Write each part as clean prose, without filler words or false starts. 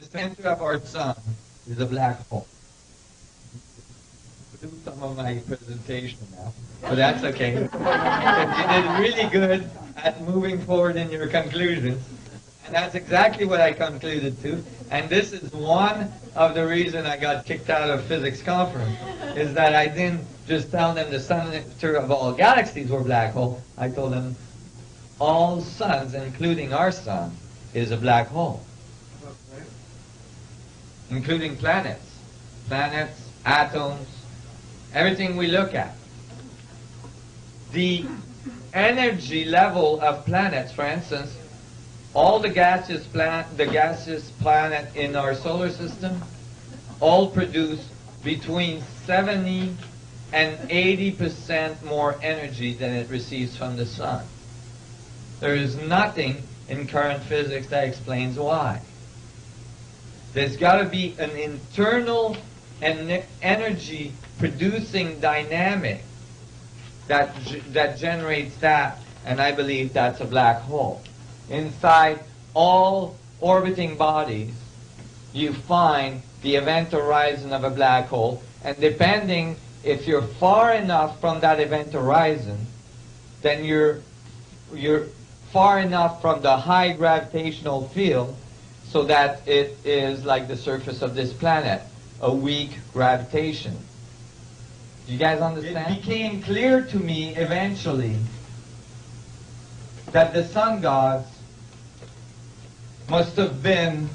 the center of our sun is a black hole. Do some of my presentation now, but that's okay. You did really good at moving forward in your conclusions, and that's exactly what I concluded to. And this is one of the reasons I got kicked out of physics conference, is that I didn't just tell them the center of all galaxies were black hole. I told them all suns, including our sun, is a black hole, including planets, atoms. Everything we look at. The energy level of planets, for instance, all the gaseous planet in our solar system all produce between 70 and 80% more energy than it receives from the sun. There is nothing in current physics that explains why. There's got to be an internal energy producing dynamic that generates that, and I believe that's a black hole. Inside all orbiting bodies, you find the event horizon of a black hole, and depending if you're far enough from that event horizon, then you're far enough from the high gravitational field so that it is like the surface of this planet, a weak gravitation. Do you guys understand? It became clear to me eventually that the sun gods must have been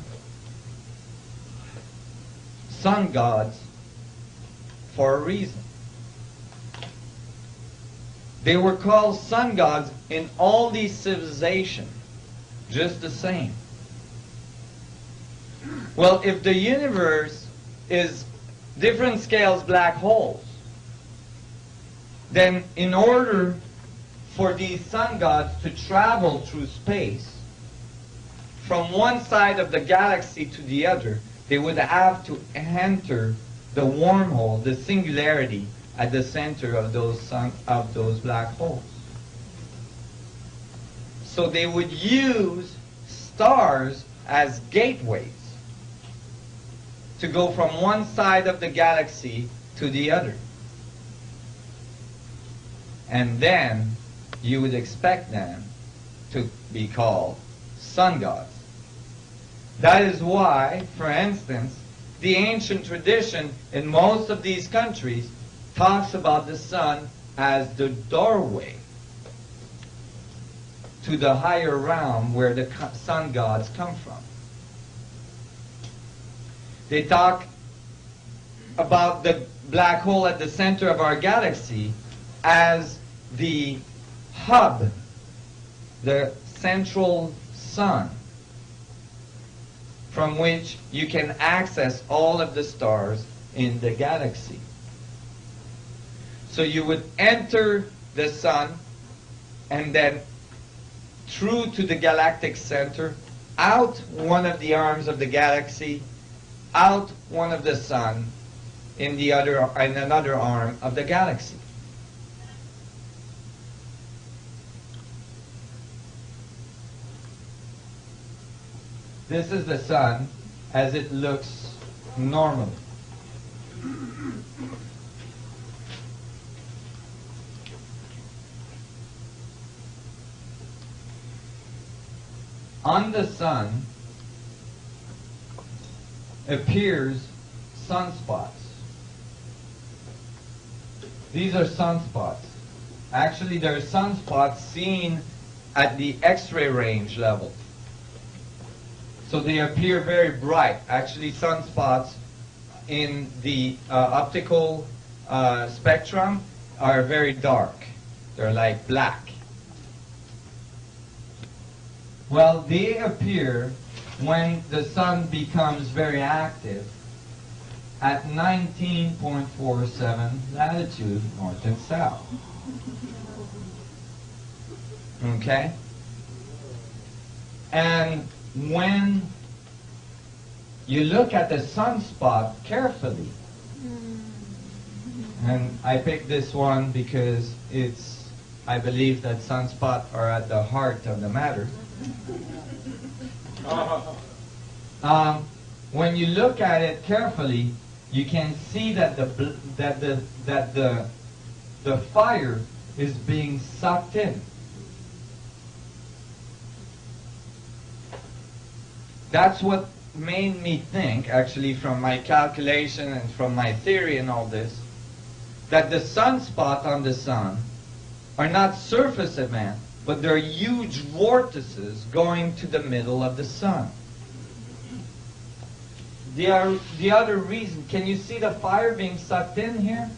sun gods for a reason. They were called sun gods in all these civilizations, just the same. Well, if the universe is different scales black holes, then in order for these sun gods to travel through space from one side of the galaxy to the other, they would have to enter the wormhole, the singularity at the center of those black holes. So they would use stars as gateways to go from one side of the galaxy to the other. And then you would expect them to be called sun gods. That is why, for instance, the ancient tradition in most of these countries talks about the sun as the doorway to the higher realm where the sun gods come from. They talk about the black hole at the center of our galaxy as the hub, the central sun, from which you can access all of the stars in the galaxy. So you would enter the sun and then through to the galactic center, out one of the arms of the galaxy, out one of the sun in another arm of the galaxy. This is the sun as it looks normally. On the sun appears sunspots. These are sunspots. Actually, there are sunspots seen at the X-ray range level. So they appear very bright. Actually, sunspots in the optical spectrum are very dark. They're like black. Well, they appear when the sun becomes very active at 19.47 latitude north and south. Okay? And when you look at the sunspot carefully, and I picked this one because I believe that sunspots are at the heart of the matter. when you look at it carefully, you can see that the fire is being sucked in. That's what made me think, actually, from my calculation and from my theory and all this, that the sunspot on the sun are not surface events, but they're huge vortices going to the middle of the sun. The other reason, can you see the fire being sucked in here?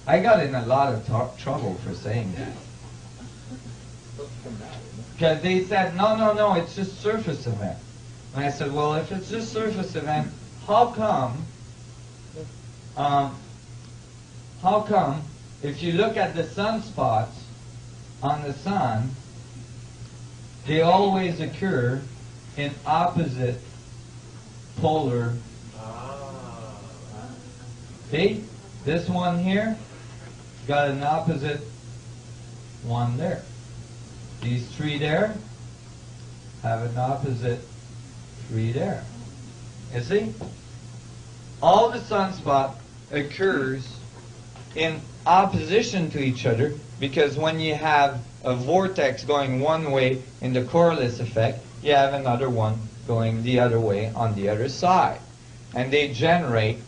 I got in a lot of trouble for saying that. Because they said, no, it's just surface event. And I said, well, if it's just surface event, how come if you look at the sunspots on the sun, they always occur in opposite polar. See? This one here got an opposite one there. These three there have an opposite three there. You see? All the sunspot occurs in opposition to each other, because when you have a vortex going one way in the Coriolis effect, you have another one going the other way on the other side. And they generate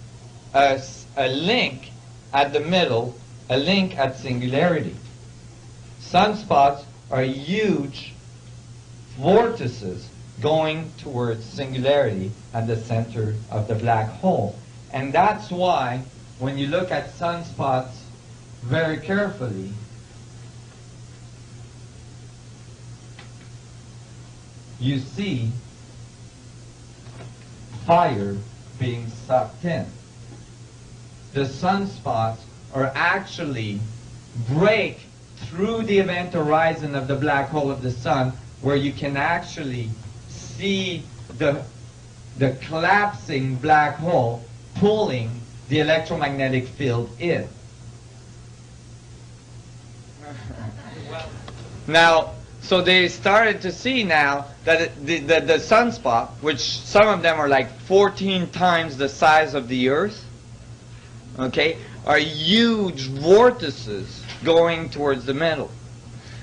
a link at the middle, a link at singularity. Sunspots are huge vortices going towards singularity at the center of the black hole. And that's why when you look at sunspots very carefully, you see fire being sucked in. The sunspots are actually break through the event horizon of the black hole of the sun, where you can actually see the collapsing black hole pulling the electromagnetic field in. Now, so they started to see now that the sunspot, which some of them are like 14 times the size of the Earth, okay, are huge vortices going towards the middle.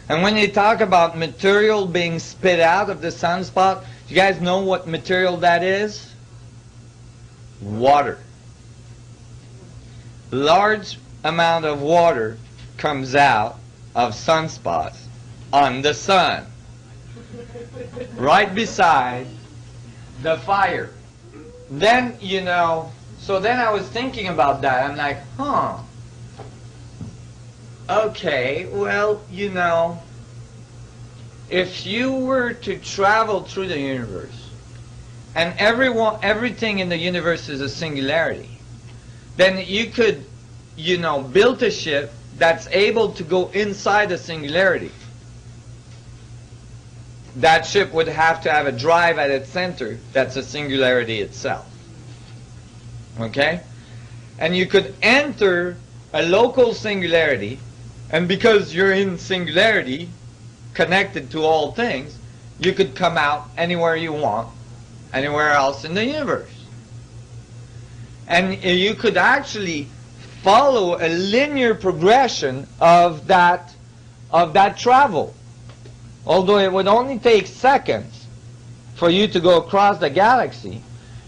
And when you talk about material being spit out of the sunspot, you guys know what material that is? Water. Large amount of water comes out of sunspots on the sun, right beside the fire. Then, you know, so then I was thinking about that. I'm like, okay, well, you know, if you were to travel through the universe, and everything in the universe is a singularity, then you could, you know, build a ship that's able to go inside a singularity. That ship would have to have a drive at its center that's a singularity itself. Okay? And you could enter a local singularity, and because you're in singularity, connected to all things, you could come out anywhere you want, anywhere else in the universe. And you could actually follow a linear progression of that travel. Although it would only take seconds for you to go across the galaxy,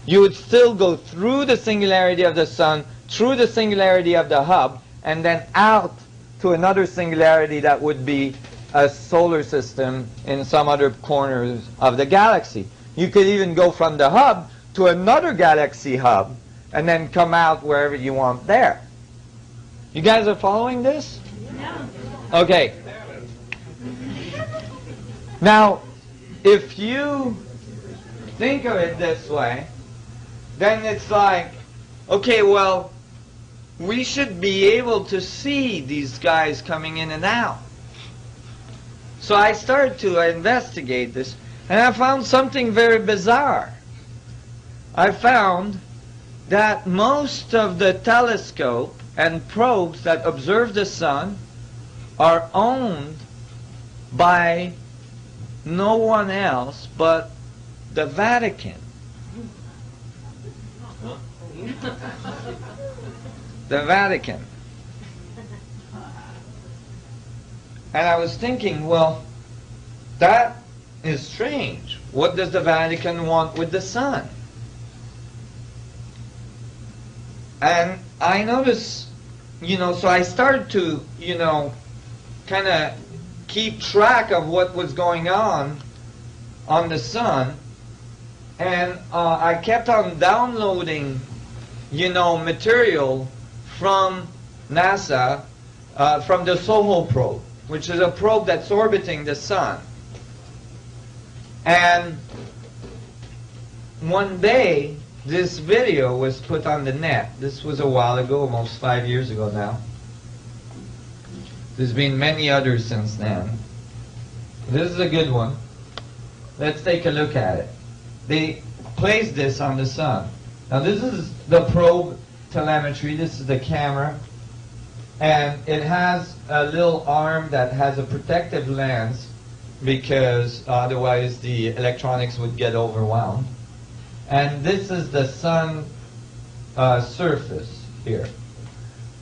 you would still go through the singularity of the sun, through the singularity of the hub, and then out to another singularity that would be a solar system in some other corners of the galaxy. You could even go from the hub to another galaxy hub and then come out wherever you want there. You guys are following this? Yeah. Okay. Now, if you think of it this way, then it's like, okay, well, we should be able to see these guys coming in and out. So I started to investigate this, and I found something very bizarre. I found that most of the telescope and probes that observe the sun are owned by no one else but the Vatican. The Vatican. And I was thinking, well, that is strange. What does the Vatican want with the sun? And I noticed, so I started to, kind of keep track of what was going on the sun. And I kept on downloading, material from NASA, from the SOHO probe, which is a probe that's orbiting the sun. And one day, this video was put on the net. This was a while ago, almost 5 years ago now. There's been many others since then. This is a good one. Let's take a look at it. They placed this on the sun. Now this is the probe telemetry. This is the camera. And it has a little arm that has a protective lens because otherwise the electronics would get overwhelmed. And this is the sun surface here.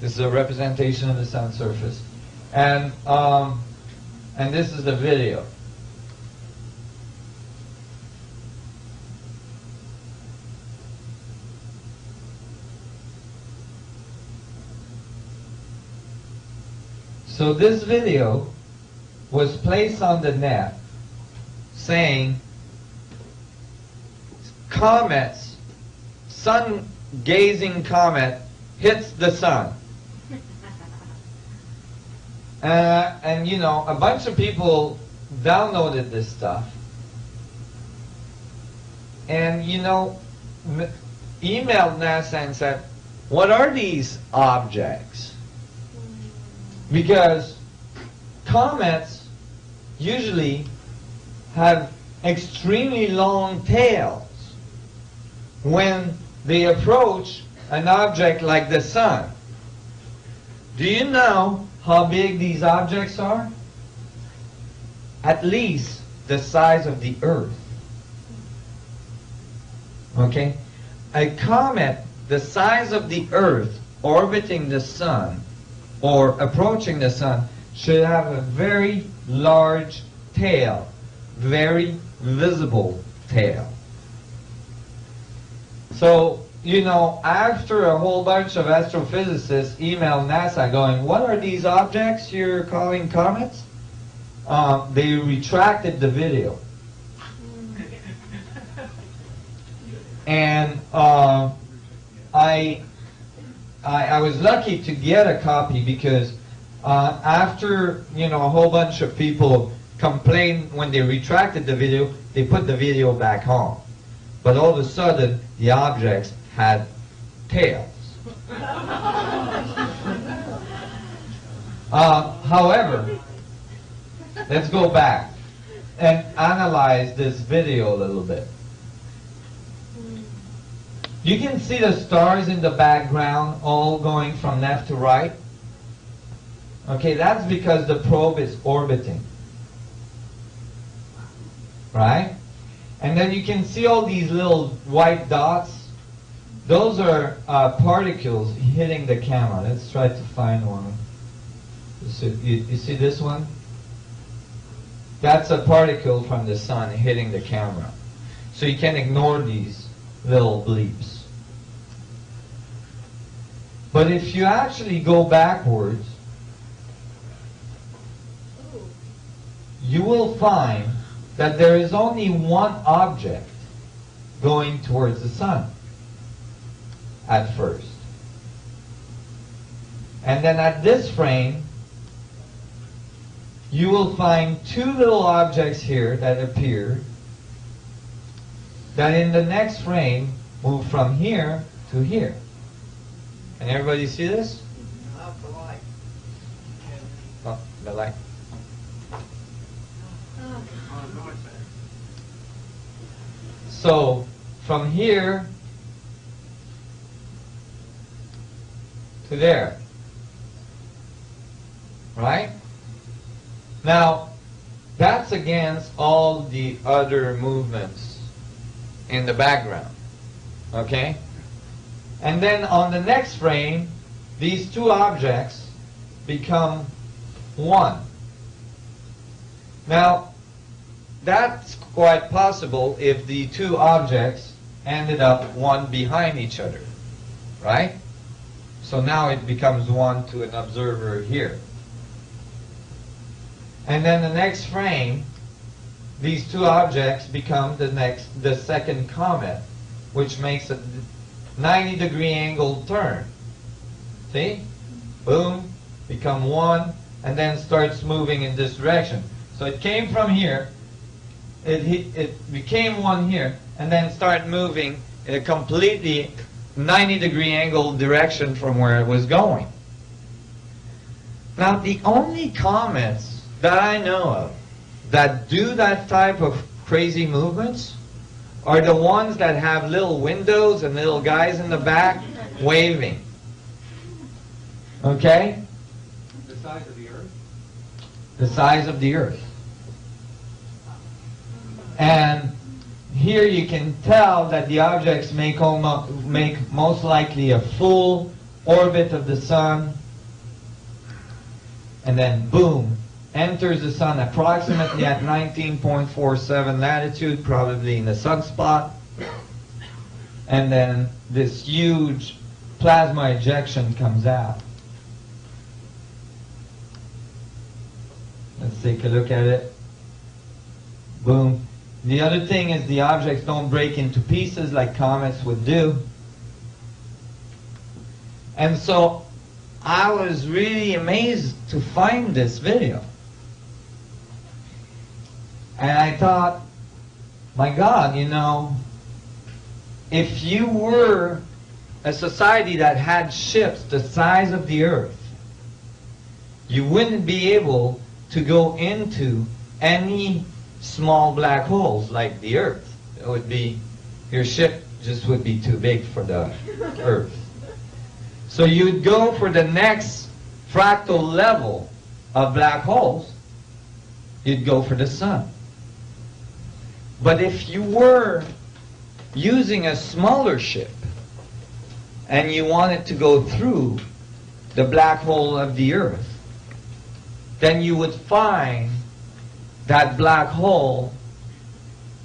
This is a representation of the sun surface. And this is the video. So this video was placed on the net saying comets, sun-gazing comet hits the sun. And a bunch of people downloaded this stuff. And emailed NASA and said, what are these objects? Because comets usually have extremely long tails when they approach an object like the sun. Do you know how big these objects are? At least the size of the Earth. Okay? A comet the size of the Earth orbiting the sun or approaching the sun should have a very large tail, very visible tail. So, after a whole bunch of astrophysicists emailed NASA going, what are these objects you're calling comets? They retracted the video. And I was lucky to get a copy because after, a whole bunch of people complained when they retracted the video, they put the video back on. But all of a sudden, the objects had tails. However, let's go back and analyze this video a little bit. You can see the stars in the background all going from left to right. Okay, that's because the probe is orbiting. Right? And then you can see all these little white dots. Those are particles hitting the camera. Let's try to find one. You see this one? That's a particle from the sun hitting the camera. So you can ignore these little bleeps. But if you actually go backwards, you will find that there is only one object going towards the sun at first. And then at this frame, you will find two little objects here that appear that in the next frame move from here to here. Can everybody see this? The light. Oh, the light. So, from here to there. Right? Now, that's against all the other movements in the background. Okay? And then on the next frame, these two objects become one. Now, that's quite possible if the two objects ended up one behind each other, right? So now it becomes one to an observer here. And then the next frame, these two objects become the second comet, which makes a 90-degree angle turn. See? Boom, become one, and then starts moving in this direction. So it came from here, it became one here, and then started moving in a completely 90-degree angle direction from where it was going. Now, the only comets that I know of that do that type of crazy movements are the ones that have little windows and little guys in the back waving. Okay? The size of the Earth? The size of the Earth. And here you can tell that the objects make most likely a full orbit of the sun, and then boom, enters the sun approximately at 19.47 latitude, probably in the sunspot, and then this huge plasma ejection comes out. Let's take a look at it. Boom. The other thing is the objects don't break into pieces like comets would do. And so I was really amazed to find this video. And I thought, my God, you know, if you were a society that had ships the size of the Earth, you wouldn't be able to go into any small black holes like the Earth. It would be, your ship just would be too big for the Earth. So you'd go for the next fractal level of black holes, you'd go for the sun. But if you were using a smaller ship and you wanted to go through the black hole of the Earth, then you would find that black hole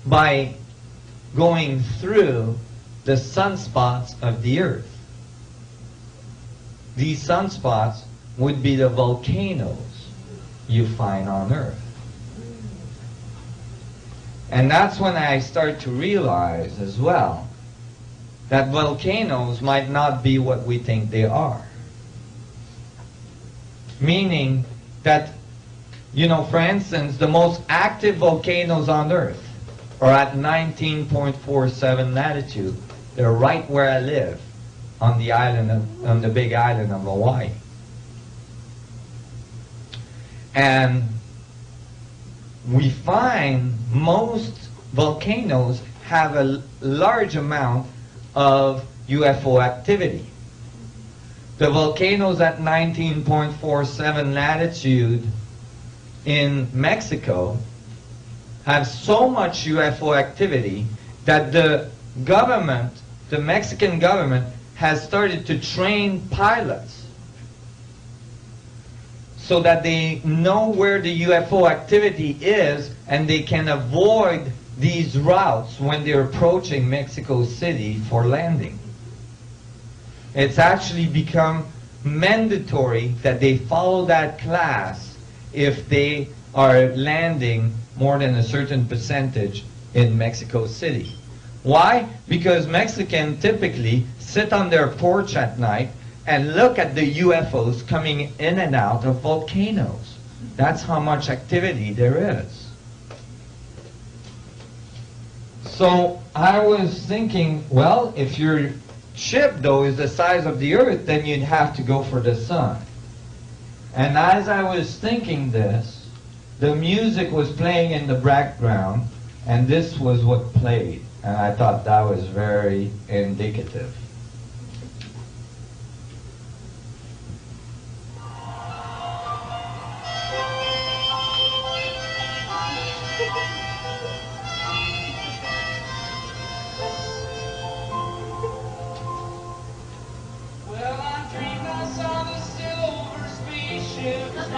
by going through the sunspots of the Earth. These sunspots would be the volcanoes you find on Earth. And that's when I start to realize as well that volcanoes might not be what we think they are. Meaning that, you know, for instance, the most active volcanoes on Earth are at 19.47 latitude. They're right where I live, on the island on the big island of Hawaii. And we find most volcanoes have a large amount of UFO activity. The volcanoes at 19.47 latitude in Mexico have so much UFO activity that the government, the Mexican government, has started to train pilots so that they know where the UFO activity is and they can avoid these routes when they're approaching Mexico City for landing. It's actually become mandatory that they follow that class if they are landing more than a certain percentage in Mexico City. Why? Because Mexicans typically sit on their porch at night and look at the UFOs coming in and out of volcanoes. That's how much activity there is. So I was thinking, well, if your ship, though, is the size of the Earth, then you'd have to go for the sun. And as I was thinking this, the music was playing in the background, and this was what played. And I thought that was very indicative.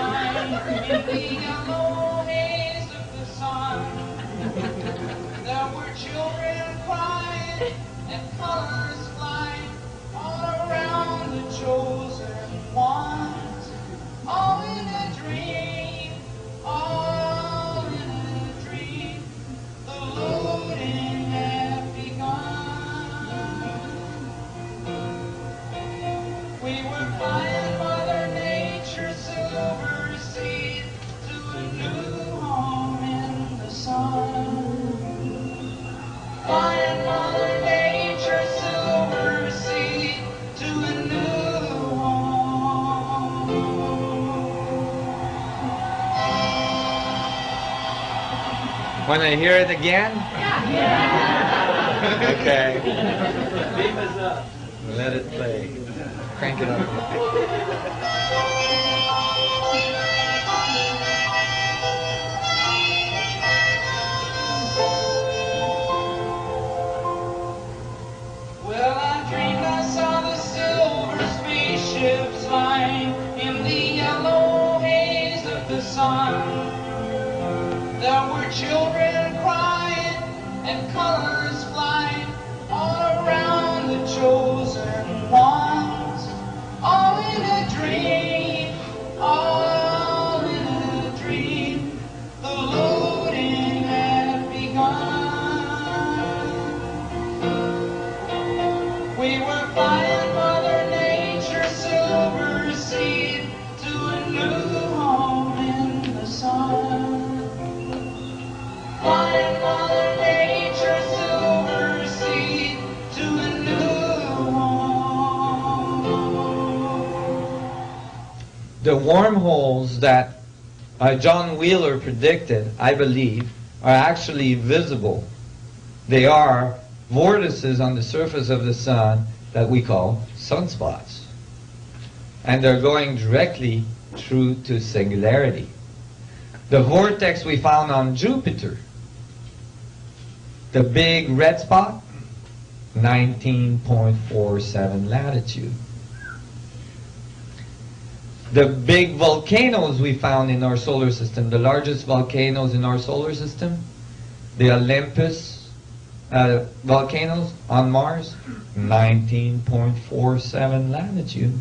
flying in the yellow haze of the sun. There were children crying and colors flying all around the chosen ones. All in a dream, all in a dream. The loading had begun. We were flying Mother Nature's silver seed to a new home in the sun. Flying Mother Nature's silver seed to a new home. Want to hear it again? Okay. Beam is up. Let it play. Crank it up. Well, I dreamed I saw the silver spaceships flying in the yellow haze of the sun. There were children crying and colors flying all around the chosen ones. All in a dream, all in a dream. The loading had begun. We were flying Mother Nature's silver seed to a new home in the sun. Flying Mother Nature's silver seed to a new home. The wormholes that John Wheeler predicted, I believe, are actually visible. They are vortices on the surface of the sun that we call sunspots. And they're going directly through to singularity. The vortex we found on Jupiter, the big red spot, 19.47 latitude. The big volcanoes we found in our solar system, the largest volcanoes in our solar system, the Olympus volcanoes on Mars, 19.47 latitude.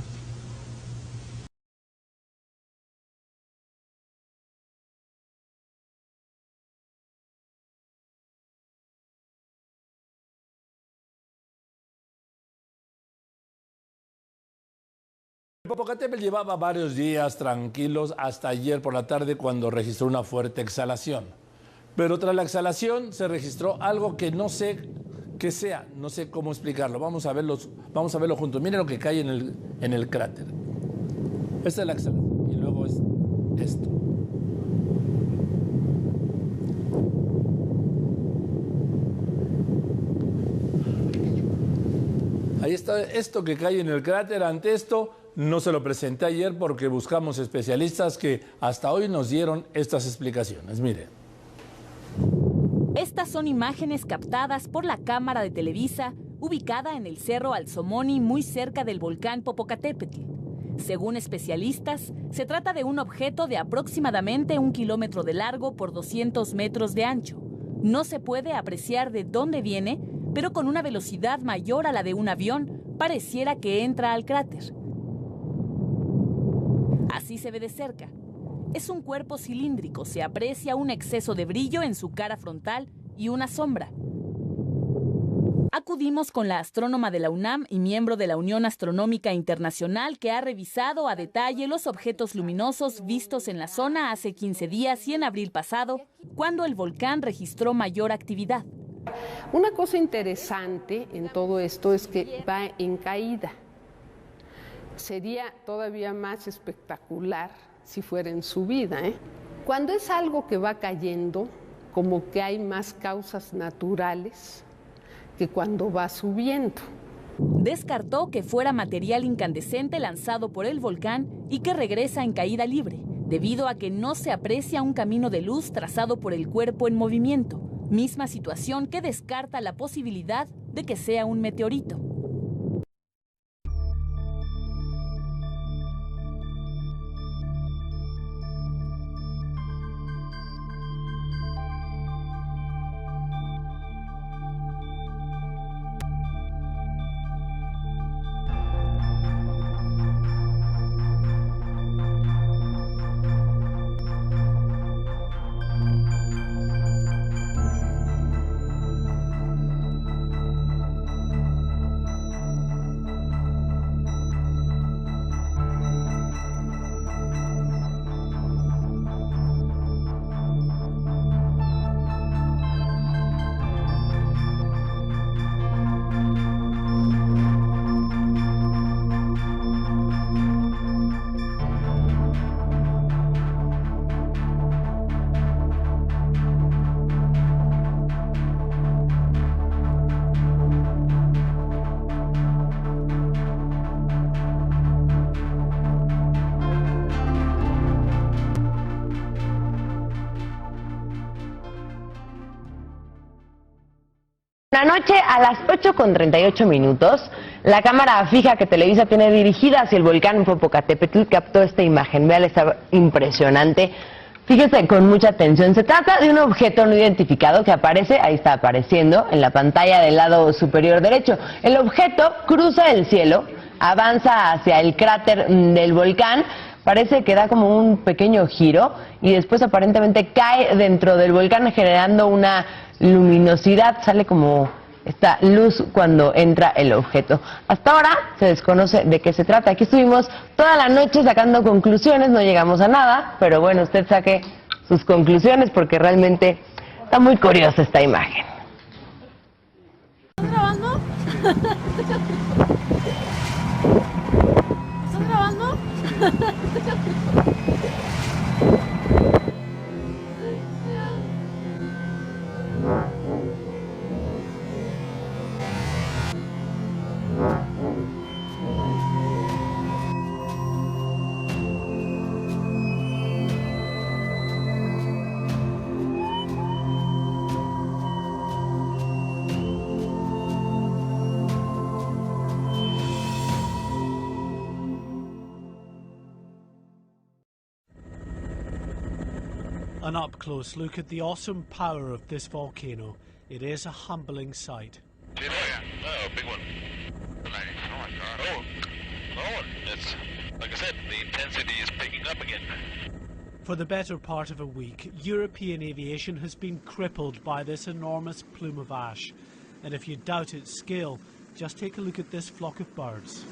El Popocatépetl llevaba varios días tranquilos hasta ayer por la tarde cuando registró una fuerte exhalación. Pero tras la exhalación se registró algo que no sé qué sea, no sé cómo explicarlo. Vamos a verlo juntos. Miren lo que cae en el cráter. Esta es la exhalación y luego es esto. Ahí está esto que cae en el cráter. Ante esto no se lo presenté ayer porque buscamos especialistas que hasta hoy nos dieron estas explicaciones. Miren. Estas son imágenes captadas por la cámara de Televisa, ubicada en el Cerro Alzomoni, muy cerca del volcán Popocatépetl. Según especialistas, se trata de un objeto de aproximadamente 1 kilómetro de largo por 200 metros de ancho. No se puede apreciar de dónde viene, pero con una velocidad mayor a la de un avión, pareciera que entra al cráter. Así se ve de cerca. Es un cuerpo cilíndrico, se aprecia un exceso de brillo en su cara frontal y una sombra. Acudimos con la astrónoma de la UNAM y miembro de la Unión Astronómica Internacional que ha revisado a detalle los objetos luminosos vistos en la zona hace 15 días y en abril pasado, cuando el volcán registró mayor actividad. Una cosa interesante en todo esto es que va en caída. Sería todavía más espectacular si fuera en subida, Cuando es algo que va cayendo, como que hay más causas naturales que cuando va subiendo. Descartó que fuera material incandescente lanzado por el volcán y que regresa en caída libre, debido a que no se aprecia un camino de luz trazado por el cuerpo en movimiento, misma situación que descarta la posibilidad de que sea un meteorito. La noche a las 8:38, la cámara fija que Televisa tiene dirigida hacia el volcán Popocatépetl captó esta imagen. Vean, está impresionante. Fíjese con mucha atención. Se trata de un objeto no identificado que aparece, ahí está apareciendo, en la pantalla del lado superior derecho. El objeto cruza el cielo, avanza hacia el cráter del volcán, parece que da como un pequeño giro y después aparentemente cae dentro del volcán generando una luminosidad, sale como esta luz cuando entra el objeto. Hasta ahora se desconoce de qué se trata. Aquí estuvimos toda la noche sacando conclusiones, no llegamos a nada, pero bueno, usted saque sus conclusiones porque realmente está muy curiosa esta imagen. ¿Estás grabando? ¿Estás grabando? An up-close look at the awesome power of this volcano. It is a humbling sight. Oh, big one. Nice. Oh my god. Oh, it's, like I said, the intensity is picking up again. For the better part of a week, European aviation has been crippled by this enormous plume of ash. And if you doubt its scale, just take a look at this flock of birds.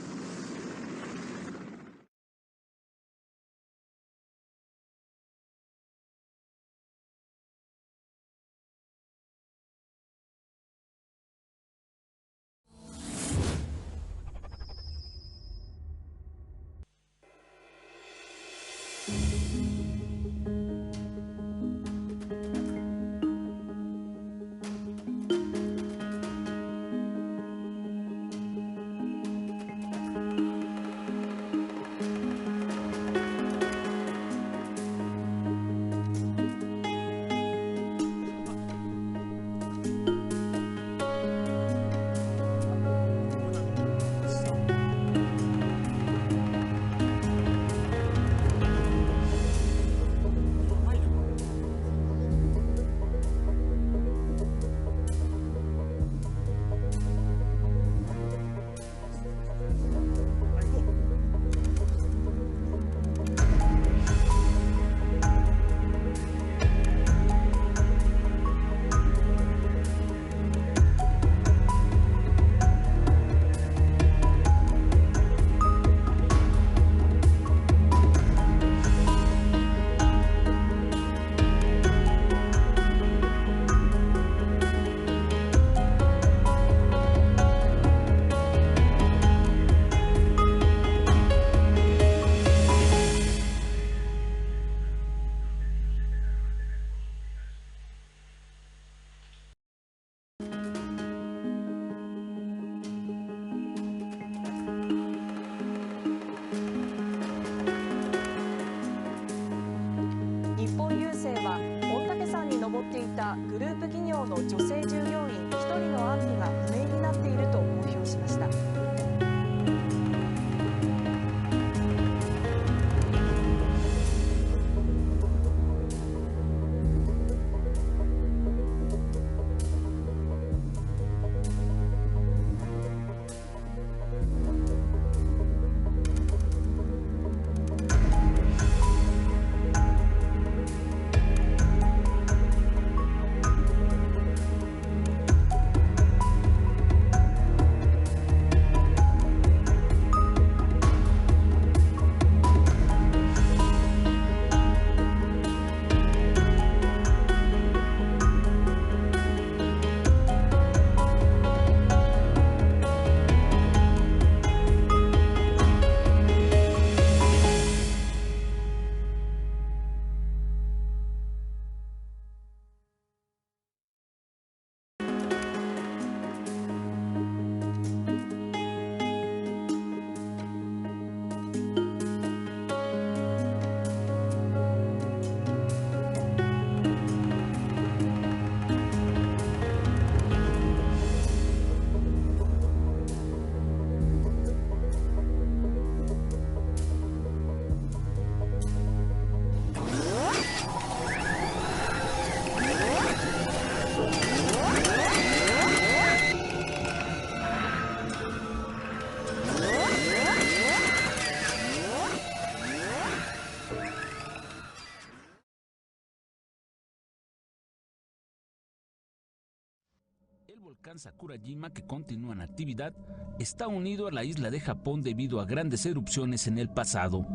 El volcán Sakurajima, que continúa en actividad, está unido a la isla de Japón debido a grandes erupciones en el pasado.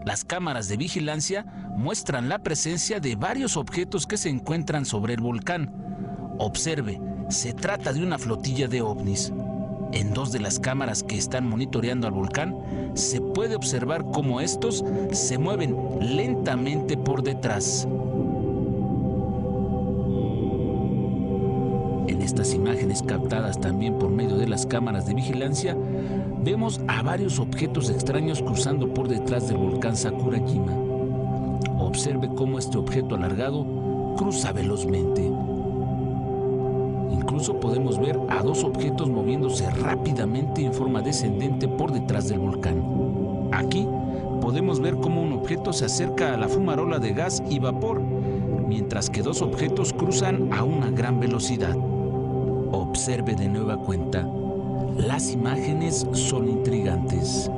Las cámaras de vigilancia muestran la presencia de varios objetos que se encuentran sobre el volcán. Observe, se trata de una flotilla de ovnis. En 2 de las cámaras que están monitoreando al volcán, se puede observar cómo estos se mueven lentamente por detrás. En estas imágenes captadas también por medio de las cámaras de vigilancia, vemos a varios objetos extraños cruzando por detrás del volcán Sakurajima. Observe cómo este objeto alargado cruza velozmente. Incluso podemos ver a 2 objetos moviéndose rápidamente en forma descendente por detrás del volcán. Aquí podemos ver cómo un objeto se acerca a la fumarola de gas y vapor, mientras que 2 objetos cruzan a una gran velocidad. Observe de nueva cuenta. Las imágenes son intrigantes.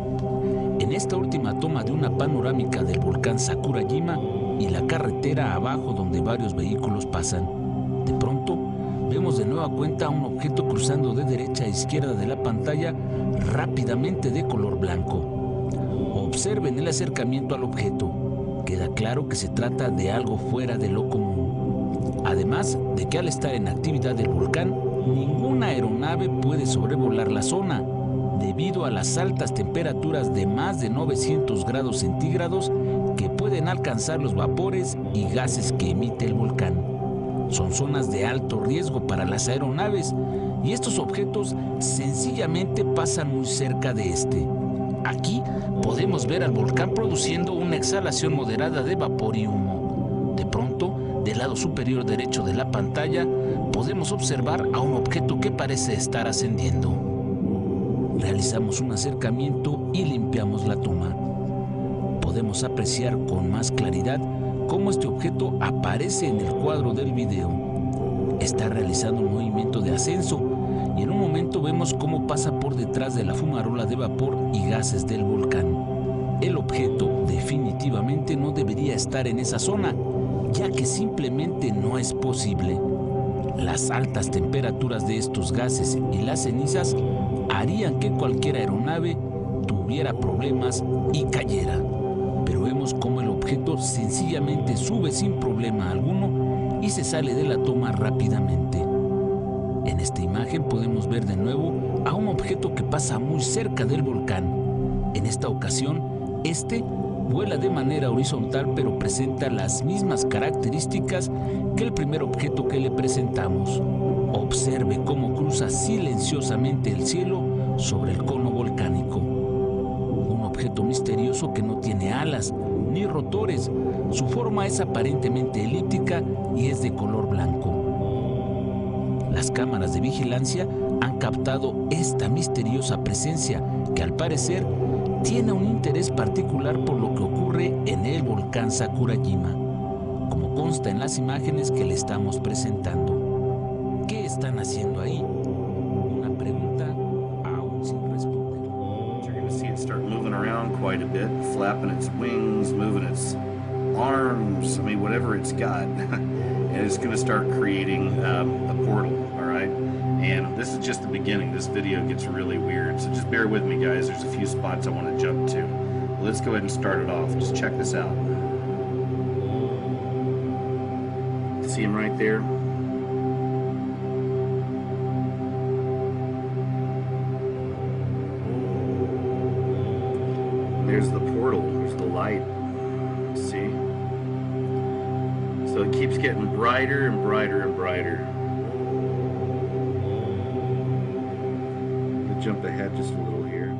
En esta última toma de una panorámica del volcán Sakurajima y la carretera abajo donde varios vehículos pasan, de pronto vemos de nueva cuenta un objeto cruzando de derecha a izquierda de la pantalla rápidamente de color blanco. Observen el acercamiento al objeto. Queda claro que se trata de algo fuera de lo común. Además de que al estar en actividad el volcán, ninguna aeronave puede sobrevolar la zona, debido a las altas temperaturas de más de 900 grados centígrados que pueden alcanzar los vapores y gases que emite el volcán. Son zonas de alto riesgo para las aeronaves y estos objetos sencillamente pasan muy cerca de este. Aquí podemos ver al volcán produciendo una exhalación moderada de vapor y humo. De pronto, del lado superior derecho de la pantalla, podemos observar a un objeto que parece estar ascendiendo. Realizamos un acercamiento y limpiamos la toma. Podemos apreciar con más claridad cómo este objeto aparece en el cuadro del video. Está realizando un movimiento de ascenso y en un momento vemos cómo pasa por detrás de la fumarola de vapor y gases del volcán. El objeto definitivamente no debería estar en esa zona, ya que simplemente no es posible. Las altas temperaturas de estos gases y las cenizas harían que cualquier aeronave tuviera problemas y cayera. Pero vemos cómo el objeto sencillamente sube sin problema alguno y se sale de la toma rápidamente. En esta imagen podemos ver de nuevo a un objeto que pasa muy cerca del volcán. En esta ocasión, este vuela de manera horizontal, pero presenta las mismas características que el primer objeto que le presentamos. Observe cómo cruza silenciosamente el cielo sobre el cono volcánico. Un objeto misterioso que no tiene alas ni rotores. Su forma es aparentemente elíptica y es de color blanco. Las cámaras de vigilancia han captado esta misteriosa presencia que al parecer tiene un interés particular por lo que ocurre en el volcán Sakurajima, como consta en las imágenes que le estamos presentando. ¿Qué están haciendo ahí? Una pregunta aún sin responder. You're going to see it start moving around quite a bit, flapping its wings, moving its arms, I mean, whatever it's got. And it's going to start creating a portal, all right? And this is just the beginning. This video gets really weird, so just bear with me, guys. There's a few spots I want to jump to. Let's go ahead and start it off. Just check this out. See him right there? And there's the portal. There's the light. See? So it keeps getting brighter and brighter and brighter. Jump ahead just a little here.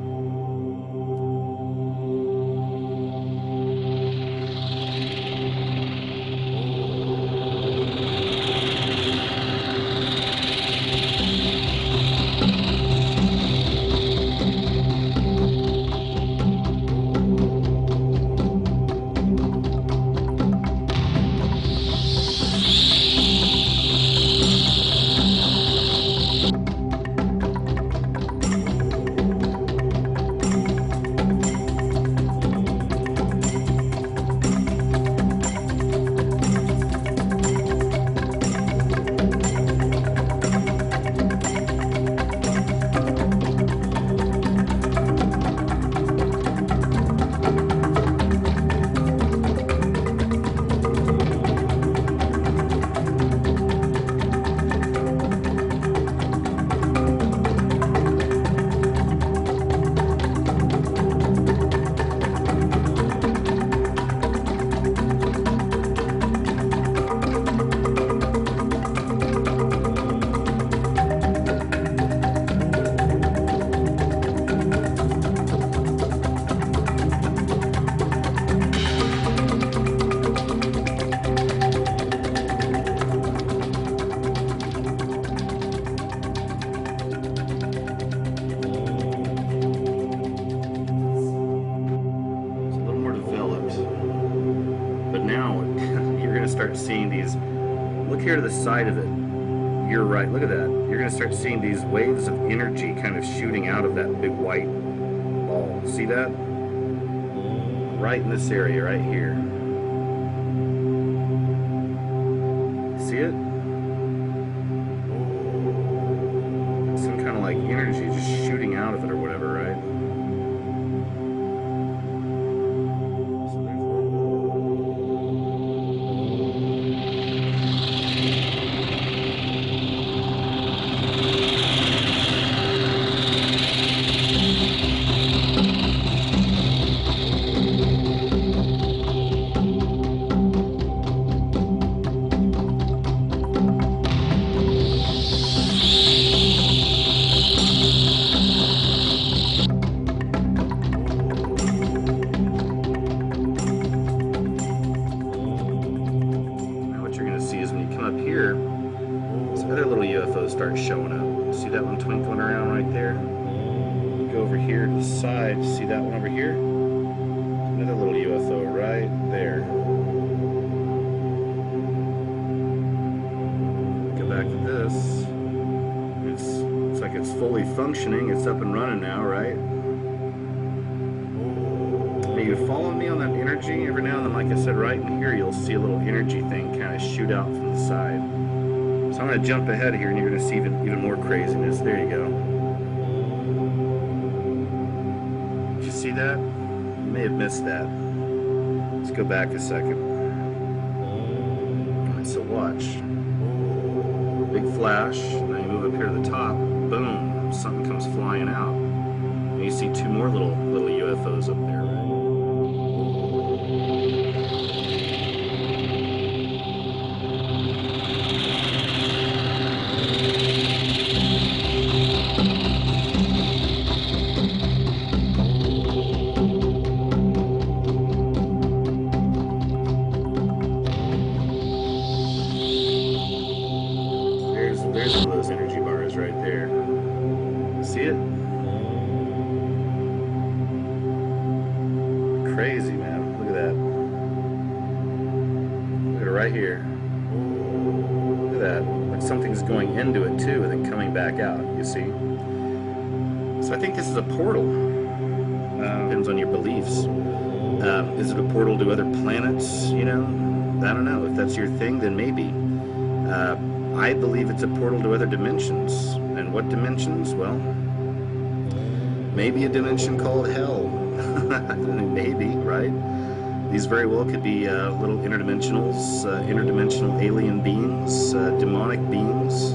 start seeing these. Look here to the side of it. You're right. Look at that. You're going to start seeing these waves of energy kind of shooting out of that big white ball. See that? Right in this area, right here. See it? Some kind of like energy just shooting out of it or whatever, right? Start showing up. See that one twinkling around right there? Go over here to the side. See that one over here? Another little UFO right there. Go back to this. It's like it's fully functioning. It's up and running now, right? Are you following me on that energy? Every now and then, like I said, right in here, you'll see a little energy thing kind of shoot out from the side. So I'm going to jump ahead here and you're going to see even more craziness. There you go. Did you see that? You may have missed that. Let's go back a second. Alright, so watch. Big flash. Now you move up here to the top. Boom. Something comes flying out. And you see two more little UFOs up there, right? There's one of those energy bars right there. See it? Crazy, man. Look at that. Look at it right here. Look at that. Like something's going into it too and then coming back out, you see? So I think this is a portal. Depends on your beliefs. Is it a portal to other planets? You know? I don't know. If that's your thing, then maybe. I believe it's a portal to other dimensions. And what dimensions? Well, maybe a dimension called hell. Maybe, right? These very well could be little interdimensional alien beings, demonic beings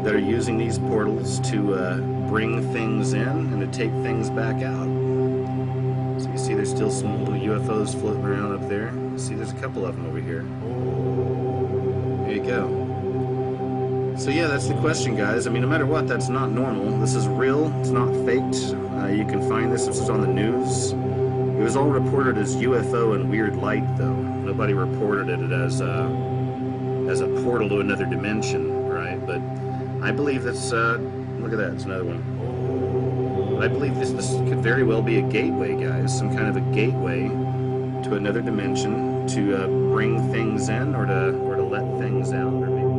that are using these portals to bring things in and to take things back out. So you see there's still some little UFOs floating around up there. See, there's a couple of them over here. There you go. So yeah, that's the question, guys. I mean, no matter what, that's not normal. This is real. It's not faked. You can find this. This is on the news. It was all reported as UFO and weird light, though. Nobody reported it as a portal to another dimension, right? But I believe it's, look at that, it's another one. But I believe this could very well be a gateway, guys. Some kind of a gateway to another dimension to bring things in or to let things out, or maybe.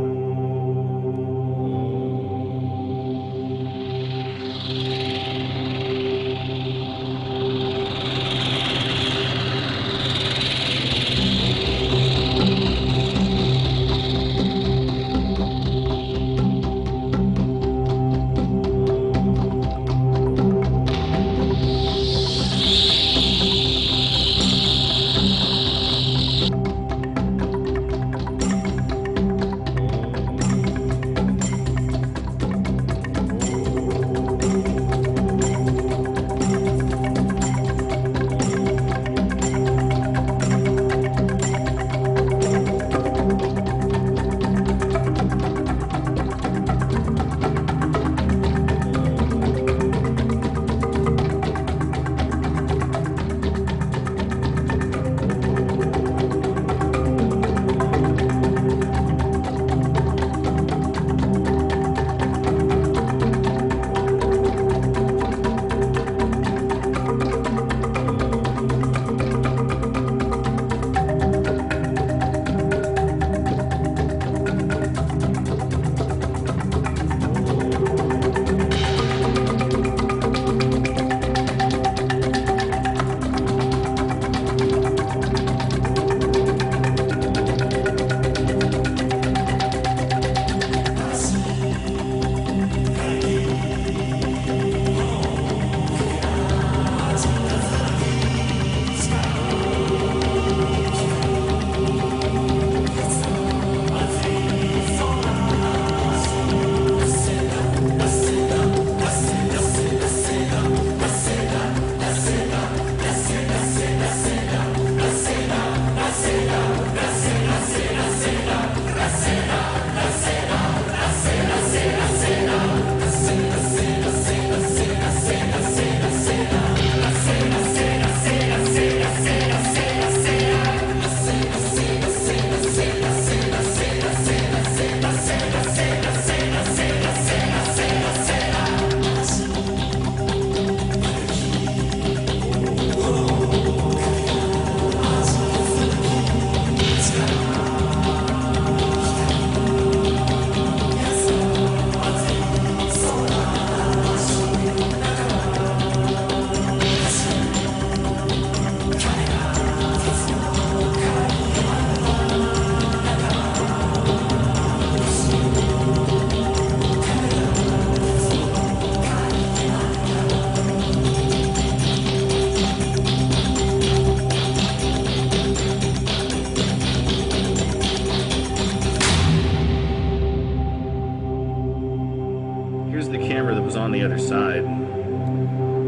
on the other side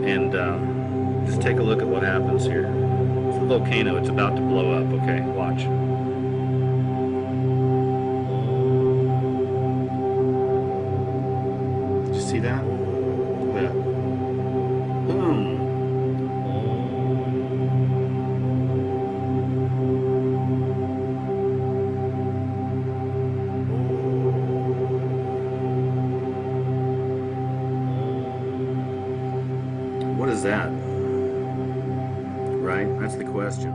and just take a look at what happens here. It's a volcano. It's about to blow up. Okay, watch. Did you see that? Look at that. Boom. What is that? Right? That's the question.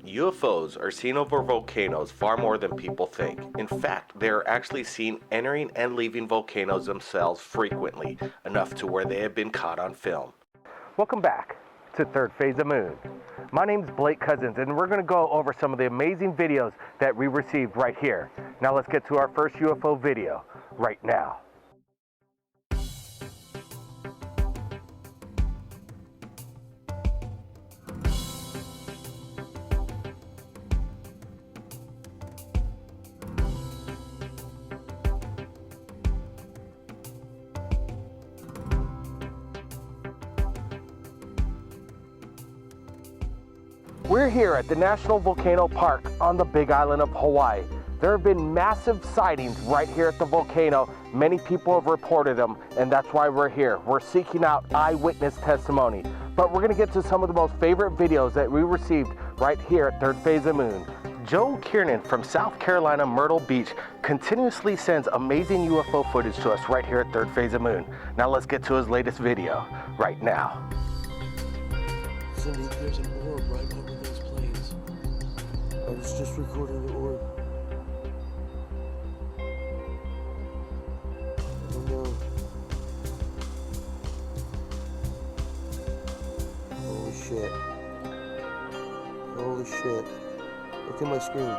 UFOs are seen over volcanoes far more than people think. In fact, they are actually seen entering and leaving volcanoes themselves frequently, enough to where they have been caught on film. Welcome back to Third Phase of Moon. My name is Blake Cousins, and we're going to go over some of the amazing videos that we received right here. Now let's get to our first UFO video right now. We're here at the National Volcano Park on the Big Island of Hawaii. There have been massive sightings right here at the volcano. Many people have reported them, and that's why we're here. We're seeking out eyewitness testimony. But we're gonna get to some of the most favorite videos that we received right here at Third Phase of Moon. Joe Kiernan from South Carolina, Myrtle Beach, continuously sends amazing UFO footage to us right here at Third Phase of Moon. Now let's get to his latest video right now. Cindy, there's an orb right over those planes. I was just recording the orb. Oh no. Holy shit. Holy shit. Look at my screen.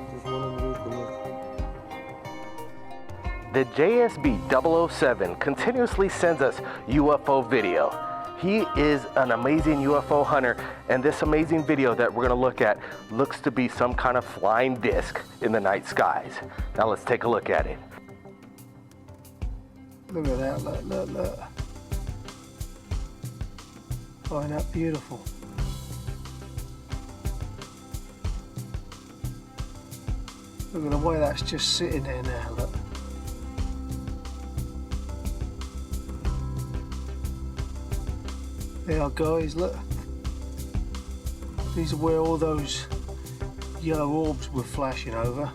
There's one on the roof, and look. The JSB 007 continuously sends us UFO video. He is an amazing UFO hunter, and this amazing video that we're going to look at looks to be some kind of flying disc in the night skies. Now let's take a look at it. Look at that, look, look, look. Oh, isn't that beautiful? Look at the way that's just sitting there now, look. There, guys, look. These are where all those yellow orbs were flashing over.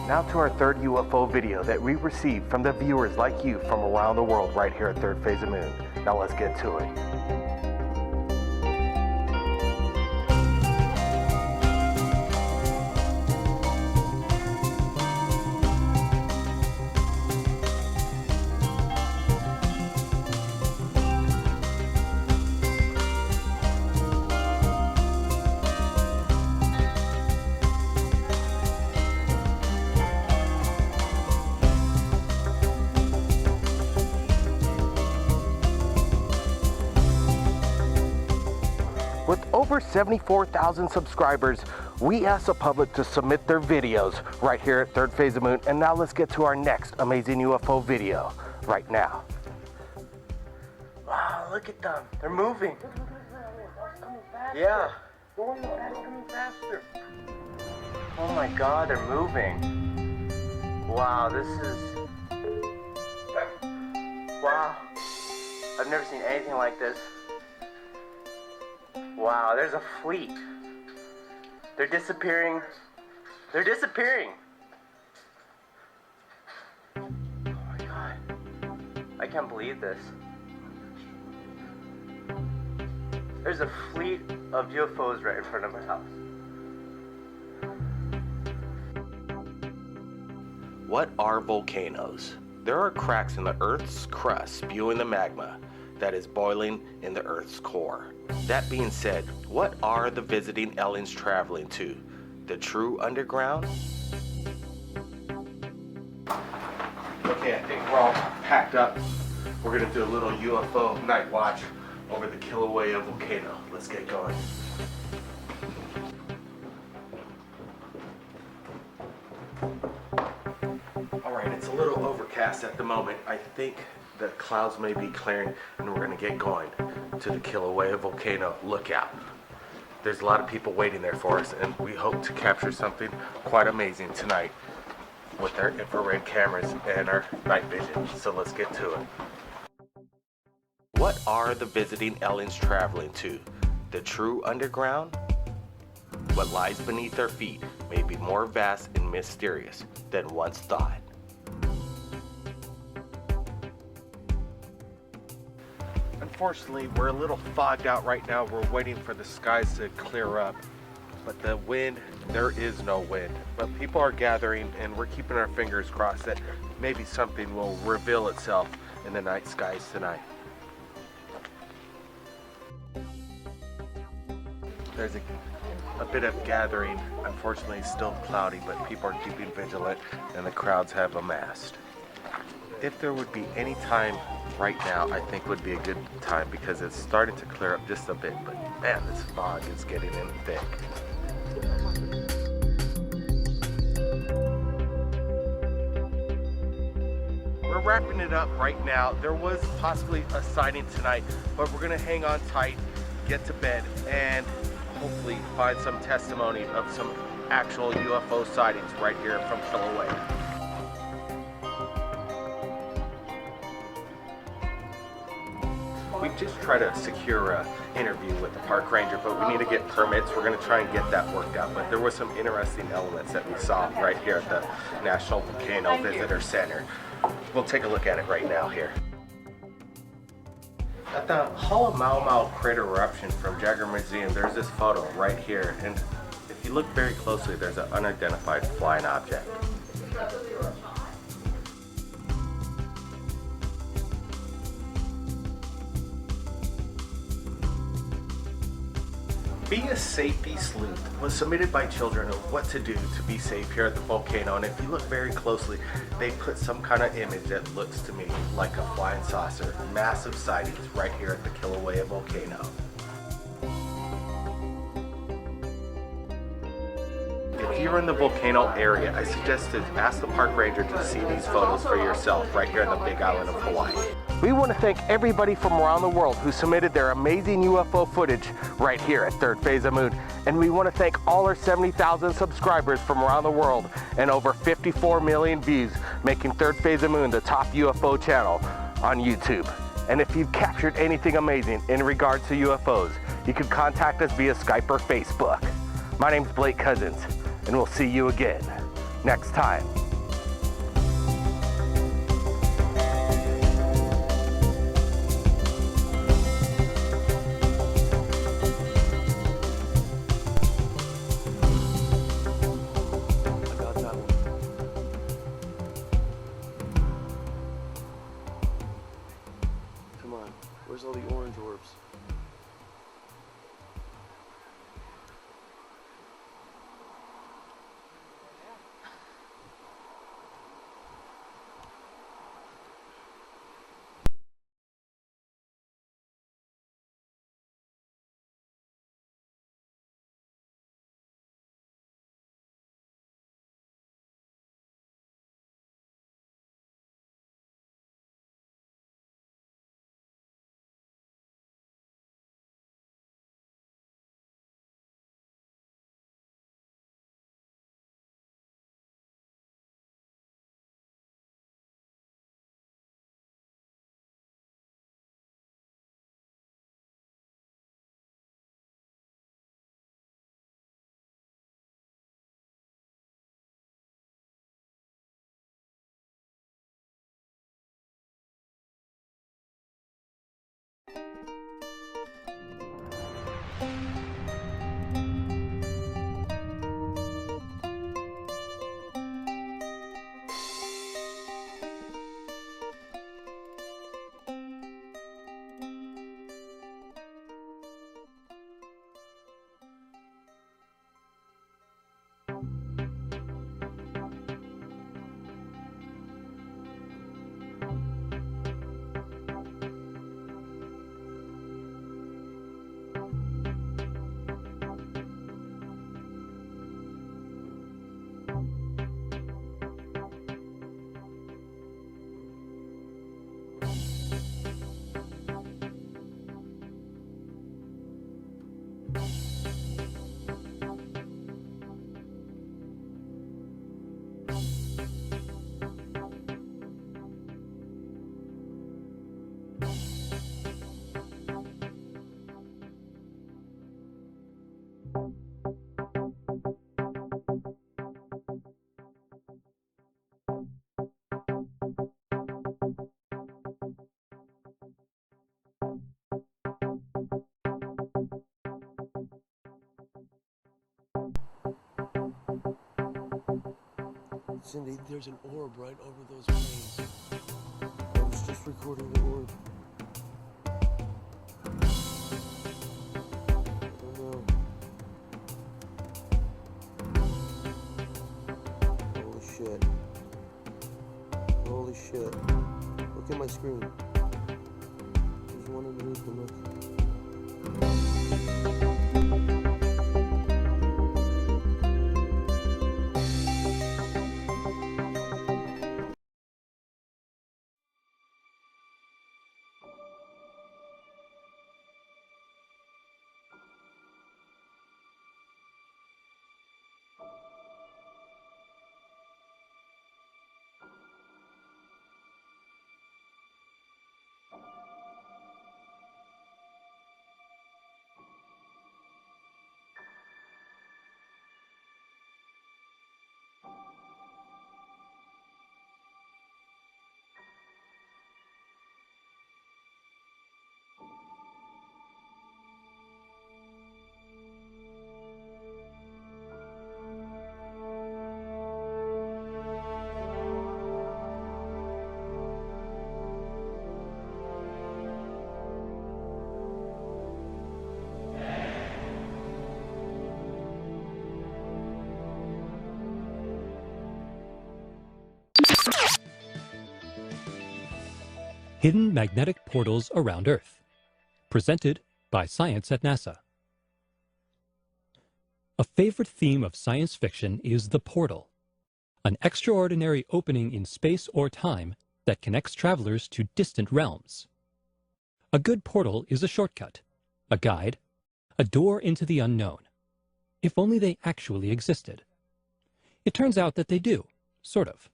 Now to our third UFO video that we received from the viewers like you from around the world right here at Third Phase of Moon. Now let's get to it. With over 74,000 subscribers, we asked the public to submit their videos right here at Third Phase of Moon. And now let's get to our next amazing UFO video right now. Wow, look at them. They're moving. Yeah. Going faster. Oh my God, they're moving. Wow, this is... Wow. I've never seen anything like this. Wow, there's a fleet. They're disappearing. They're disappearing. Oh my God. I can't believe this. There's a fleet of UFOs right in front of my house. What are volcanoes? There are cracks in the Earth's crust spewing the magma that is boiling in the Earth's core. That being said, what are the visiting aliens traveling to? The true underground? Okay, I think we're all packed up. We're gonna do a little UFO night watch over the Kilauea volcano. Let's get going. All right, it's a little overcast at the moment. I think the clouds may be clearing and we're gonna get going to the Kilauea volcano lookout. There's a lot of people waiting there for us, and we hope to capture something quite amazing tonight with our infrared cameras and our night vision. So let's get to it. What are the visiting aliens traveling to? The true underground? What lies beneath our feet may be more vast and mysterious than once thought. Unfortunately, we're a little fogged out right now. We're waiting for the skies to clear up. But the wind, there is no wind. But people are gathering, and we're keeping our fingers crossed that maybe something will reveal itself in the night skies tonight. There's a bit of gathering. Unfortunately, it's still cloudy, but people are keeping vigilant, and the crowds have amassed. If there would be any time right now, I think would be a good time because it's starting to clear up just a bit, but man, this fog is getting in thick. We're wrapping it up right now. There was possibly a sighting tonight, but we're gonna hang on tight, get to bed, and hopefully find some testimony of some actual UFO sightings right here from Kilauea. We just tried to secure an interview with the park ranger, but we need to get permits. We're going to try and get that worked out. But there were some interesting elements that we saw right here at the National Volcano Visitor Center. We'll take a look at it right now here. At the Hall of Mau Mau crater eruption from Jagger Museum, there's this photo right here. And if you look very closely, there's an unidentified flying object. Be a Safety Sleuth was submitted by children of what to do to be safe here at the volcano, and if you look very closely, they put some kind of image that looks to me like a flying saucer. Massive sightings right here at the Kilauea volcano. If you're in the volcano area, I suggest to ask the park ranger to see these photos for yourself right here on the Big Island of Hawaii. We want to thank everybody from around the world who submitted their amazing UFO footage right here at Third Phase of Moon. And we want to thank all our 70,000 subscribers from around the world and over 54 million views, making Third Phase of Moon the top UFO channel on YouTube. And if you've captured anything amazing in regards to UFOs, you can contact us via Skype or Facebook. My name's Blake Cousins, and we'll see you again next time. Where's all the orange orbs? Cindy, there's an orb right over those planes. I was just recording the orb. I don't know. Holy shit. Holy shit. Look at my screen. There's one underneath the look. Hidden Magnetic Portals Around Earth, presented by Science at NASA. A favorite theme of science fiction is the portal, an extraordinary opening in space or time that connects travelers to distant realms. A good portal is a shortcut, a guide, a door into the unknown, if only they actually existed. It turns out that they do, sort of.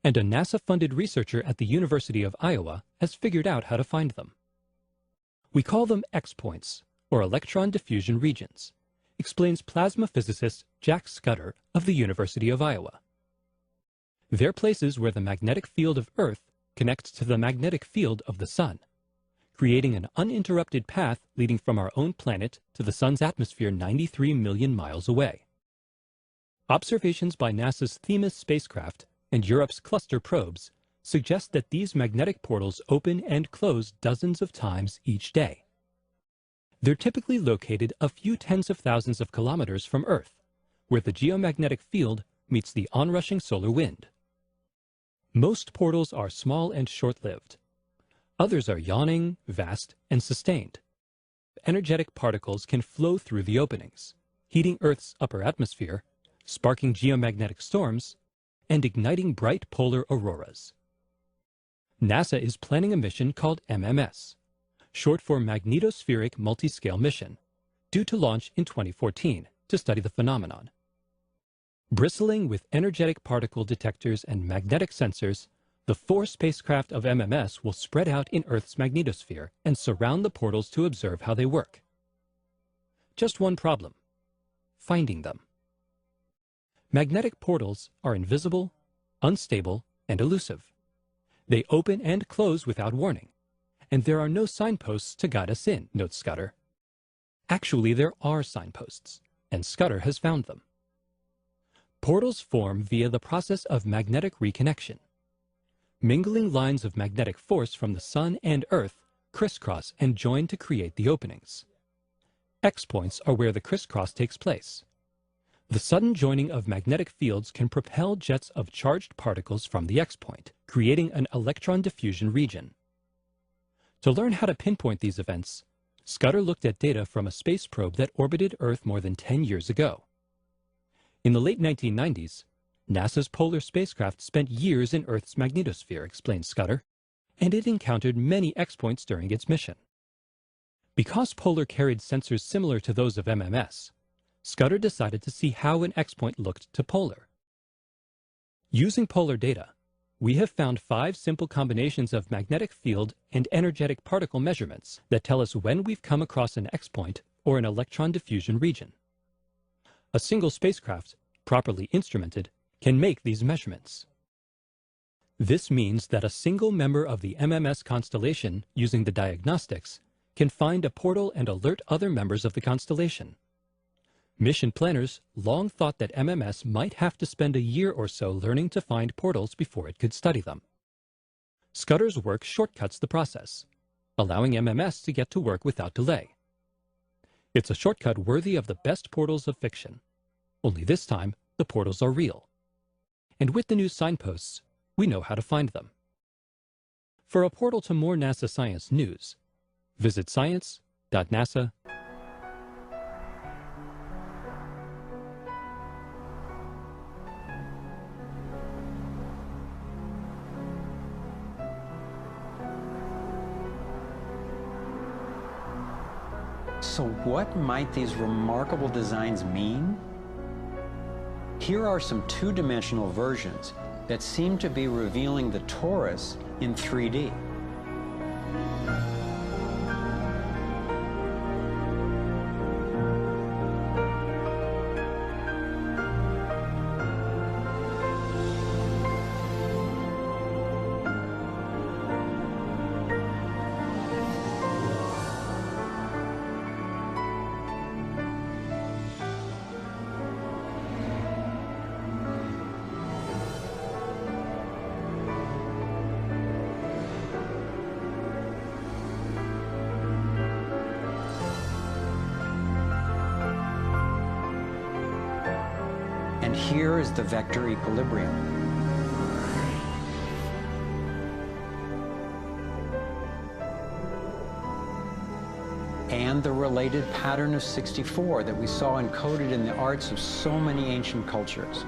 And a NASA-funded researcher at the University of Iowa has figured out how to find them. We call them X-points, or electron diffusion regions, explains plasma physicist Jack Scudder of the University of Iowa. They're places where the magnetic field of Earth connects to the magnetic field of the Sun, creating an uninterrupted path leading from our own planet to the Sun's atmosphere 93 million miles away. Observations by NASA's Themis spacecraft and Europe's cluster probes suggest that these magnetic portals open and close dozens of times each day. They're typically located a few tens of thousands of kilometers from Earth, where the geomagnetic field meets the onrushing solar wind. Most portals are small and short-lived. Others are yawning, vast, and sustained. Energetic particles can flow through the openings, heating Earth's upper atmosphere, sparking geomagnetic storms, and igniting bright polar auroras. NASA is planning a mission called MMS, short for Magnetospheric Multiscale Mission, due to launch in 2014 to study the phenomenon. Bristling with energetic particle detectors and magnetic sensors, the 4 spacecraft of MMS will spread out in Earth's magnetosphere and surround the portals to observe how they work. Just one problem: finding them. Magnetic portals are invisible, unstable, and elusive. They open and close without warning, and there are no signposts to guide us in, notes Scudder. Actually, there are signposts, and Scudder has found them. Portals form via the process of magnetic reconnection. Mingling lines of magnetic force from the Sun and Earth crisscross and join to create the openings. X-points are where the crisscross takes place. The sudden joining of magnetic fields can propel jets of charged particles from the X-point, creating an electron diffusion region. To learn how to pinpoint these events, Scudder looked at data from a space probe that orbited Earth more than 10 years ago. In the late 1990s, NASA's polar spacecraft spent years in Earth's magnetosphere, explains Scudder, and it encountered many X-points during its mission. Because Polar carried sensors similar to those of MMS, Scudder decided to see how an X-point looked to Polar. Using Polar data, we have found 5 simple combinations of magnetic field and energetic particle measurements that tell us when we've come across an X-point or an electron diffusion region. A single spacecraft, properly instrumented, can make these measurements. This means that a single member of the MMS constellation, using the diagnostics, can find a portal and alert other members of the constellation. Mission planners long thought that MMS might have to spend a year or so learning to find portals before it could study them. Scudder's work shortcuts the process, allowing MMS to get to work without delay. It's a shortcut worthy of the best portals of fiction. Only this time, the portals are real. And with the new signposts, we know how to find them. For a portal to more NASA science news, visit science.nasa.gov. So what might these remarkable designs mean? Here are some two-dimensional versions that seem to be revealing the torus in 3D. And here is the vector equilibrium. And the related pattern of 64 that we saw encoded in the arts of so many ancient cultures.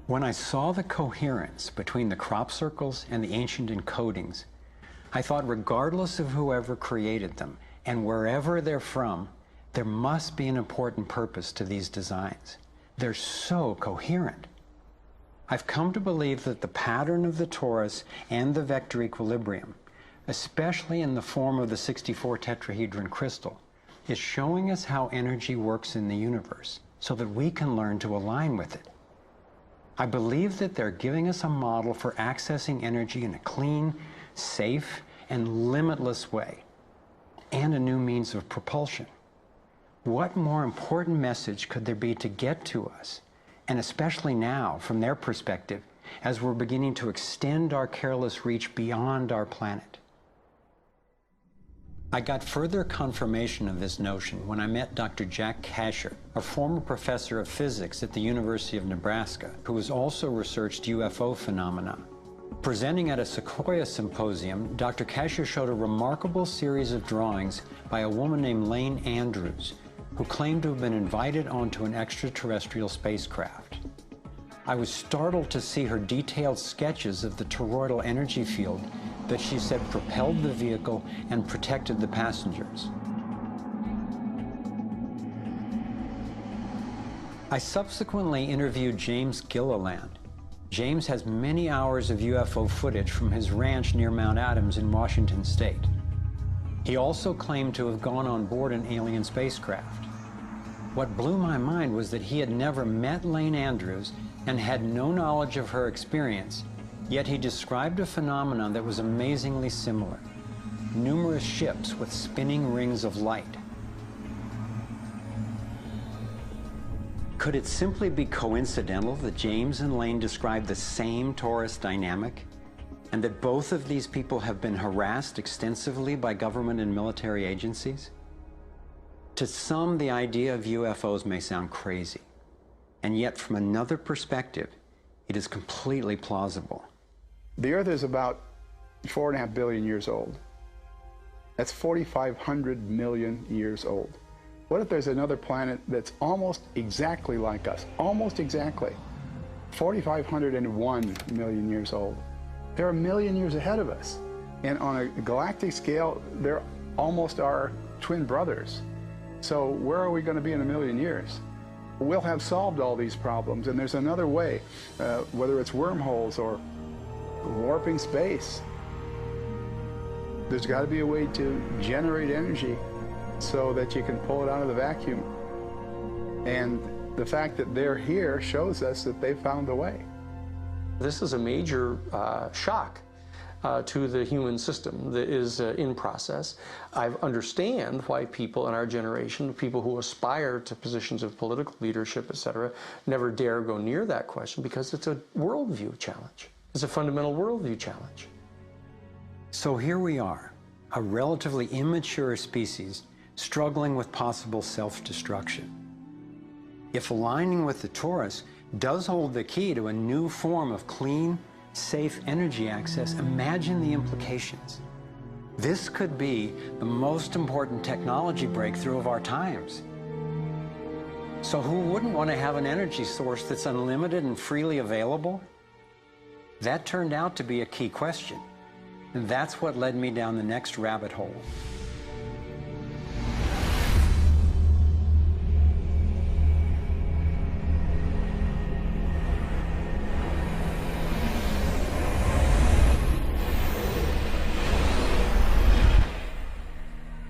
When I saw the coherence between the crop circles and the ancient encodings, I thought regardless of whoever created them and wherever they're from, there must be an important purpose to these designs. They're so coherent. I've come to believe that the pattern of the torus and the vector equilibrium, especially in the form of the 64 tetrahedron crystal, is showing us how energy works in the universe so that we can learn to align with it. I believe that they're giving us a model for accessing energy in a clean, safe, and limitless way, and a new means of propulsion. What more important message could there be to get to us, and especially now, from their perspective, as we're beginning to extend our careless reach beyond our planet? I got further confirmation of this notion when I met Dr. Jack Kasher, a former professor of physics at the University of Nebraska, who has also researched UFO phenomena. Presenting at a Sequoia symposium, Dr. Kasher showed a remarkable series of drawings by a woman named Lane Andrews, who claimed to have been invited onto an extraterrestrial spacecraft. I was startled to see her detailed sketches of the toroidal energy field that she said propelled the vehicle and protected the passengers. I subsequently interviewed James Gilliland. James has many hours of UFO footage from his ranch near Mount Adams in Washington State. He also claimed to have gone on board an alien spacecraft. What blew my mind was that he had never met Lane Andrews and had no knowledge of her experience, yet he described a phenomenon that was amazingly similar: numerous ships with spinning rings of light. Could it simply be coincidental that James and Lane described the same torus dynamic, and that both of these people have been harassed extensively by government and military agencies? To some, the idea of UFOs may sound crazy, and yet from another perspective, it is completely plausible. The Earth is about 4.5 billion years old. That's 4,500 million years old. What if there's another planet that's almost exactly like us? Almost exactly. 4,501 million years old. They're a million years ahead of us. And on a galactic scale, they're almost our twin brothers. So where are we going to be in a million years? we'll have solved all these problems, and there's another way, whether it's wormholes or warping space. There's got to be a way to generate energy so that you can pull it out of the vacuum. And the fact that they're here shows us that they found a way. This is a major shock to the human system that is in process. I understand why people in our generation, people who aspire to positions of political leadership, etc., never dare go near that question, because it's a worldview challenge. It's a fundamental worldview challenge. So here we are, a relatively immature species struggling with possible self-destruction. If aligning with the torus does hold the key to a new form of clean, safe energy access, imagine the implications. This could be the most important technology breakthrough of our times. So who wouldn't want to have an energy source that's unlimited and freely available? That turned out to be a key question, and that's what led me down the next rabbit hole.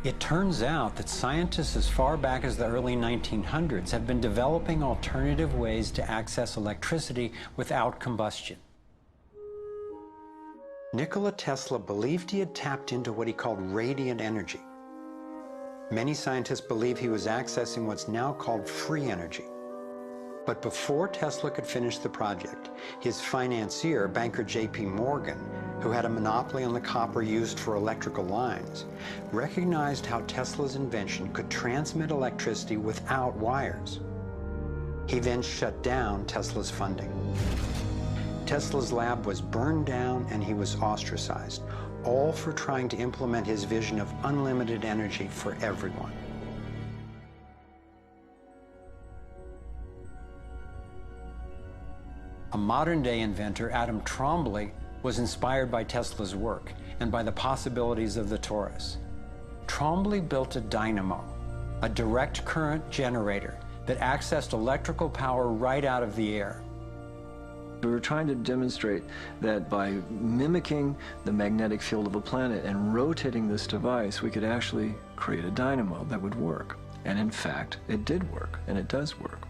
It turns out that scientists as far back as the early 1900s have been developing alternative ways to access electricity without combustion. Nikola Tesla believed he had tapped into what he called radiant energy. Many scientists believe he was accessing what's now called free energy. But before Tesla could finish the project, his financier, banker J.P. Morgan, who had a monopoly on the copper used for electrical lines, recognized how Tesla's invention could transmit electricity without wires. He then shut down Tesla's funding. Tesla's lab was burned down and he was ostracized, all for trying to implement his vision of unlimited energy for everyone. A modern-day inventor, Adam Trombley, was inspired by Tesla's work and by the possibilities of the torus. Trombley built a dynamo, a direct current generator that accessed electrical power right out of the air. We were trying to demonstrate that by mimicking the magnetic field of a planet and rotating this device, we could actually create a dynamo that would work. And in fact, it did work, and it does work.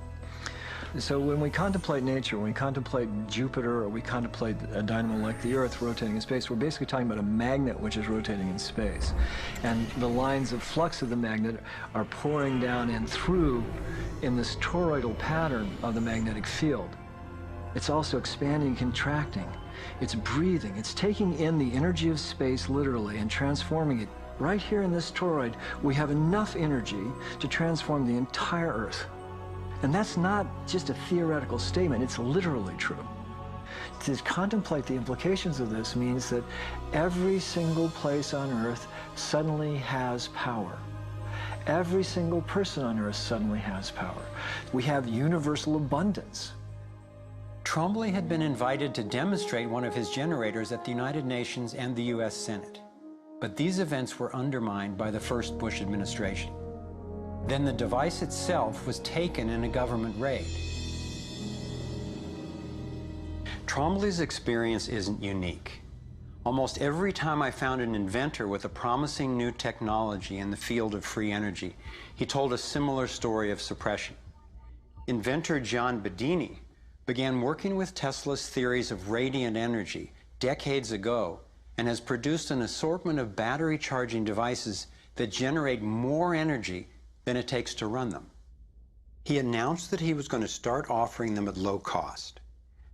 So when we contemplate nature, when we contemplate Jupiter, or we contemplate a dynamo like the Earth rotating in space, we're basically talking about a magnet which is rotating in space. And the lines of flux of the magnet are pouring down and through in this toroidal pattern of the magnetic field. It's also expanding and contracting. It's breathing. It's taking in the energy of space literally and transforming it. Right here in this toroid, we have enough energy to transform the entire Earth. And that's not just a theoretical statement, it's literally true. To contemplate the implications of this means that every single place on Earth suddenly has power. Every single person on Earth suddenly has power. We have universal abundance. Trombley had been invited to demonstrate one of his generators at the United Nations and the US Senate. But these events were undermined by the first Bush administration. Then the device itself was taken in a government raid. Trombley's experience isn't unique. Almost every time I found an inventor with a promising new technology in the field of free energy, he told a similar story of suppression. Inventor John Bedini began working with Tesla's theories of radiant energy decades ago and has produced an assortment of battery charging devices that generate more energy than it takes to run them. He announced that he was going to start offering them at low cost.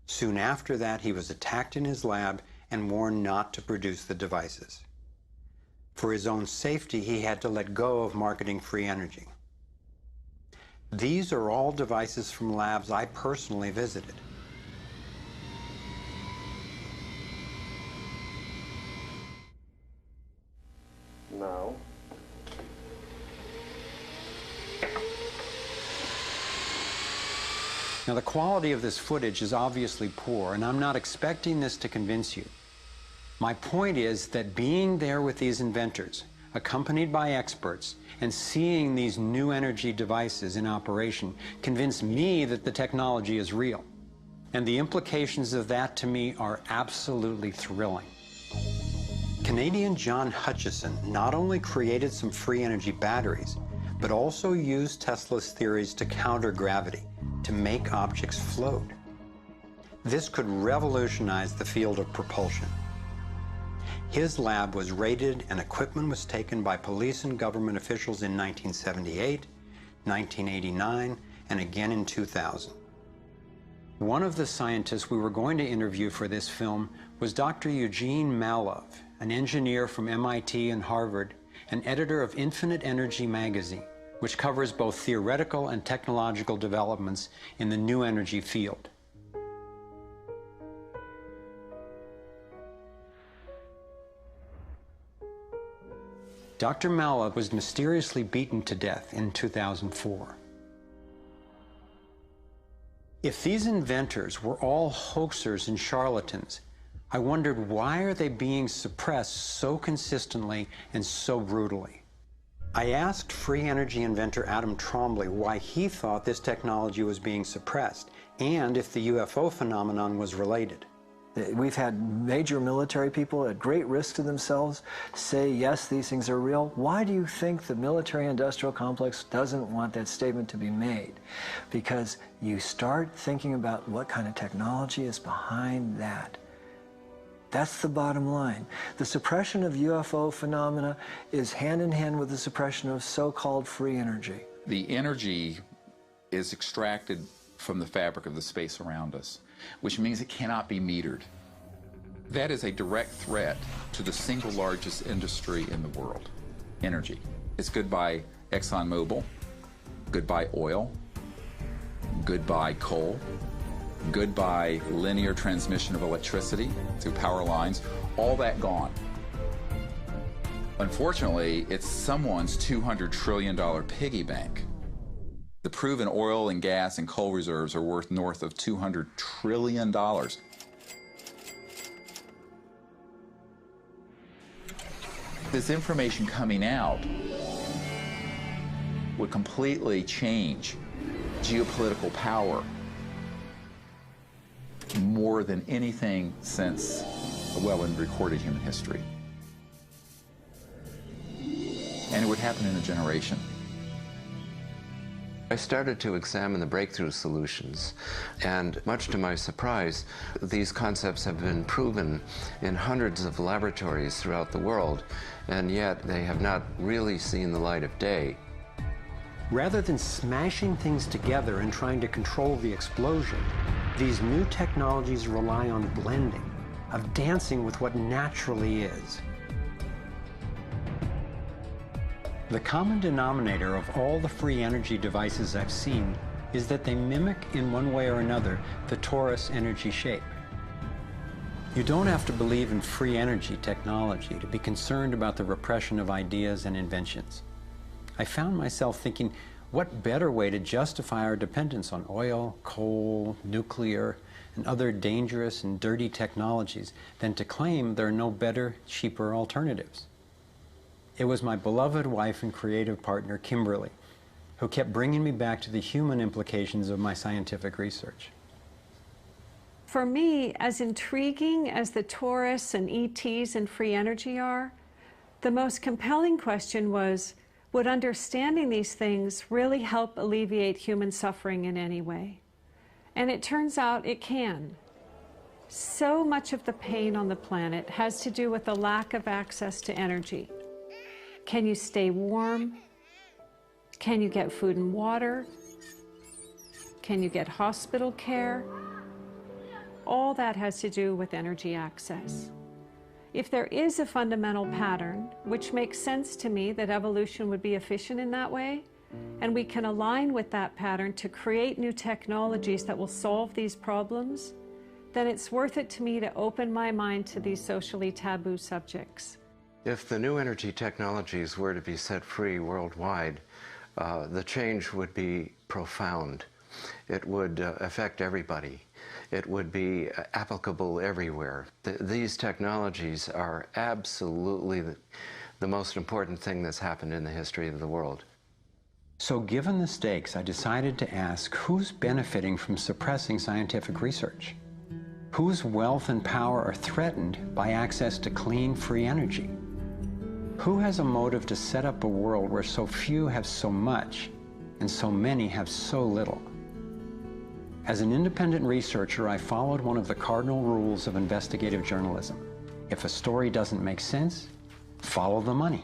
Soon after that, he was attacked in his lab and warned not to produce the devices. For his own safety, he had to let go of marketing free energy. These are all devices from labs I personally visited. Now, Now, the quality of this footage is obviously poor, and I'm not expecting this to convince you. My point is that being there with these inventors, accompanied by experts, and seeing these new energy devices in operation convinced me that the technology is real. And the implications of that to me are absolutely thrilling. Canadian John Hutchison not only created some free energy batteries, but also used Tesla's theories to counter gravity, to make objects float. This could revolutionize the field of propulsion. His lab was raided and equipment was taken by police and government officials in 1978, 1989, and again in 2000. One of the scientists we were going to interview for this film was Dr. Eugene Malov, an engineer from MIT and Harvard, and editor of Infinite Energy magazine, which covers both theoretical and technological developments in the new energy field. Dr. Malov was mysteriously beaten to death in 2004. If these inventors were all hoaxers and charlatans, I wondered, why are they being suppressed so consistently and so brutally? I asked free energy inventor Adam Trombley why he thought this technology was being suppressed, and if the UFO phenomenon was related. We've had major military people at great risk to themselves say, yes, these things are real. Why do you think the military-industrial complex doesn't want that statement to be made? Because you start thinking about what kind of technology is behind that. That's the bottom line. The suppression of UFO phenomena is hand in hand with the suppression of so-called free energy. The energy is extracted from the fabric of the space around us, which means it cannot be metered. That is a direct threat to the single largest industry in the world, energy. It's goodbye ExxonMobil, goodbye oil, goodbye coal, goodbye linear transmission of electricity through power lines, all that gone. Unfortunately, it's someone's $200 trillion piggy bank. The proven oil and gas and coal reserves are worth north of $200 trillion. This information coming out would completely change geopolitical power more than anything since, well, in recorded human history. And it would happen in a generation. I started to examine the breakthrough solutions, and much to my surprise, these concepts have been proven in hundreds of laboratories throughout the world, and yet they have not really seen the light of day. Rather than smashing things together and trying to control the explosion, these new technologies rely on blending, of dancing with what naturally is. The common denominator of all the free energy devices I've seen is that they mimic in one way or another the torus energy shape. You don't have to believe in free energy technology to be concerned about the repression of ideas and inventions. I found myself thinking, what better way to justify our dependence on oil, coal, nuclear, and other dangerous and dirty technologies than to claim there are no better, cheaper alternatives? It was my beloved wife and creative partner, Kimberly, who kept bringing me back to the human implications of my scientific research. For me, as intriguing as the torus and ETs and free energy are, the most compelling question was, would understanding these things really help alleviate human suffering in any way? And it turns out it can. So much of the pain on the planet has to do with the lack of access to energy. Can you stay warm? Can you get food and water? Can you get hospital care? All that has to do with energy access. If there is a fundamental pattern, which makes sense to me that evolution would be efficient in that way, and we can align with that pattern to create new technologies that will solve these problems, then it's worth it to me to open my mind to these socially taboo subjects. If the new energy technologies were to be set free worldwide, the change would be profound. It would affect everybody. It would be applicable everywhere. These technologies are absolutely the most important thing that's happened in the history of the world. So given the stakes, I decided to ask who's benefiting from suppressing scientific research? Whose wealth and power are threatened by access to clean, free energy? Who has a motive to set up a world where so few have so much and so many have so little? As an independent researcher, I followed one of the cardinal rules of investigative journalism. If a story doesn't make sense, follow the money.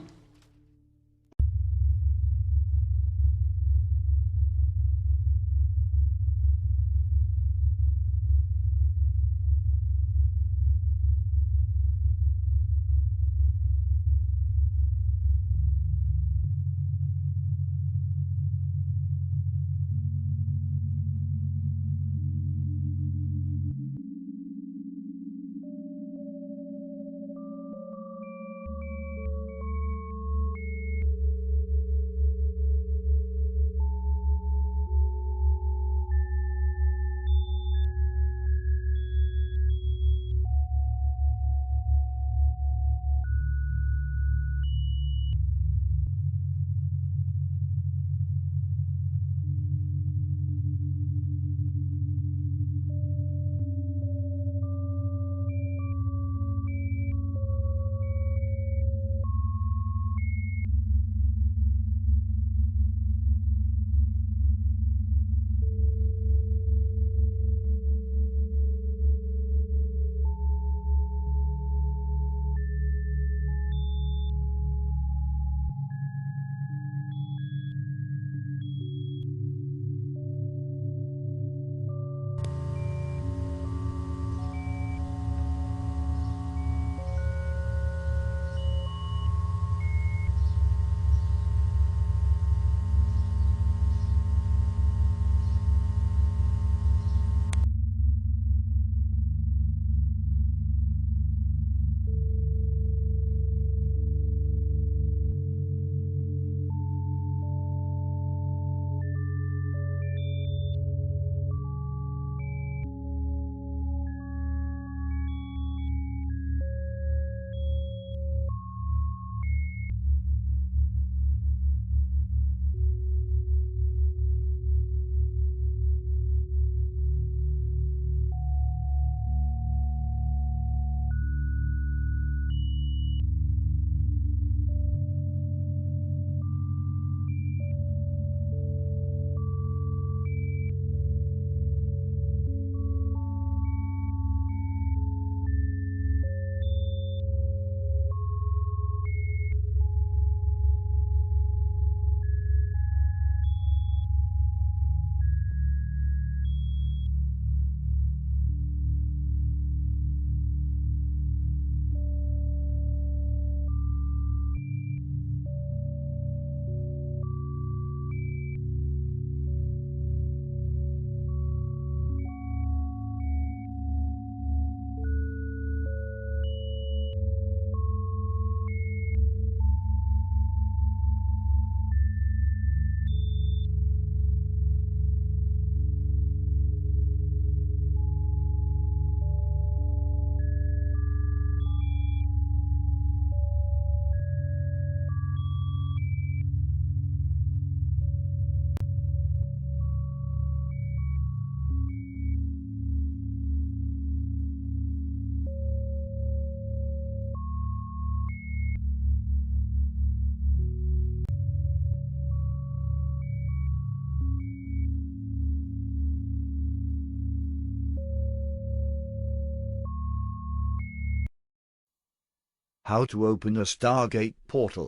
How to open a Stargate portal.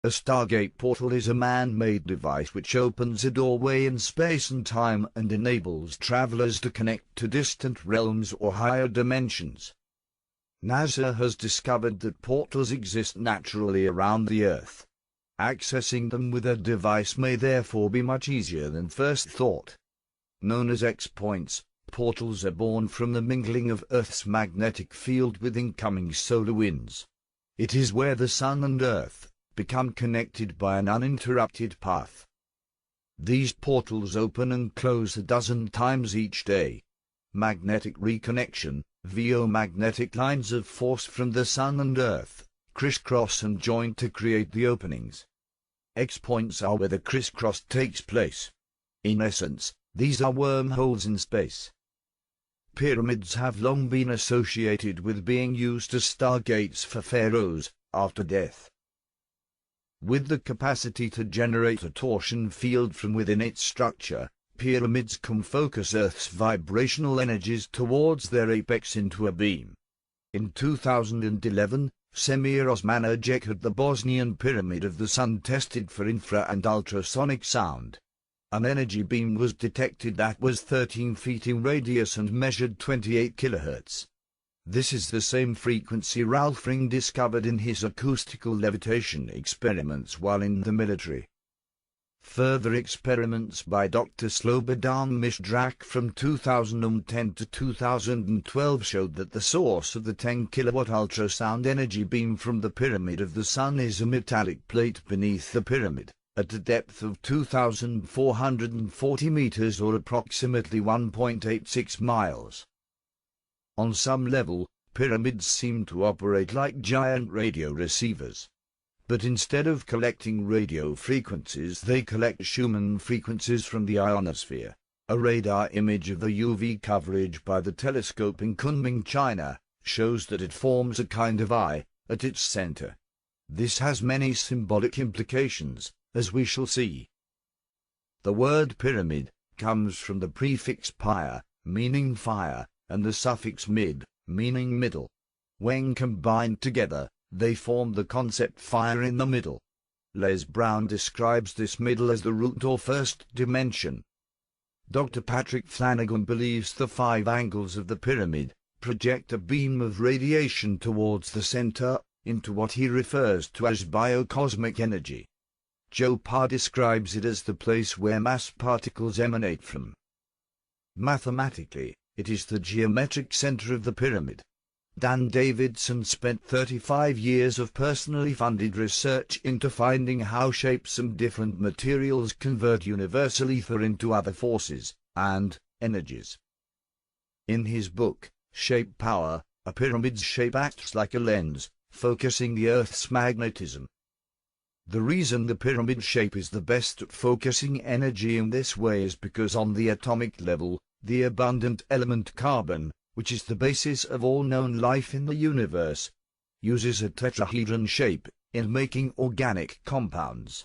A Stargate portal is a man-made device which opens a doorway in space and time and enables travelers to connect to distant realms or higher dimensions. NASA has discovered that portals exist naturally around the Earth. Accessing them with a device may therefore be much easier than first thought. Known as X-points, portals are born from the mingling of Earth's magnetic field with incoming solar winds. It is where the Sun and Earth become connected by an uninterrupted path. These portals open and close a dozen times each day. Magnetic reconnection, VO magnetic lines of force from the Sun and Earth, crisscross and join to create the openings. X points are where the crisscross takes place. In essence, these are wormholes in space. Pyramids have long been associated with being used as stargates for pharaohs after death. With the capacity to generate a torsion field from within its structure, pyramids can focus Earth's vibrational energies towards their apex into a beam. In 2011, Semir Osmanajek had the Bosnian Pyramid of the Sun tested for infra and ultrasonic sound. An energy beam was detected that was 13 feet in radius and measured 28 kHz. This is the same frequency Ralph Ring discovered in his acoustical levitation experiments while in the military. Further experiments by Dr. Slobodan Misdrak from 2010 to 2012 showed that the source of the 10 kilowatt ultrasound energy beam from the Pyramid of the Sun is a metallic plate beneath the pyramid, at a depth of 2,440 meters or approximately 1.86 miles. On some level, pyramids seem to operate like giant radio receivers. But instead of collecting radio frequencies, they collect Schumann frequencies from the ionosphere. A radar image of the UV coverage by the telescope in Kunming, China, shows that it forms a kind of eye at its center. This has many symbolic implications, as we shall see. The word pyramid comes from the prefix pyre, meaning fire, and the suffix mid, meaning middle. When combined together, they form the concept fire in the middle. Les Brown describes this middle as the root or first dimension. Dr. Patrick Flanagan believes the 5 angles of the pyramid project a beam of radiation towards the center, into what he refers to as biocosmic energy. Joe Parr describes it as the place where mass particles emanate from. Mathematically, it is the geometric center of the pyramid. Dan Davidson spent 35 years of personally funded research into finding how shapes and different materials convert universal ether into other forces and energies. In his book, Shape Power, a pyramid's shape acts like a lens, focusing the Earth's magnetism. The reason the pyramid shape is the best at focusing energy in this way is because on the atomic level, the abundant element carbon, which is the basis of all known life in the universe, uses a tetrahedron shape in making organic compounds.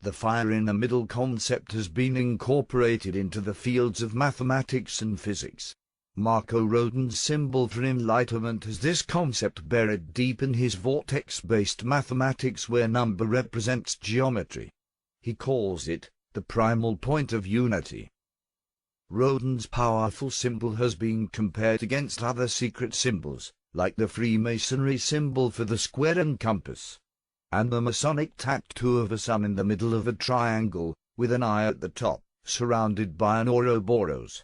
The fire in the middle concept has been incorporated into the fields of mathematics and physics. Marco Rodin's symbol for enlightenment has this concept buried deep in his vortex-based mathematics where number represents geometry. He calls it the primal point of unity. Rodin's powerful symbol has been compared against other secret symbols, like the Freemasonry symbol for the square and compass, and the Masonic tattoo of a sun in the middle of a triangle, with an eye at the top, surrounded by an Ouroboros.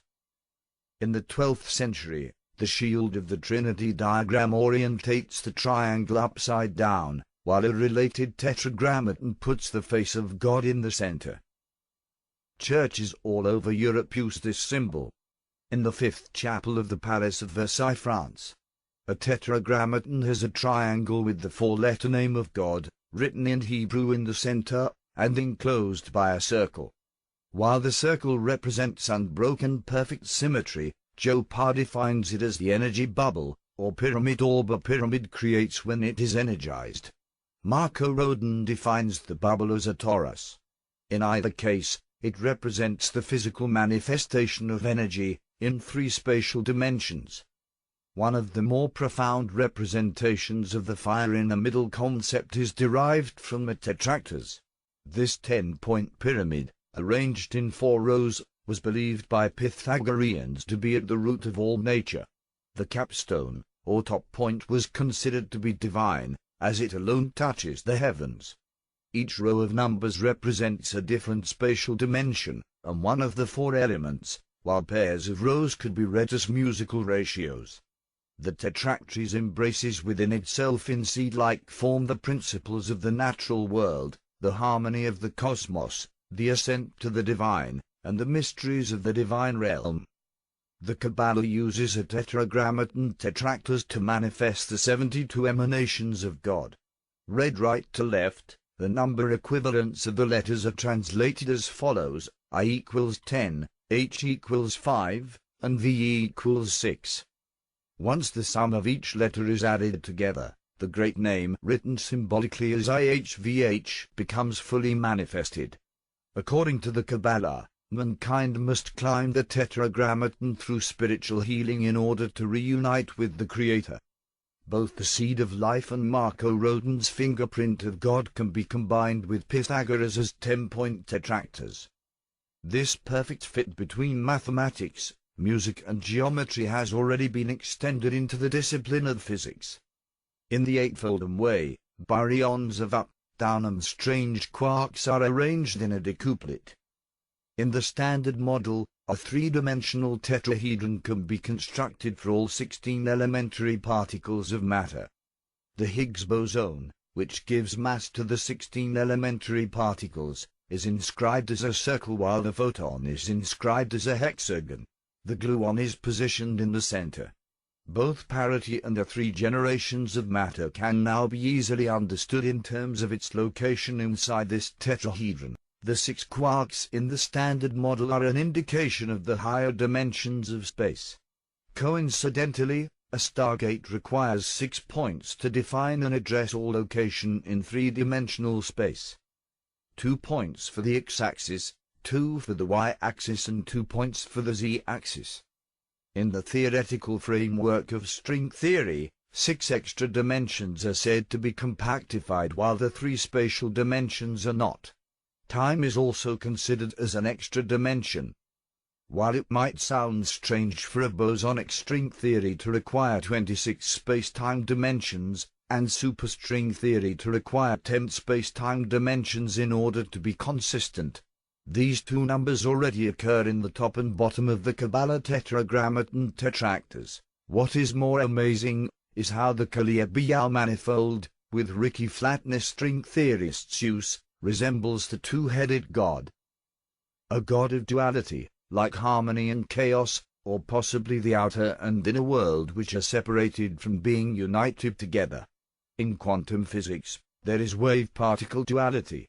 In the 12th century, the shield of the Trinity diagram orientates the triangle upside down, while a related tetragrammaton puts the face of God in the center. Churches all over Europe use this symbol. In the 5th chapel of the Palace of Versailles, France, a tetragrammaton has a triangle with the 4-letter name of God, written in Hebrew in the center, and enclosed by a circle. While the circle represents unbroken perfect symmetry, Joe Parr defines it as the energy bubble, or pyramid orb a pyramid creates when it is energized. Marco Rodin defines the bubble as a torus. In either case, it represents the physical manifestation of energy in 3 spatial dimensions. One of the more profound representations of the fire in the middle concept is derived from the tetractors. This 10-point pyramid, arranged in 4 rows, was believed by Pythagoreans to be at the root of all nature. The capstone, or top point, was considered to be divine, as it alone touches the heavens. Each row of numbers represents a different spatial dimension, and one of the 4 elements, while pairs of rows could be read as musical ratios. The tetractys embraces within itself in seed-like form the principles of the natural world, the harmony of the cosmos, the ascent to the divine, and the mysteries of the divine realm. The Kabbalah uses a tetragrammaton tetractors to manifest the 72 emanations of God. Read right to left, the number equivalents of the letters are translated as follows: I equals 10, H equals 5, and V equals 6. Once the sum of each letter is added together, the great name, written symbolically as IHVH, becomes fully manifested. According to the Kabbalah, mankind must climb the tetragrammaton through spiritual healing in order to reunite with the Creator. Both the seed of life and Marco Rodin's fingerprint of God can be combined with Pythagoras' 10-point tetractors. This perfect fit between mathematics, music and geometry has already been extended into the discipline of physics. In the eightfold way, baryons of up, down and strange quarks are arranged in a decuplet. In the Standard Model, a three-dimensional tetrahedron can be constructed for all 16 elementary particles of matter. The Higgs boson, which gives mass to the 16 elementary particles, is inscribed as a circle while the photon is inscribed as a hexagon. The gluon is positioned in the center. Both parity and the three generations of matter can now be easily understood in terms of its location inside this tetrahedron. The 6 quarks in the Standard Model are an indication of the higher dimensions of space. Coincidentally, a stargate requires 6 points to define and address all location in three-dimensional space. 2 points for the x-axis, 2 for the y-axis and 2 points for the z-axis. In the theoretical framework of string theory, 6 extra dimensions are said to be compactified while the 3 spatial dimensions are not. Time is also considered as an extra dimension. While it might sound strange for a bosonic string theory to require 26 space-time dimensions, and superstring theory to require 10 space-time dimensions in order to be consistent, these two numbers already occur in the top and bottom of the Kabbalah tetragrammaton tetractors. What is more amazing is how the Kaliya manifold, with Ricky Flatness string theorist's use, resembles the two-headed God. A God of duality, like harmony and chaos, or possibly the outer and inner world which are separated from being united together. In quantum physics, there is wave-particle duality.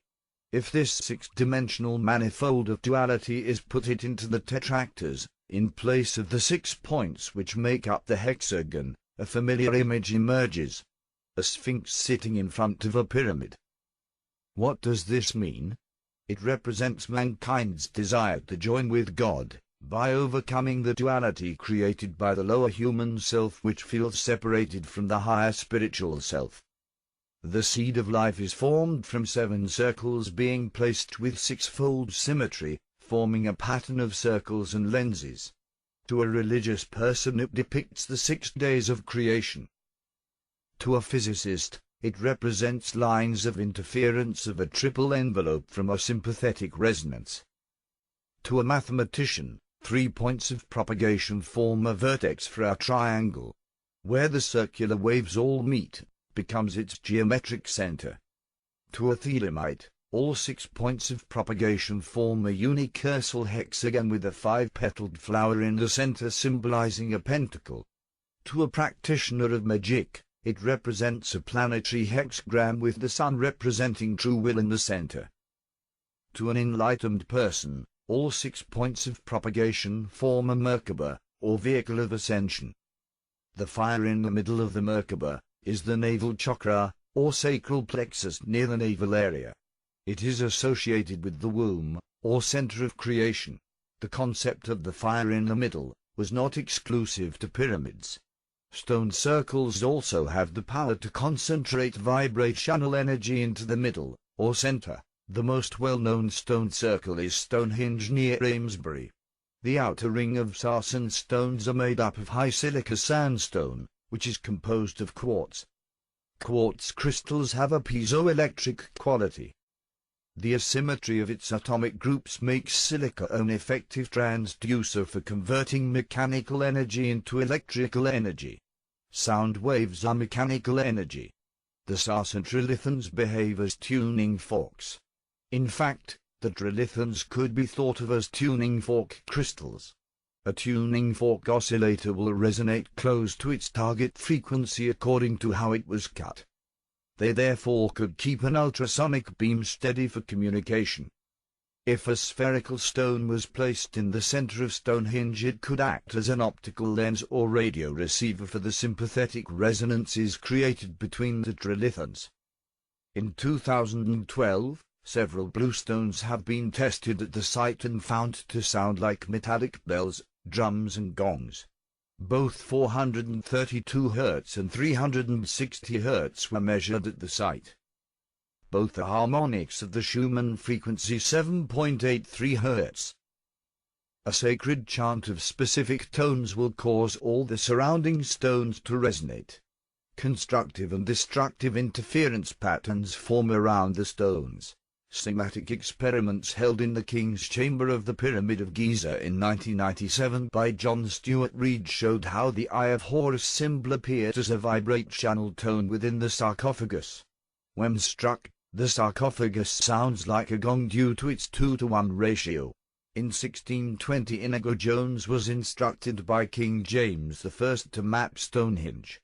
If this 6-dimensional manifold of duality is put into the tetractors, in place of the 6 points which make up the hexagon, a familiar image emerges: a sphinx sitting in front of a pyramid. What does this mean? It represents mankind's desire to join with God, by overcoming the duality created by the lower human self which feels separated from the higher spiritual self. The seed of life is formed from 7 circles being placed with 6-fold symmetry, forming a pattern of circles and lenses. To a religious person it depicts the 6 days of creation. To a physicist, it represents lines of interference of a triple envelope from a sympathetic resonance. To a mathematician, 3 points of propagation form a vertex for our triangle. Where the circular waves all meet, becomes its geometric center. To a thelemite, all 6 points of propagation form a unicursal hexagon with a 5-petaled flower in the center symbolizing a pentacle. To a practitioner of magic, it represents a planetary hexagram with the sun representing true will in the center. To an enlightened person, all 6 points of propagation form a Merkaba, or vehicle of ascension. The fire in the middle of the Merkaba is the navel chakra, or sacral plexus near the navel area. It is associated with the womb, or center of creation. The concept of the fire in the middle was not exclusive to pyramids. Stone circles also have the power to concentrate vibrational energy into the middle, or center. The most well-known stone circle is Stonehenge near Amesbury. The outer ring of sarsen stones are made up of high silica sandstone, which is composed of quartz. Quartz crystals have a piezoelectric quality. The asymmetry of its atomic groups makes silica an effective transducer for converting mechanical energy into electrical energy. Sound waves are mechanical energy. The sarsen trilithons behave as tuning forks. In fact, the trilithons could be thought of as tuning fork crystals. A tuning fork oscillator will resonate close to its target frequency according to how it was cut. They therefore could keep an ultrasonic beam steady for communication. If a spherical stone was placed in the center of Stonehenge, it could act as an optical lens or radio receiver for the sympathetic resonances created between the trilithons. In 2012, several bluestones have been tested at the site and found to sound like metallic bells, drums and gongs. Both 432 Hz and 360 Hz were measured at the site. Both the harmonics of the Schumann frequency 7.83 Hz. A sacred chant of specific tones will cause all the surrounding stones to resonate. Constructive and destructive interference patterns form around the stones. Cymatic experiments held in the King's Chamber of the Pyramid of Giza in 1997 by John Stuart Reid showed how the Eye of Horus symbol appeared as a vibrate-channel tone within the sarcophagus. When struck, the sarcophagus sounds like a gong due to its 2-to-1 ratio. In 1620, Inigo Jones was instructed by King James I to map Stonehenge.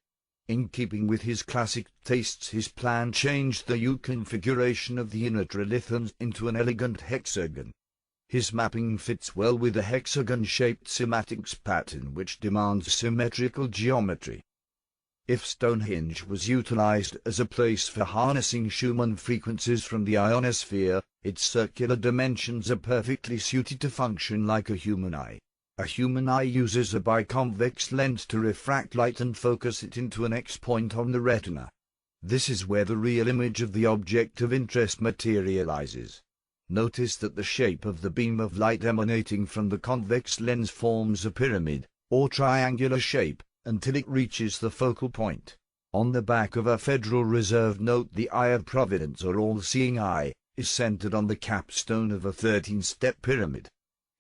In keeping with his classic tastes, his plan changed the U configuration of the inner trilithons into an elegant hexagon. His mapping fits well with the hexagon-shaped cymatics pattern, which demands symmetrical geometry. If Stonehenge was utilized as a place for harnessing Schumann frequencies from the ionosphere, its circular dimensions are perfectly suited to function like a human eye. A human eye uses a biconvex lens to refract light and focus it into an X-point on the retina. This is where the real image of the object of interest materializes. Notice that the shape of the beam of light emanating from the convex lens forms a pyramid, or triangular shape, until it reaches the focal point. On the back of a Federal Reserve note, the Eye of Providence, or all-seeing eye, is centered on the capstone of a 13-step pyramid.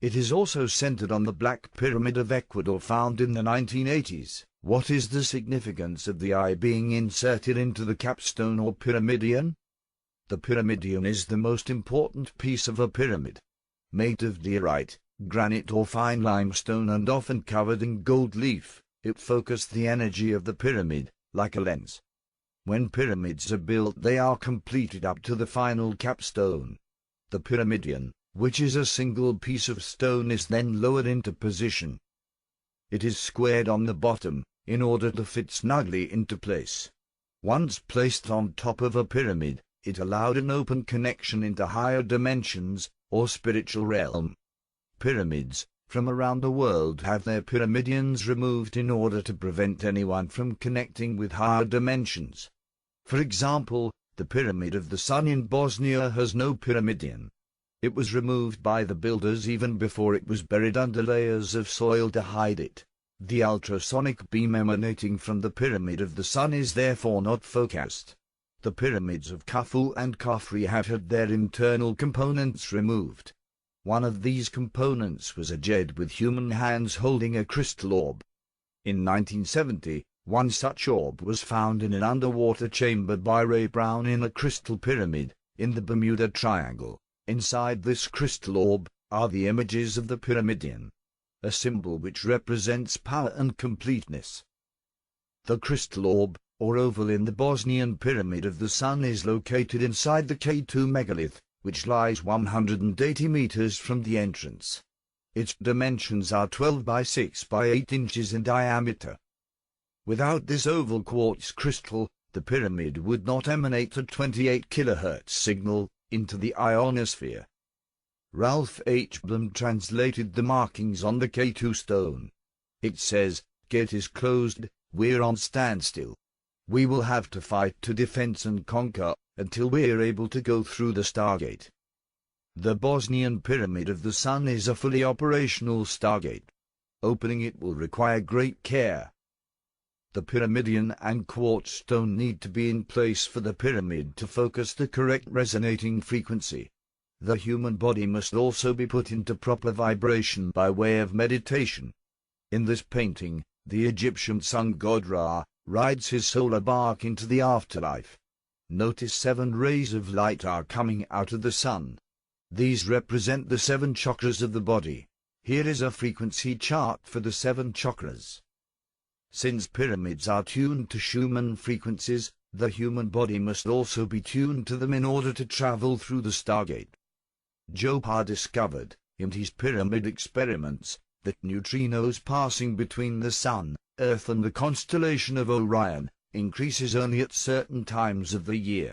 It is also centered on the Black Pyramid of Ecuador found in the 1980s. What is the significance of the eye being inserted into the capstone or pyramidion? The pyramidion is the most important piece of a pyramid. Made of diorite, granite or fine limestone and often covered in gold leaf, it focused the energy of the pyramid, like a lens. When pyramids are built, they are completed up to the final capstone. The pyramidion, which is a single piece of stone, is then lowered into position. It is squared on the bottom, in order to fit snugly into place. Once placed on top of a pyramid, it allowed an open connection into higher dimensions, or spiritual realm. Pyramids, from around the world, have their pyramidions removed in order to prevent anyone from connecting with higher dimensions. For example, the Pyramid of the Sun in Bosnia has no pyramidion. It was removed by the builders even before it was buried under layers of soil to hide it. The ultrasonic beam emanating from the Pyramid of the Sun is therefore not focused. The pyramids of Khufu and Khafre have had their internal components removed. One of these components was a jade with human hands holding a crystal orb. In 1970, one such orb was found in an underwater chamber by Ray Brown in a crystal pyramid, in the Bermuda Triangle. Inside this crystal orb are the images of the pyramidion, a symbol which represents power and completeness. The crystal orb, or oval in the Bosnian Pyramid of the Sun, is located inside the K2 megalith, which lies 180 meters from the entrance. Its dimensions are 12 by 6 by 8 inches in diameter. Without this oval quartz crystal, the pyramid would not emanate a 28 kHz signal into the ionosphere. Ralph H. Blum translated the markings on the K2 stone. It says, "Gate is closed, we're on standstill. We will have to fight to defend and conquer, until we're able to go through the Stargate." The Bosnian Pyramid of the Sun is a fully operational Stargate. Opening it will require great care. The pyramidion and quartz stone need to be in place for the pyramid to focus the correct resonating frequency. The human body must also be put into proper vibration by way of meditation. In this painting, the Egyptian sun god Ra rides his solar bark into the afterlife. Notice 7 rays of light are coming out of the sun. These represent the 7 chakras of the body. Here is a frequency chart for the 7 chakras. Since pyramids are tuned to Schumann frequencies, the human body must also be tuned to them in order to travel through the Stargate. Joe discovered, in his pyramid experiments, that neutrinos passing between the Sun, Earth and the constellation of Orion increases only at certain times of the year.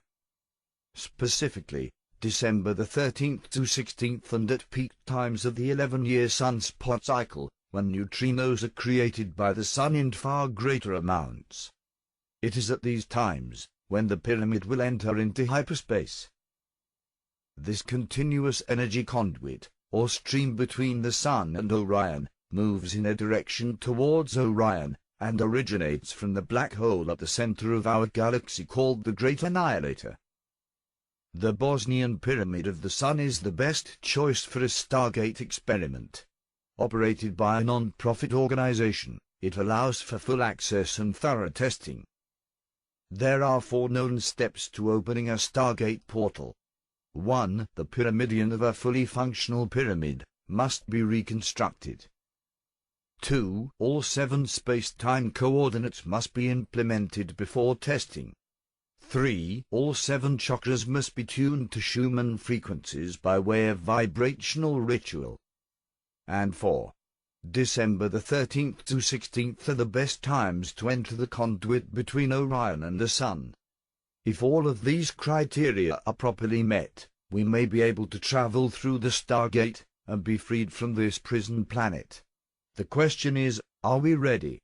Specifically, December the 13th to 16th and at peak times of the 11-year sunspot cycle, when neutrinos are created by the Sun in far greater amounts. It is at these times when the pyramid will enter into hyperspace. This continuous energy conduit, or stream between the Sun and Orion, moves in a direction towards Orion, and originates from the black hole at the center of our galaxy called the Great Annihilator. The Bosnian Pyramid of the Sun is the best choice for a Stargate experiment. Operated by a non-profit organization, it allows for full access and thorough testing. There are 4 known steps to opening a Stargate portal. 1. The pyramidion of a fully functional pyramid must be reconstructed. 2. All 7 space-time coordinates must be implemented before testing. 3. All 7 chakras must be tuned to Schumann frequencies by way of vibrational ritual. And 4. December the 13th to 16th are the best times to enter the conduit between Orion and the Sun. If all of these criteria are properly met, we may be able to travel through the Stargate and be freed from this prison planet. The question is, are we ready?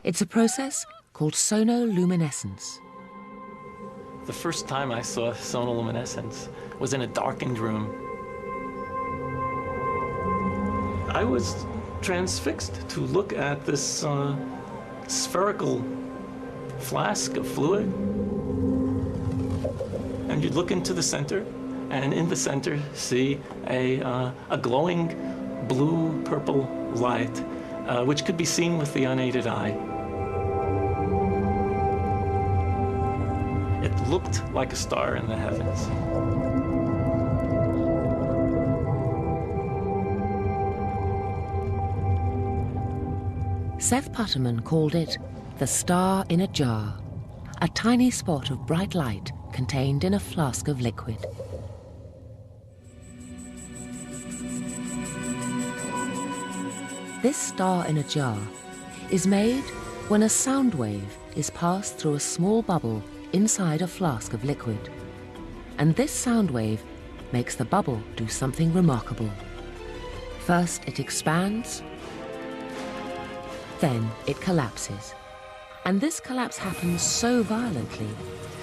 It's a process called sonoluminescence. The first time I saw sonoluminescence was in a darkened room. I was transfixed to look at this spherical flask of fluid. And you'd look into the center, and in the center see a glowing blue-purple light, which could be seen with the unaided eye. It looked like a star in the heavens. Seth Putterman called it the star in a jar, a tiny spot of bright light contained in a flask of liquid. This star in a jar is made when a sound wave is passed through a small bubble inside a flask of liquid. And this sound wave makes the bubble do something remarkable. First it expands, then it collapses. And this collapse happens so violently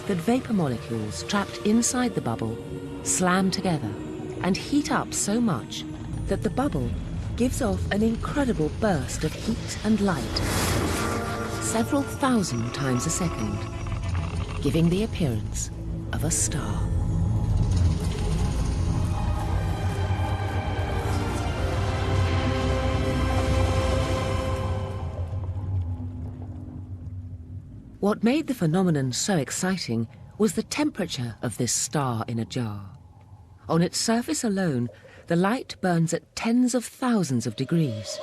that vapor molecules trapped inside the bubble slam together and heat up so much that the bubble gives off an incredible burst of heat and light, several thousand times a second, giving the appearance of a star. What made the phenomenon so exciting was the temperature of this star in a jar. On its surface alone, the light burns at tens of thousands of degrees.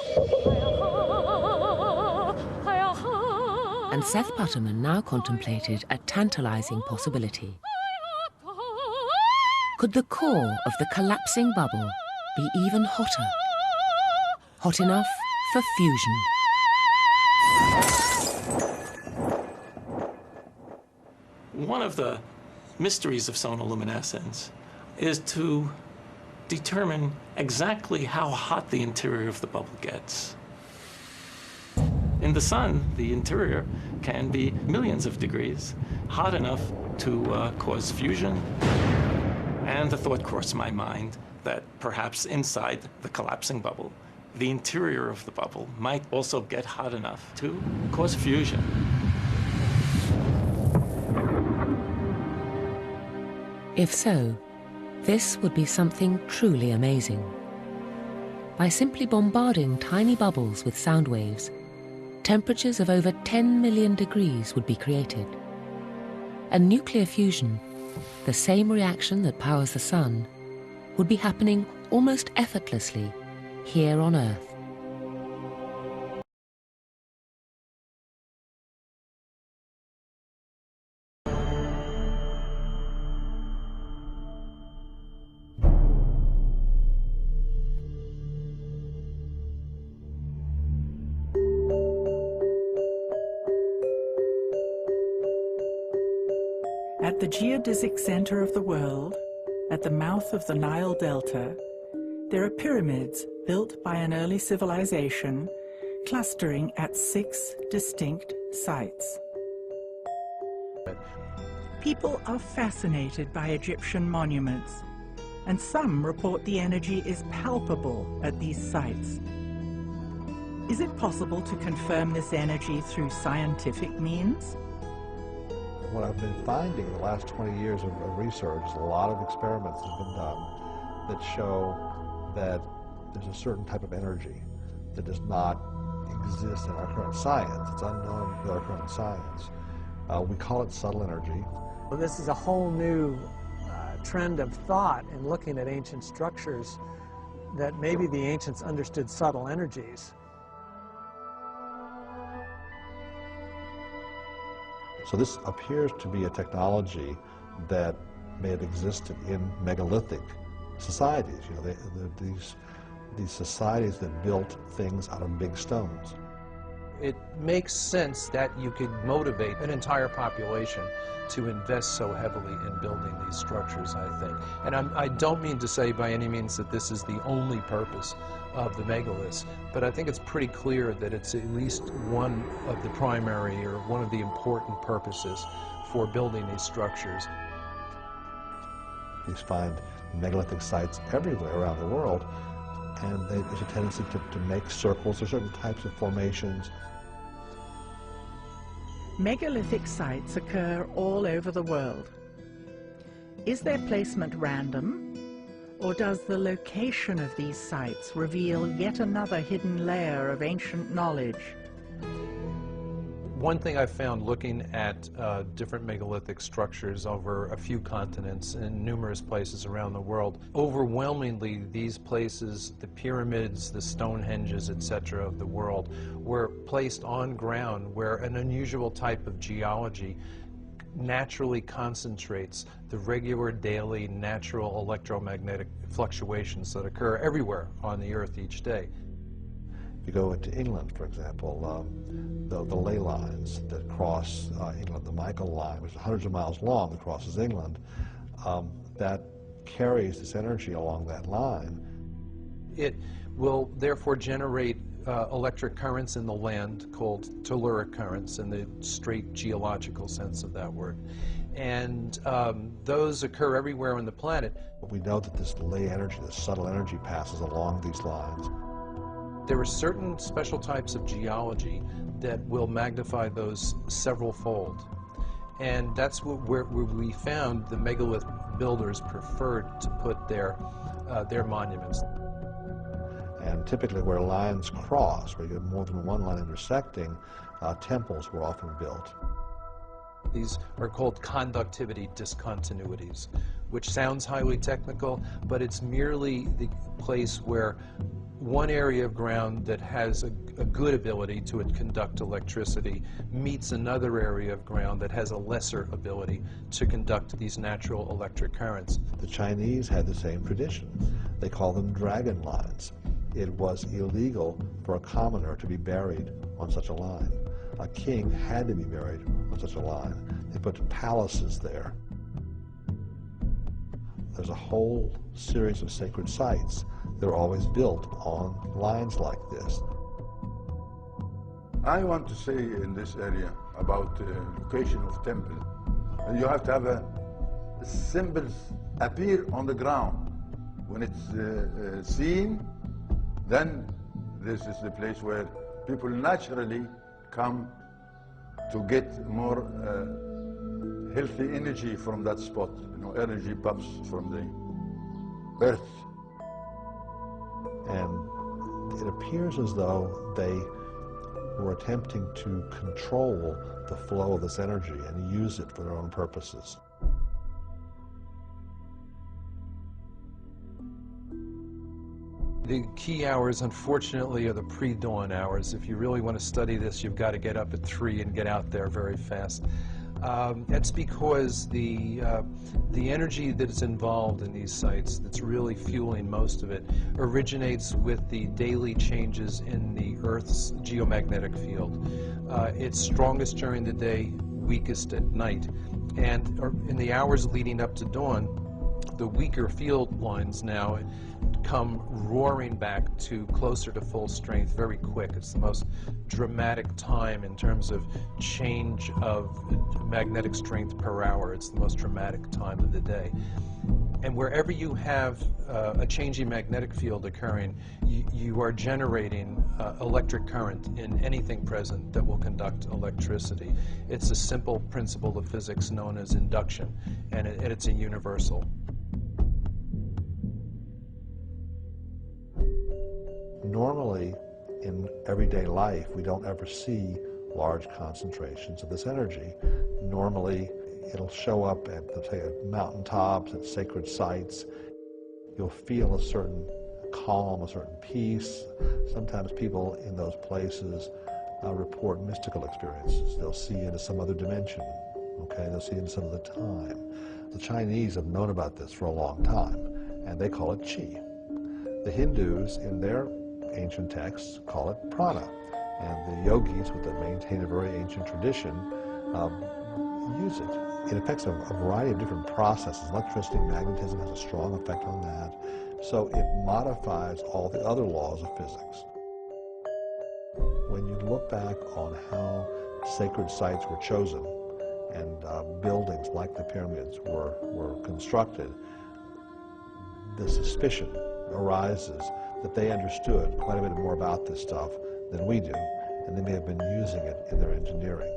And Seth Putterman now contemplated a tantalizing possibility. Could the core of the collapsing bubble be even hotter? Hot enough for fusion? One of the mysteries of sonoluminescence is to determine exactly how hot the interior of the bubble gets. In the sun, the interior can be millions of degrees, hot enough to cause fusion. And the thought crossed my mind that perhaps inside the collapsing bubble, the interior of the bubble might also get hot enough to cause fusion. If so, this would be something truly amazing. By simply bombarding tiny bubbles with sound waves, temperatures of over 10 million degrees would be created. And nuclear fusion, the same reaction that powers the sun, would be happening almost effortlessly here on Earth. At the geodesic center of the world, at the mouth of the Nile Delta, there are pyramids built by an early civilization, clustering at 6 distinct sites. People are fascinated by Egyptian monuments, and some report the energy is palpable at these sites. Is it possible to confirm this energy through scientific means? What I've been finding the last 20 years of research, a lot of experiments have been done that show that there's a certain type of energy that does not exist in our current science. It's unknown with our current science. We call it subtle energy. Well, this is a whole new trend of thought in looking at ancient structures, that maybe the ancients understood subtle energies. So this appears to be a technology that may have existed in megalithic societies. You know, these societies that built things out of big stones. It makes sense that you could motivate an entire population to invest so heavily in building these structures, I think. And I don't mean to say by any means that this is the only purpose of the megaliths, but I think it's pretty clear that it's at least one of the primary or one of the important purposes for building these structures. You find megalithic sites everywhere around the world, and there's a tendency to make circles or certain types of formations. Megalithic sites occur all over the world. Is their placement random, or does the location of these sites reveal yet another hidden layer of ancient knowledge? One thing I've found looking at different megalithic structures over a few continents in numerous places around the world, overwhelmingly these places, the pyramids, the Stonehenges, etc. of the world, were placed on ground where an unusual type of geology naturally concentrates the regular daily natural electromagnetic fluctuations that occur everywhere on the Earth each day. You go into England, for example, the ley lines that cross England, the Michael line, which is hundreds of miles long, that crosses England, that carries this energy along that line. It will therefore generate electric currents in the land called telluric currents in the straight geological sense of that word. And those occur everywhere on the planet. We know that this ley energy, this subtle energy, passes along these lines. There are certain special types of geology that will magnify those several-fold. And that's where we found the megalith builders preferred to put their monuments. And typically where lines cross, where you have more than one line intersecting, temples were often built. These are called conductivity discontinuities, which sounds highly technical, but it's merely the place where one area of ground that has a good ability to conduct electricity meets another area of ground that has a lesser ability to conduct these natural electric currents. The Chinese had the same tradition. They call them dragon lines. It was illegal for a commoner to be buried on such a line. A king had to be buried on such a line. They put palaces there. There's a whole series of sacred sites. They're always built on lines like this. I want to say in this area about the location of temple. You have to have symbols appear on the ground. When it's seen, then this is the place where people naturally come to get more healthy energy from that spot. You know, energy pops from the earth. And it appears as though they were attempting to control the flow of this energy and use it for their own purposes. The key hours, unfortunately, are the pre-dawn hours. If you really want to study this, you've got to get up at 3 and get out there very fast. That's because the energy that is involved in these sites, that's really fueling most of it, originates with the daily changes in the Earth's geomagnetic field. It's strongest during the day, weakest at night. And in the hours leading up to dawn, the weaker field lines now come roaring back to closer to full strength very quick. It's the most dramatic time in terms of change of magnetic strength per hour. It's the most dramatic time of the day. And wherever you have a changing magnetic field occurring, you are generating electric current in anything present that will conduct electricity. It's a simple principle of physics known as induction, and it's a universal. Normally, in everyday life, we don't ever see large concentrations of this energy. Normally, it'll show up at, say, mountaintops, at sacred sites. You'll feel a certain calm, a certain peace. Sometimes people in those places report mystical experiences. They'll see into some other dimension, okay? They'll see into some other time. The Chinese have known about this for a long time, and they call it qi. The Hindus, in their ancient texts, call it prana. And the yogis, that maintain a very ancient tradition, use it. It affects a variety of different processes. Electricity and magnetism has a strong effect on that. So it modifies all the other laws of physics. When you look back on how sacred sites were chosen and buildings like the pyramids were constructed, the suspicion arises that they understood quite a bit more about this stuff than we do, and they may have been using it in their engineering.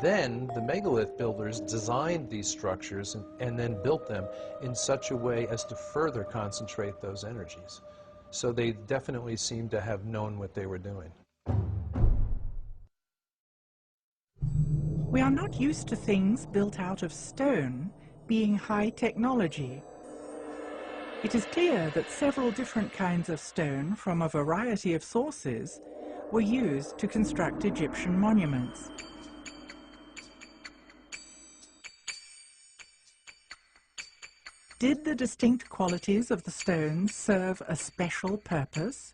Then the megalith builders designed these structures and then built them in such a way as to further concentrate those energies. So they definitely seem to have known what they were doing. We are not used to things built out of stone being high technology. It is clear that several different kinds of stone from a variety of sources were used to construct Egyptian monuments. Did the distinct qualities of the stones serve a special purpose?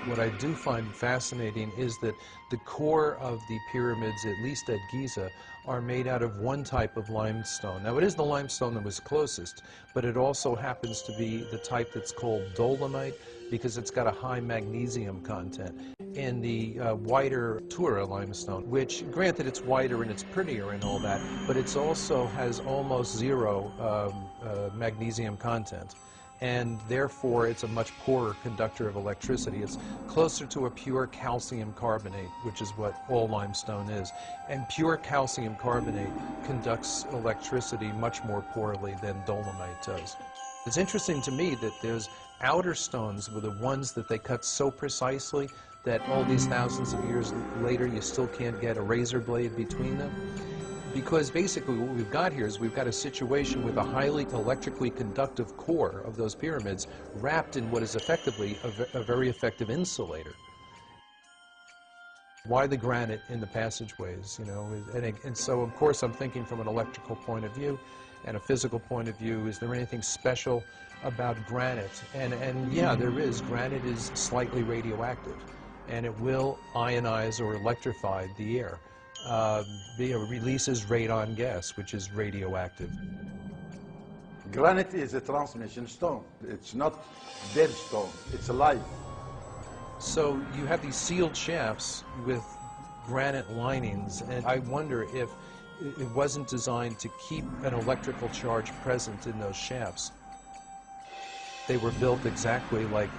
What I do find fascinating is that the core of the pyramids, at least at Giza, are made out of one type of limestone. Now, it is the limestone that was closest, but it also happens to be the type that's called dolomite because it's got a high magnesium content. And the whiter Tura limestone, which, granted, it's whiter and it's prettier and all that, but it also has almost zero magnesium content. And therefore it's a much poorer conductor of electricity. It's closer to a pure calcium carbonate, which is what all limestone is. And pure calcium carbonate conducts electricity much more poorly than dolomite does. It's interesting to me that those outer stones were the ones that they cut so precisely that all these thousands of years later you still can't get a razor blade between them. Because basically what we've got here is we've got a situation with a highly electrically conductive core of those pyramids wrapped in what is effectively a very effective insulator. Why the granite in the passageways, you know? And so, of course, I'm thinking from an electrical point of view and a physical point of view. Is there anything special about granite? And yeah, there is. Granite is slightly radioactive, and it will ionize or electrify the air. It releases radon gas, which is radioactive. Granite is a transmission stone. It's not dead stone, it's alive. So you have these sealed shafts with granite linings, and I wonder if it wasn't designed to keep an electrical charge present in those shafts. They were built exactly like,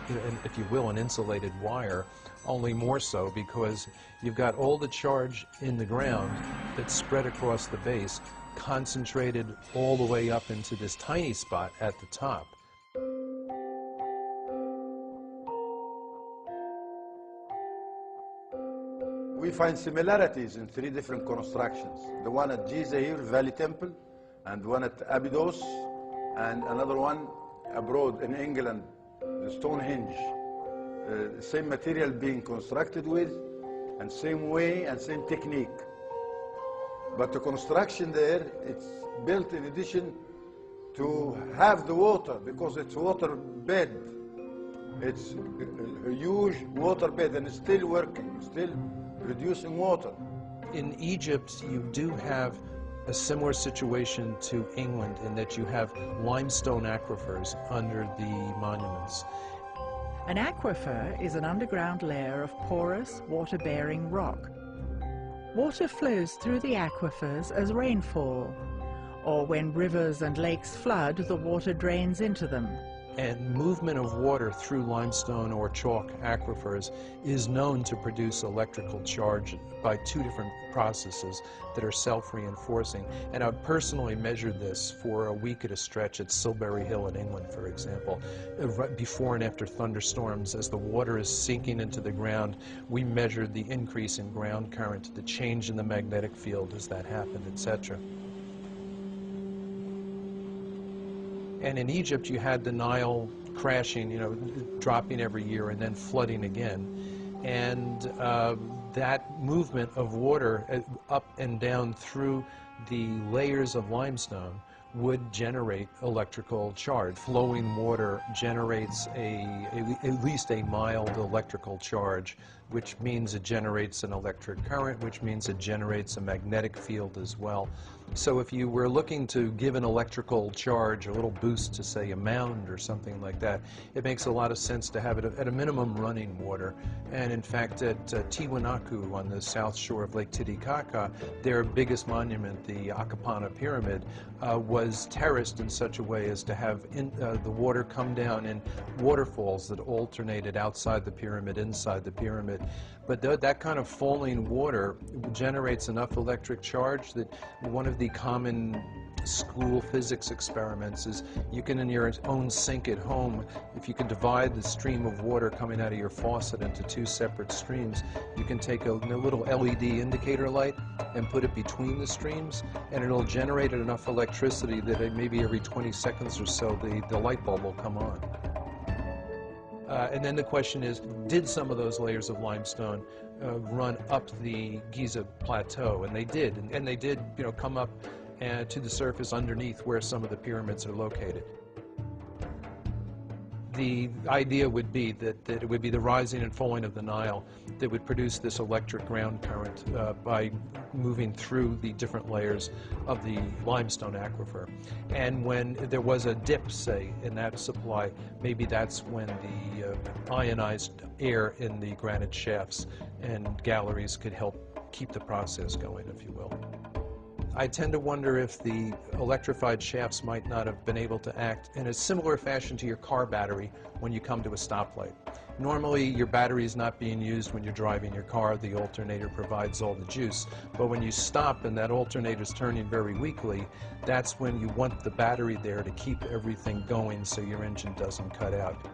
if you will, an insulated wire, only more so because you've got all the charge in the ground that's spread across the base, concentrated all the way up into this tiny spot at the top. We find similarities in 3 different constructions. The one at Giza here, Valley Temple, and one at Abydos, and another one abroad in England, the Stonehenge. Same material being constructed with, and same way and same technique. But the construction there, it's built in addition to have the water, because it's water bed. It's a huge water bed, and it's still working, still producing water. In Egypt, you do have a similar situation to England in that you have limestone aquifers under the monuments. An aquifer is an underground layer of porous, water-bearing rock. Water flows through the aquifers as rainfall, or when rivers and lakes flood, the water drains into them. And movement of water through limestone or chalk aquifers is known to produce electrical charge by 2 different processes that are self-reinforcing. And I've personally measured this for a week at a stretch at Silbury Hill in England, for example. Before and after thunderstorms, as the water is sinking into the ground, we measured the increase in ground current, the change in the magnetic field as that happened, etc. And in Egypt, you had the Nile crashing, you know, dropping every year and then flooding again. And that movement of water up and down through the layers of limestone would generate electrical charge. Flowing water generates at least a mild electrical charge which means it generates an electric current, which means it generates a magnetic field as well. So if you were looking to give an electrical charge, a little boost to, say, a mound or something like that, it makes a lot of sense to have it at a minimum running water. And in fact, at Tiwanaku on the south shore of Lake Titicaca, their biggest monument, the Akapana Pyramid, was terraced in such a way as to have the water come down in waterfalls that alternated outside the pyramid, inside the pyramid. But that kind of falling water generates enough electric charge that one of the common school physics experiments is you can, in your own sink at home, if you can divide the stream of water coming out of your faucet into two separate streams, you can take a little LED indicator light and put it between the streams, and it'll generate enough electricity that maybe every 20 seconds or so the light bulb will come on. And then the question is, did some of those layers of limestone run up the Giza Plateau? And they did. And they did, come up to the surface underneath where some of the pyramids are located. The idea would be that it would be the rising and falling of the Nile that would produce this electric ground current by moving through the different layers of the limestone aquifer. And when there was a dip, say, in that supply, maybe that's when the ionized air in the granite shafts and galleries could help keep the process going, if you will. I tend to wonder if the electrified shafts might not have been able to act in a similar fashion to your car battery when you come to a stoplight. Normally, your battery is not being used when you're driving your car. The alternator provides all the juice. But when you stop and that alternator is turning very weakly, that's when you want the battery there to keep everything going so your engine doesn't cut out.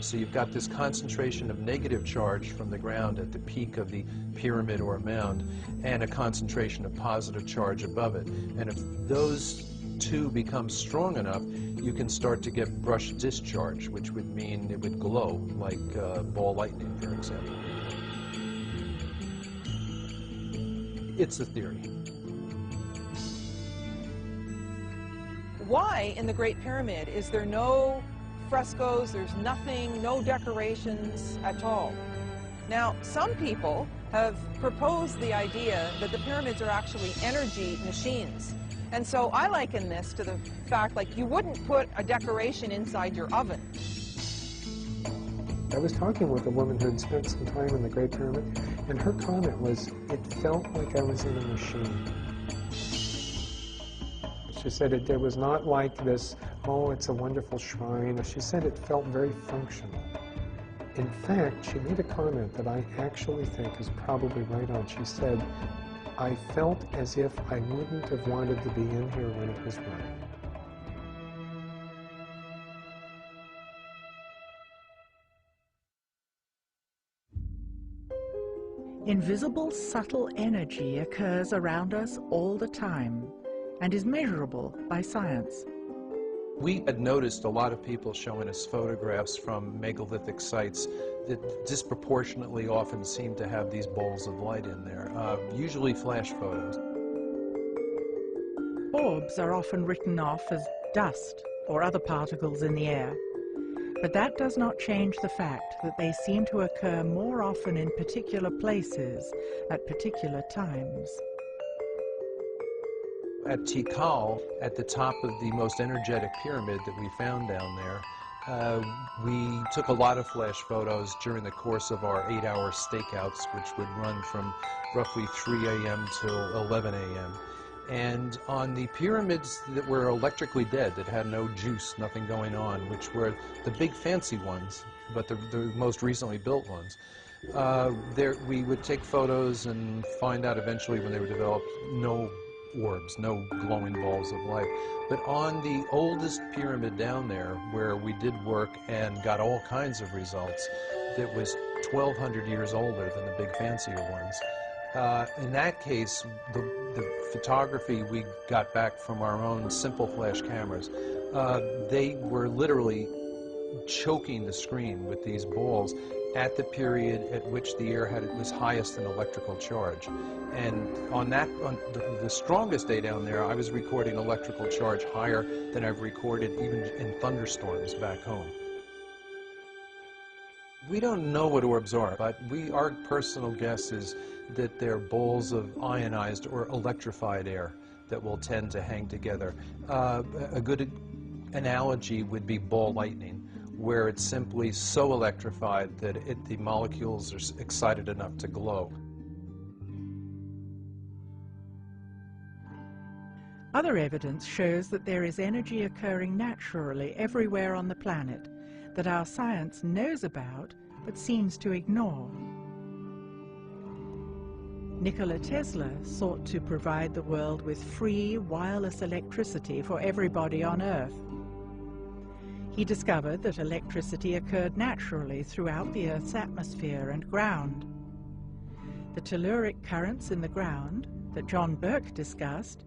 So you've got this concentration of negative charge from the ground at the peak of the pyramid or mound, and a concentration of positive charge above it. And if those two become strong enough, you can start to get brush discharge, which would mean it would glow like ball lightning, for example. It's a theory. Why in the Great Pyramid is there no frescoes, there's nothing, no decorations at all? Now, some people have proposed the idea that the pyramids are actually energy machines. And so I liken this to the fact, like, you wouldn't put a decoration inside your oven. I was talking with a woman who had spent some time in the Great Pyramid, and her comment was, it felt like I was in a machine. She said it was not like this, oh, it's a wonderful shrine. She said it felt very functional. In fact, she made a comment that I actually think is probably right on. She said, I felt as if I wouldn't have wanted to be in here when it was running. Invisible, subtle energy occurs around us all the time and is measurable by science. We had noticed a lot of people showing us photographs from megalithic sites that disproportionately often seem to have these balls of light in there, usually flash photos. Orbs are often written off as dust or other particles in the air, but that does not change the fact that they seem to occur more often in particular places at particular times. At Tikal, at the top of the most energetic pyramid that we found down there, we took a lot of flash photos during the course of our 8-hour stakeouts, which would run from roughly 3 a.m. till 11 a.m. And on the pyramids that were electrically dead, that had no juice, nothing going on, which were the big fancy ones, but the most recently built ones, we would take photos and find out eventually when they were developed, no orbs, no glowing balls of light. But on the oldest pyramid down there, where we did work and got all kinds of results, that was 1,200 years older than the big fancier ones. In that case, the photography we got back from our own simple flash cameras, they were literally choking the screen with these balls, at the period at which the air was highest in electrical charge. And on the strongest day down there, I was recording electrical charge higher than I've recorded even in thunderstorms back home. We don't know what orbs are, but our personal guess is that they're balls of ionized or electrified air that will tend to hang together. A good analogy would be ball lightning, where it's simply so electrified that the molecules are excited enough to glow. Other evidence shows that there is energy occurring naturally everywhere on the planet that our science knows about but seems to ignore. Nikola Tesla sought to provide the world with free wireless electricity for everybody on Earth. He discovered that electricity occurred naturally throughout the Earth's atmosphere and ground. The telluric currents in the ground that John Burke discussed,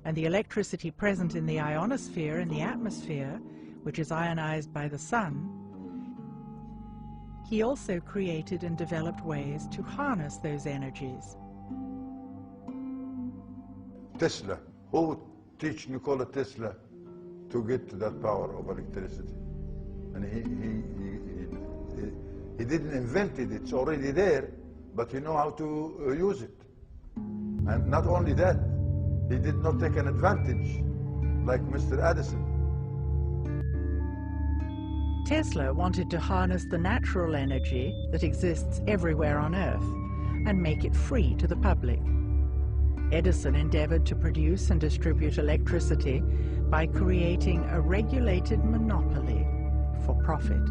and the electricity present in the ionosphere in the atmosphere, which is ionized by the sun. He also created and developed ways to harness those energies. Tesla, who teach Nikola Tesla to get to that power of electricity? And he didn't invent it, it's already there, but he know how to use it. And not only that, he did not take an advantage like Mr. Edison. Tesla wanted to harness the natural energy that exists everywhere on Earth and make it free to the public. Edison endeavored to produce and distribute electricity by creating a regulated monopoly for profit.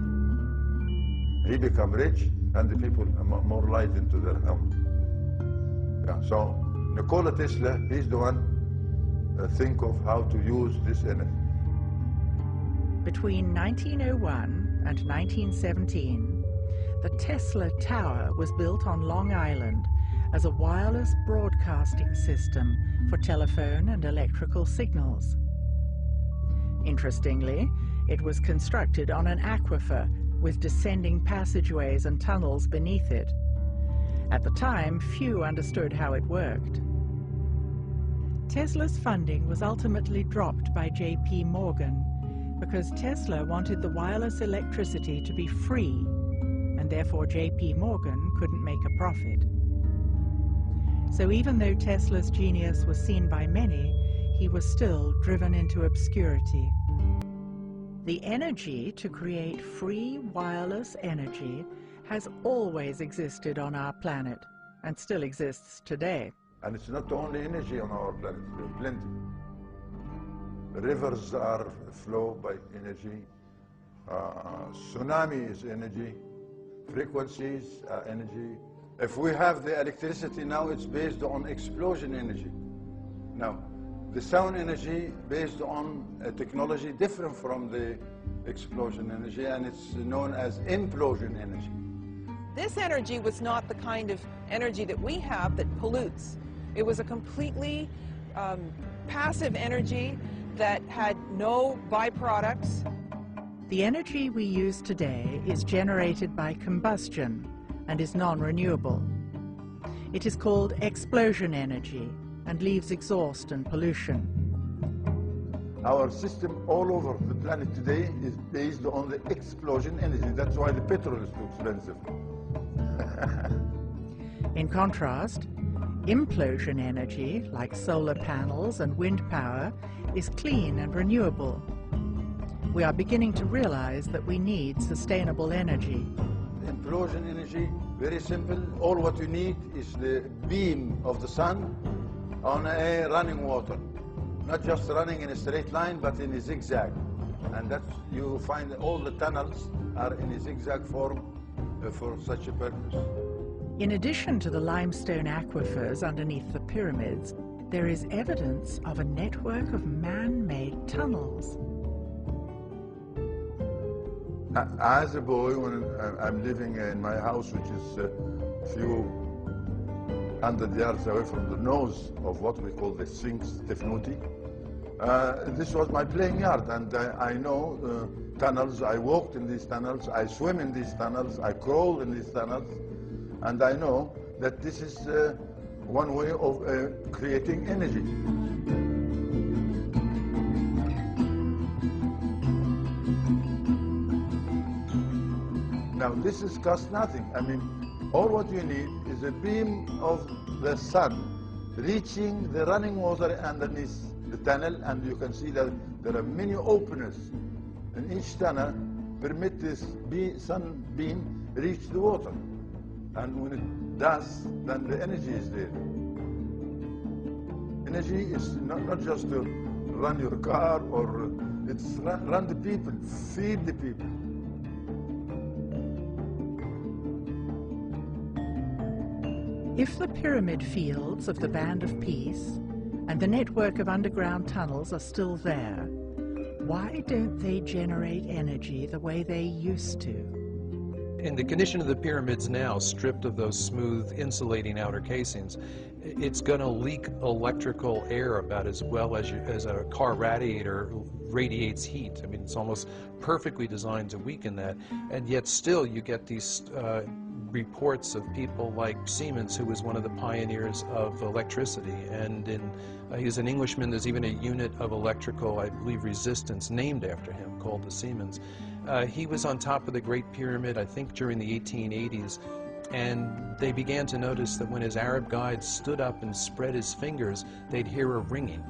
He became rich and the people more light into their home. Yeah, so Nikola Tesla, he's the one think of how to use this energy. Between 1901 and 1917, the Tesla Tower was built on Long Island as a wireless broadcasting system for telephone and electrical signals. Interestingly, it was constructed on an aquifer with descending passageways and tunnels beneath it. At the time, few understood how it worked. Tesla's funding was ultimately dropped by J.P. Morgan because Tesla wanted the wireless electricity to be free, and therefore J.P. Morgan couldn't make a profit. So even though Tesla's genius was seen by many, he was still driven into obscurity. The energy to create free wireless energy has always existed on our planet and still exists today. And it's not only energy on our planet, there's plenty. Rivers are flow by energy. Tsunami is energy. Frequencies are energy. If we have the electricity now, it's based on explosion energy. Now, the sound energy based on a technology different from the explosion energy, and it's known as implosion energy. This energy was not the kind of energy that we have that pollutes. It was a completely passive energy that had no byproducts. The energy we use today is generated by combustion and is non-renewable. It is called explosion energy and leaves exhaust and pollution. Our system all over the planet today is based on the explosion energy. That's why the petrol is too expensive. In contrast, implosion energy, like solar panels and wind power, is clean and renewable. We are beginning to realize that we need sustainable energy. Implosion energy, very simple. All what you need is the beam of the sun on a running water. Not just running in a straight line, but in a zigzag. And that's, you find all the tunnels are in a zigzag form for such a purpose. In addition to the limestone aquifers underneath the pyramids, there is evidence of a network of man-made tunnels. As a boy, when I'm living in my house, which is a few 100 yards away from the nose of what we call the Sphinx Tefnuti, this was my playing yard, and I know tunnels, I walked in these tunnels, I swim in these tunnels, I crawl in these tunnels, and I know that this is one way of creating energy. Now this is cost nothing. I mean, all what you need is a beam of the sun reaching the running water underneath the tunnel, and you can see that there are many openers in each tunnel permit this sun beam reach the water. And when it does, then the energy is there. Energy is not just to run your car, or it's run the people, feed the people. If the pyramid fields of the Band of Peace and the network of underground tunnels are still there, why don't they generate energy the way they used to? In the condition of the pyramids now, stripped of those smooth insulating outer casings, it's going to leak electrical air about as well as a car radiator radiates heat. I mean, it's almost perfectly designed to weaken that, and yet still you get these reports of people like Siemens, who was one of the pioneers of electricity, and he's an Englishman. There's even a unit of electrical, I believe, resistance named after him called the Siemens. He was on top of the Great Pyramid, I think, during the 1880s, and they began to notice that when his Arab guides stood up and spread his fingers, they'd hear a ringing.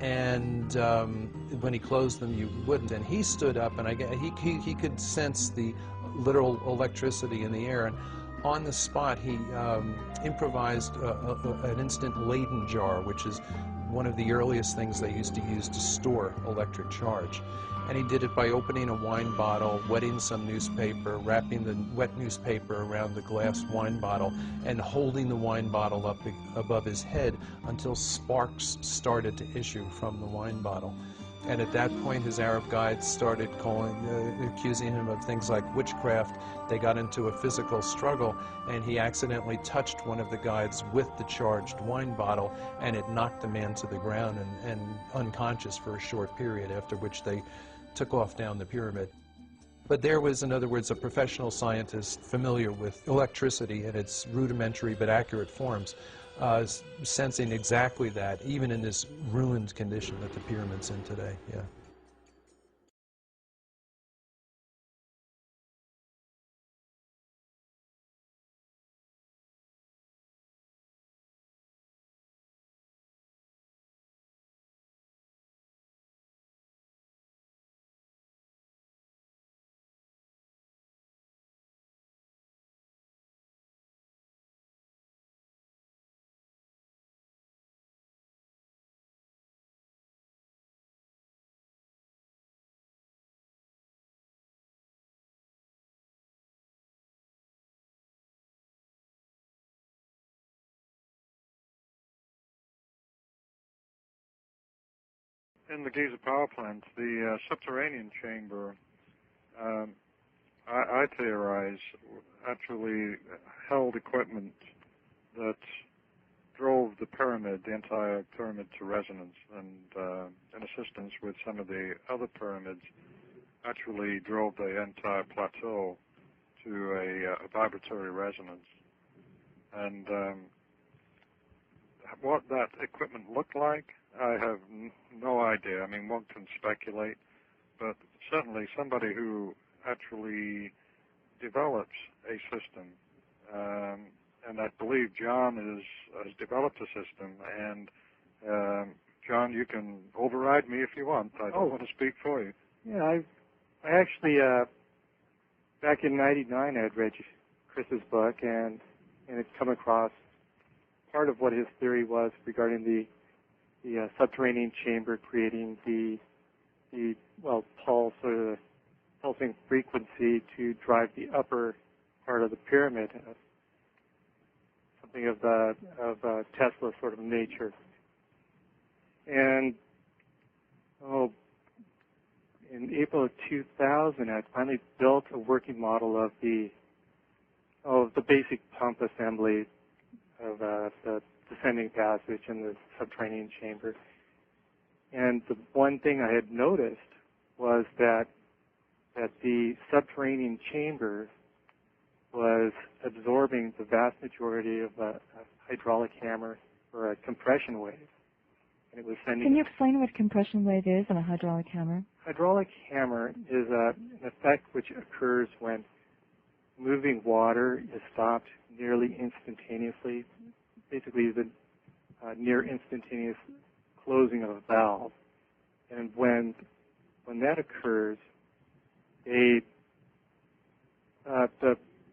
And when he closed them, you wouldn't. And he stood up, and he could sense the literal electricity in the air. And on the spot, he improvised an instant Leyden jar, which is one of the earliest things they used to use to store electric charge. And he did it by opening a wine bottle, wetting some newspaper, wrapping the wet newspaper around the glass wine bottle, and holding the wine bottle up above his head until sparks started to issue from the wine bottle. And at that point, his Arab guides started accusing him of things like witchcraft. They got into a physical struggle, and he accidentally touched one of the guides with the charged wine bottle, and it knocked the man to the ground and unconscious for a short period, after which they took off down the pyramid. But there was, in other words, a professional scientist familiar with electricity in its rudimentary but accurate forms, sensing exactly that, even in this ruined condition that the pyramid's in today. Yeah. In the Giza power plant, the subterranean chamber, I theorize, actually held equipment that drove the pyramid, the entire pyramid, to resonance, and in assistance with some of the other pyramids, actually drove the entire plateau to a vibratory resonance. And what that equipment looked like, I have no idea. I mean, one can speculate, but certainly somebody who actually develops a system, and I believe John has developed a system, and John, you can override me if you want. I don't want to speak for you. Yeah, I actually, back in '99, I had read Chris's book, and had come across part of what his theory was regarding the subterranean chamber creating the pulse, or the pulsing frequency to drive the upper part of the pyramid, something of Tesla sort of nature. And in April of 2000, I finally built a working model of the basic pump assembly of the descending passage in the subterranean chamber. And the one thing I had noticed was that that the subterranean chamber was absorbing the vast majority of a hydraulic hammer or a compression wave. And it was sending. Can you explain what compression wave is on a hydraulic hammer? Hydraulic hammer is an effect which occurs when moving water is stopped nearly instantaneously, basically the near instantaneous closing of a valve. And when that occurs, the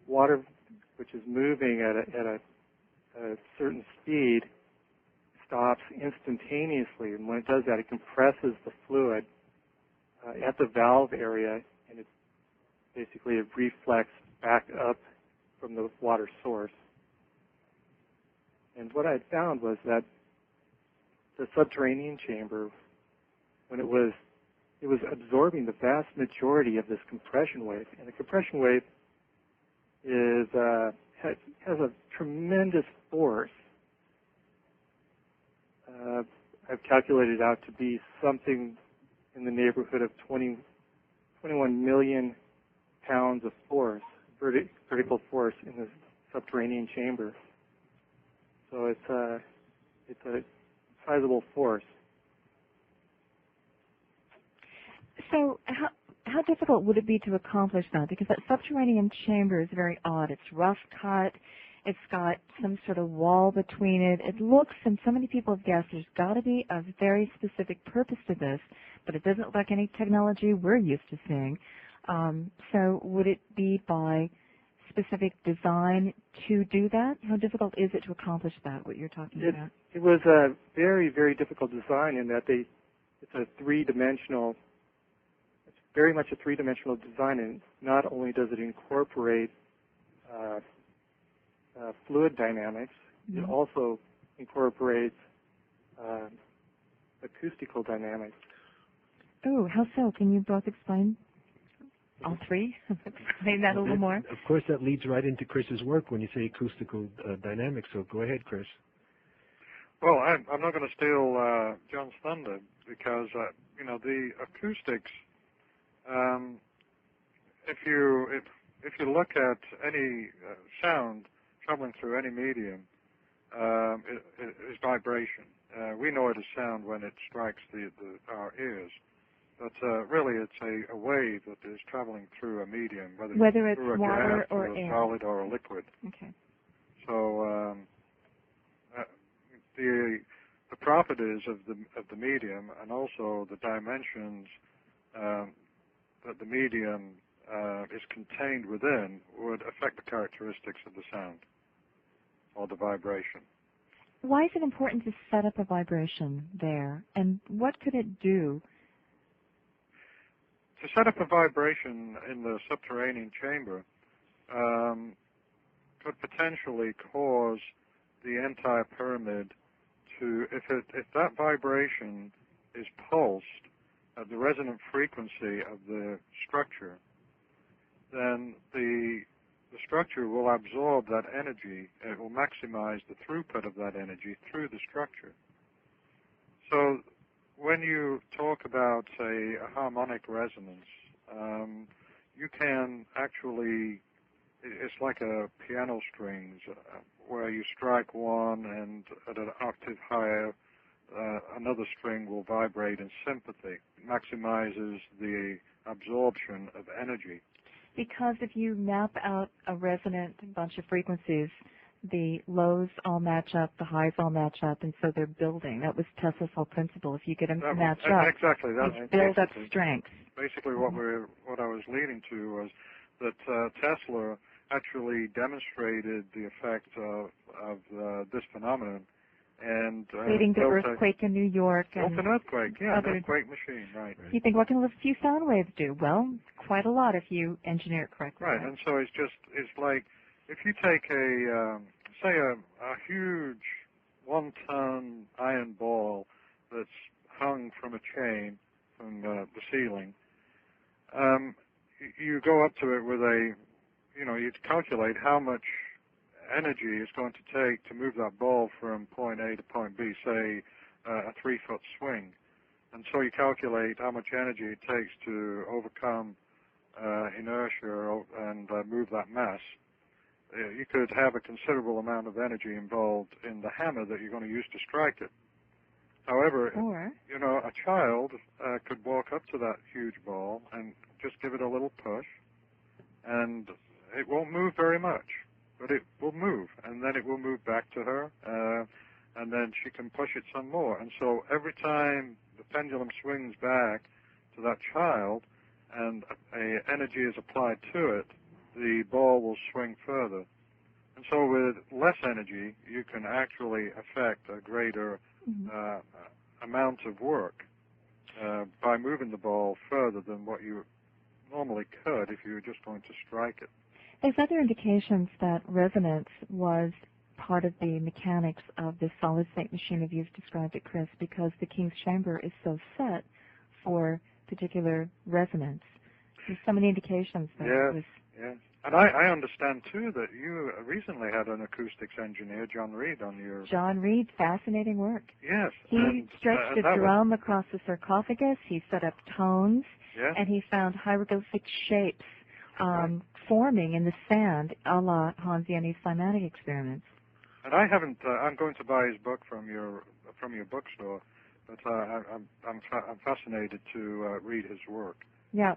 water which is moving at a certain speed stops instantaneously, and when it does that, it compresses the fluid at the valve area, and it reflects back up from the water source. And what I found was that the subterranean chamber, when it was absorbing the vast majority of this compression wave, and the compression wave has a tremendous force. I've calculated out to be something in the neighborhood of 21 million pounds of force, vertical force in the subterranean chamber. So it's a sizable force. So how difficult would it be to accomplish that? Because that subterranean chamber is very odd. It's rough cut. It's got some sort of wall between it. It looks, and so many people have guessed, there's got to be a very specific purpose to this, but it doesn't look like any technology we're used to seeing. So would it be by specific design to do that? How difficult is it to accomplish that, what you're talking about? It was a very, very difficult design in that it's a three-dimensional, it's very much a three-dimensional design, and not only does it incorporate fluid dynamics, it also incorporates acoustical dynamics. Oh, how so? Can you both explain? All three? Explain that a little more. Of course, that leads right into Chris's work when you say acoustical dynamics, so go ahead, Chris. Well, I'm not going to steal John's thunder because, the acoustics, if you look at any sound traveling through any medium, it is vibration. We know it as sound when it strikes our ears. But really, it's a wave that is traveling through a medium, whether it's through a water gas or a air. solid or a liquid. Okay. So the properties of the medium and also the dimensions that the medium is contained within would affect the characteristics of the sound or the vibration. Why is it important to set up a vibration there, and what could it do? To set up a vibration in the subterranean chamber could potentially cause the entire pyramid to, if that vibration is pulsed at the resonant frequency of the structure, then the structure will absorb that energy. It will maximize the throughput of that energy through the structure. So when you talk about, say, a harmonic resonance, you can actually, it's like a piano strings where you strike one and at an octave higher, another string will vibrate in sympathy. It maximizes the absorption of energy. Because if you map out a resonant bunch of frequencies, the lows all match up, the highs all match up, and so they're building. That was Tesla's whole principle. If you get them to match up, exactly. you build up strength. Basically, what I was leading to was that Tesla actually demonstrated the effect of this phenomenon, and creating the earthquake in New York. Built an earthquake, yeah, an earthquake machine, right. You think, what can a few sound waves do? Well, quite a lot if you engineer it correctly. Right, and so it's like if you take say a huge 1-ton iron ball that's hung from a chain from the ceiling, you go up to it with you calculate how much energy it's going to take to move that ball from point A to point B, say a 3-foot swing. And so you calculate how much energy it takes to overcome inertia and move that mass, you could have a considerable amount of energy involved in the hammer that you're going to use to strike it. However, you know, a child could walk up to that huge ball and just give it a little push, and it won't move very much, but it will move, and then it will move back to her, and then she can push it some more. And so every time the pendulum swings back to that child and energy is applied to it, the ball will swing further. And so with less energy, you can actually affect a greater amount of work by moving the ball further than what you normally could if you were just going to strike it. There's other indications that resonance was part of the mechanics of this solid-state machine as you've described it, Chris, because the King's chamber is so set for particular resonance. There's so many indications that it was... Yes. And I understand, too, that you recently had an acoustics engineer, John Reed, on your... John Reed, fascinating work. Yes. He stretched a drum across the sarcophagus, he set up tones, and he found hieroglyphic shapes forming in the sand, a la Hans Jenny's cymatic experiments. And I haven't, I'm going to buy his book from your bookstore, but I'm fascinated to read his work. Yeah.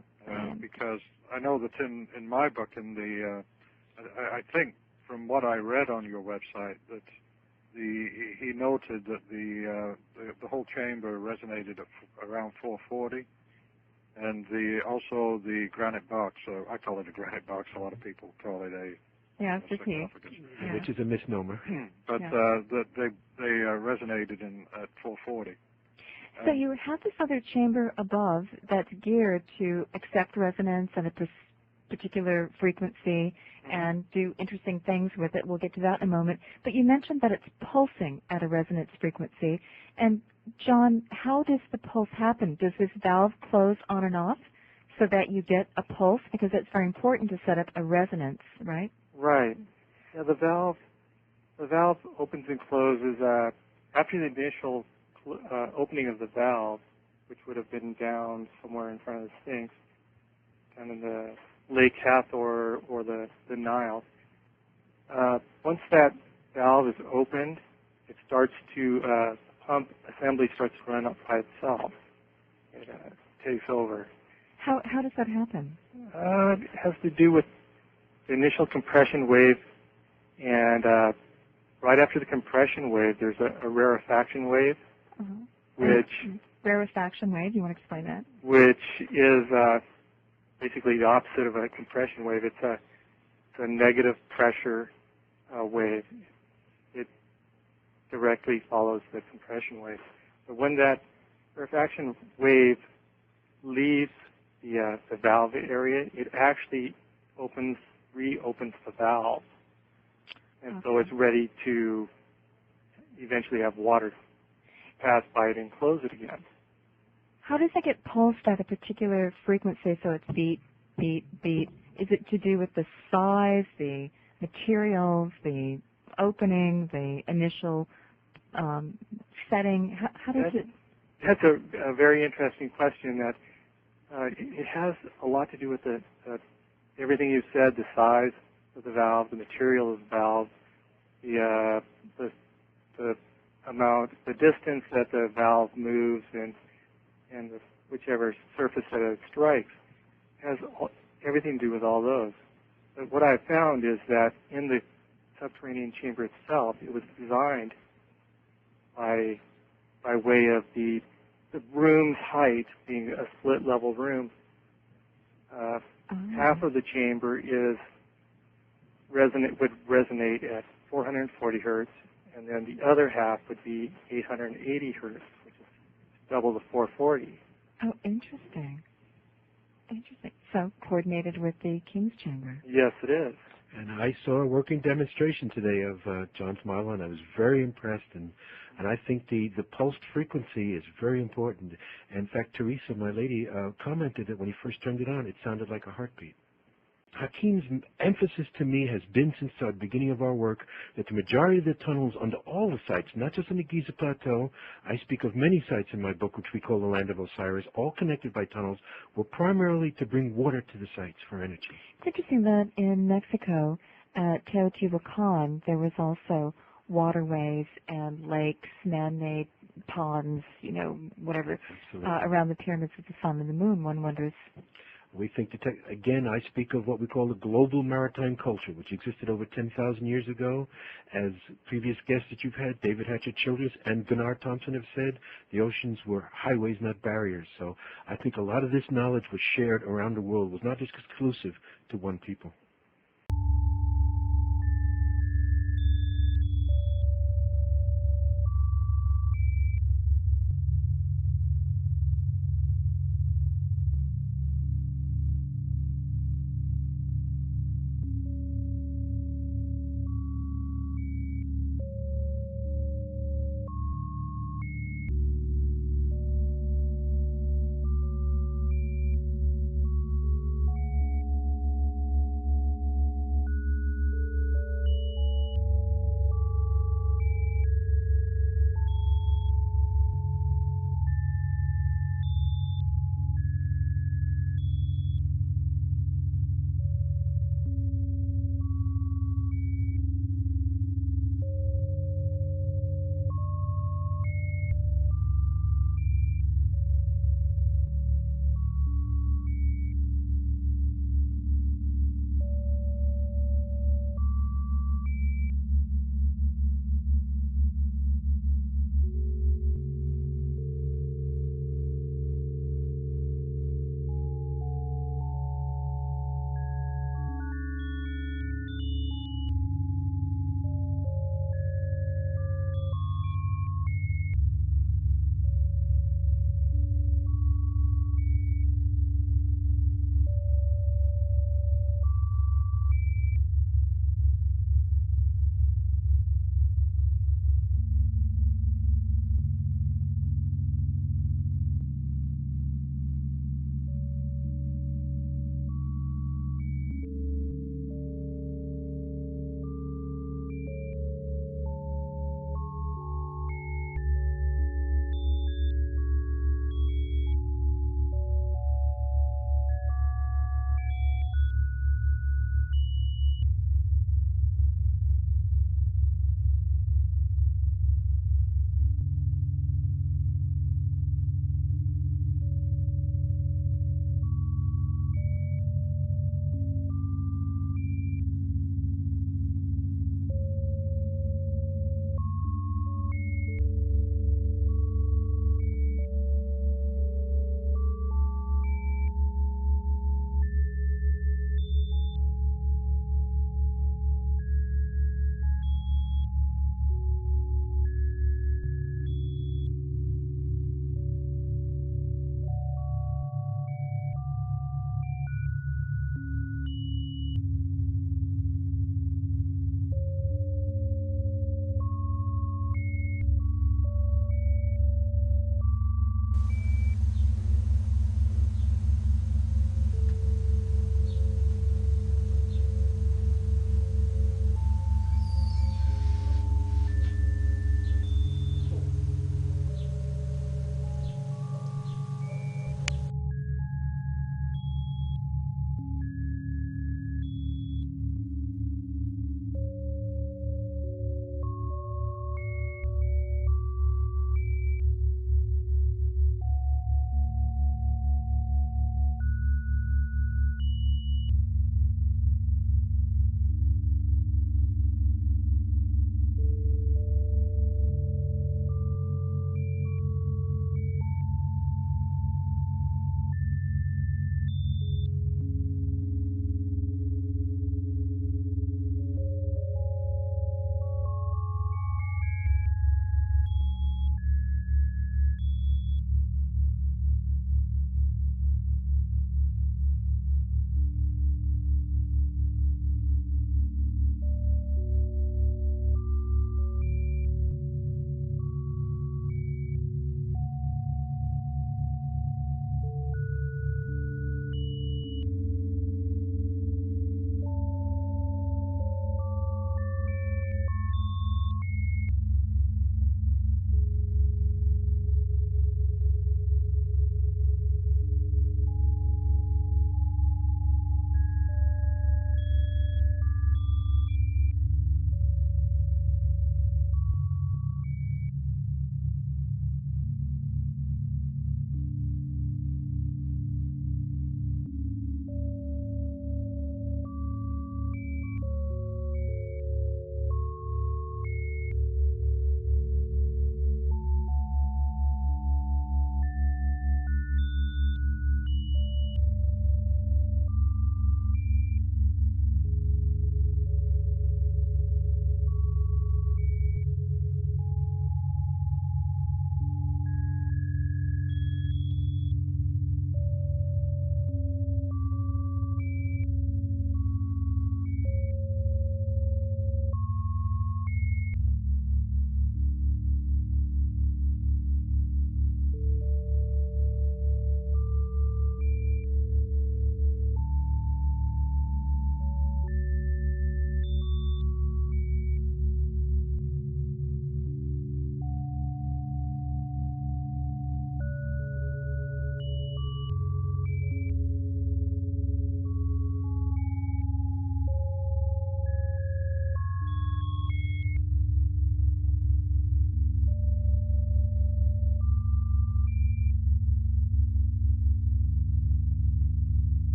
Because I know that in my book, I think from what I read on your website, that he noted that the whole chamber resonated at around 440, and also the granite box. So I call it a granite box. A lot of people call it a sarcophagus, which is a misnomer. But that they resonated at 440. So you have this other chamber above that's geared to accept resonance at a particular frequency and do interesting things with it. We'll get to that in a moment. But you mentioned that it's pulsing at a resonance frequency. And John, how does the pulse happen? Does this valve close on and off so that you get a pulse? Because it's very important to set up a resonance, right? Right. Yeah, the valve opens and closes after the initial opening of the valve, which would have been down somewhere in front of the Sphinx, down in the Lake Hathor or the Nile. Once that valve is opened, it starts to pump assembly starts to run up by itself. It takes over. How does that happen? It has to do with the initial compression wave, and right after the compression wave, there's a rarefaction wave. Which rarefaction wave? You want to explain that? Which is basically the opposite of a compression wave. It's a negative pressure wave. It directly follows the compression wave. But when that rarefaction wave leaves the valve area, it actually reopens the valve, and so it's ready to eventually have water pass by it and close it again. How does it get pulsed at a particular frequency so it's beat, beat, beat? Is it to do with the size, the materials, the opening, the initial setting? How does it... That's a very interesting question. That it has a lot to do with everything you said, the size of the valve, the material of the valve, the amount, the distance that the valve moves, and whichever surface that it strikes has everything to do with all those. But what I found is that in the subterranean chamber itself, it was designed by way of the room's height being a split level room. Half of the chamber would resonate at 440 hertz, and then the other half would be 880 hertz, which is double the 440. Oh, interesting. Interesting. So coordinated with the King's chamber. Yes, it is. And I saw a working demonstration today of John's model, and I was very impressed. And I think the pulsed frequency is very important. In fact, Teresa, my lady, commented that when he first turned it on, it sounded like a heartbeat. Hakeem's emphasis to me has been since the beginning of our work that the majority of the tunnels under all the sites, not just on the Giza Plateau, I speak of many sites in my book, which we call the Land of Osiris, all connected by tunnels, were primarily to bring water to the sites for energy. It's interesting that in Mexico, at Teotihuacan, there was also waterways and lakes, man-made ponds, you know, whatever, around the pyramids of the sun and the moon. One wonders. We think, again, I speak of what we call the global maritime culture, which existed over 10,000 years ago. As previous guests that you've had, David Hatcher Childress and Gunnar Thompson have said, the oceans were highways, not barriers. So I think a lot of this knowledge was shared around the world, was not just exclusive to one people.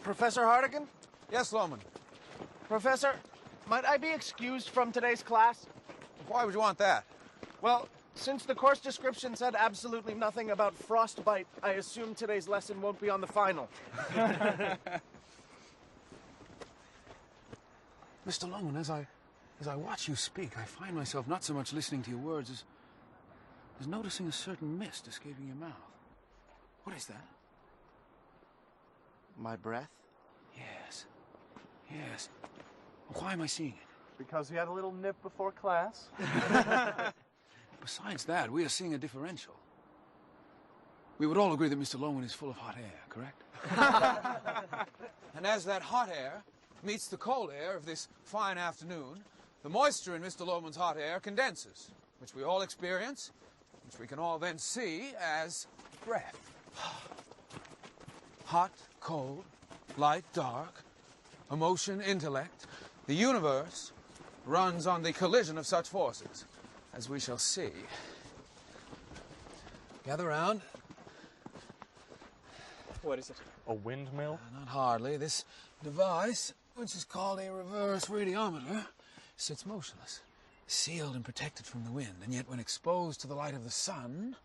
Professor Hardigan? Yes, Lohman. Professor, might I be excused from today's class? Why would you want that? Well, since the course description said absolutely nothing about frostbite, I assume today's lesson won't be on the final. Mr. Lohman, as I watch you speak, I find myself not so much listening to your words as noticing a certain mist escaping your mouth. What is that? My breath? Yes. Yes. Why am I seeing it? Because we had a little nip before class. Besides that, we are seeing a differential. We would all agree that Mr. Lohman is full of hot air, correct? And as that hot air meets the cold air of this fine afternoon, the moisture in Mr. Lohman's hot air condenses, which we all experience, which we can all then see as breath. Hot, cold, light, dark, emotion, intellect. The universe runs on the collision of such forces, as we shall see. Gather round. What is it? A windmill? Not hardly. This device, which is called a reverse radiometer, sits motionless, sealed and protected from the wind, and yet when exposed to the light of the sun...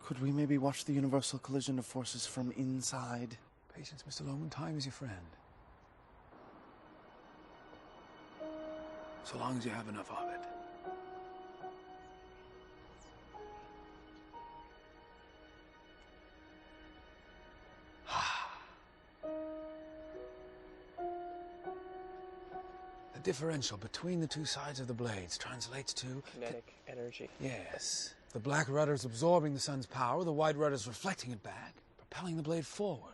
Could we maybe watch the universal collision of forces from inside? Patience, Mr. Lohman. Time is your friend. So long as you have enough of it. The differential between the two sides of the blades translates to... Kinetic energy. Yes. The black rudder is absorbing the sun's power, the white rudder is reflecting it back, propelling the blade forward,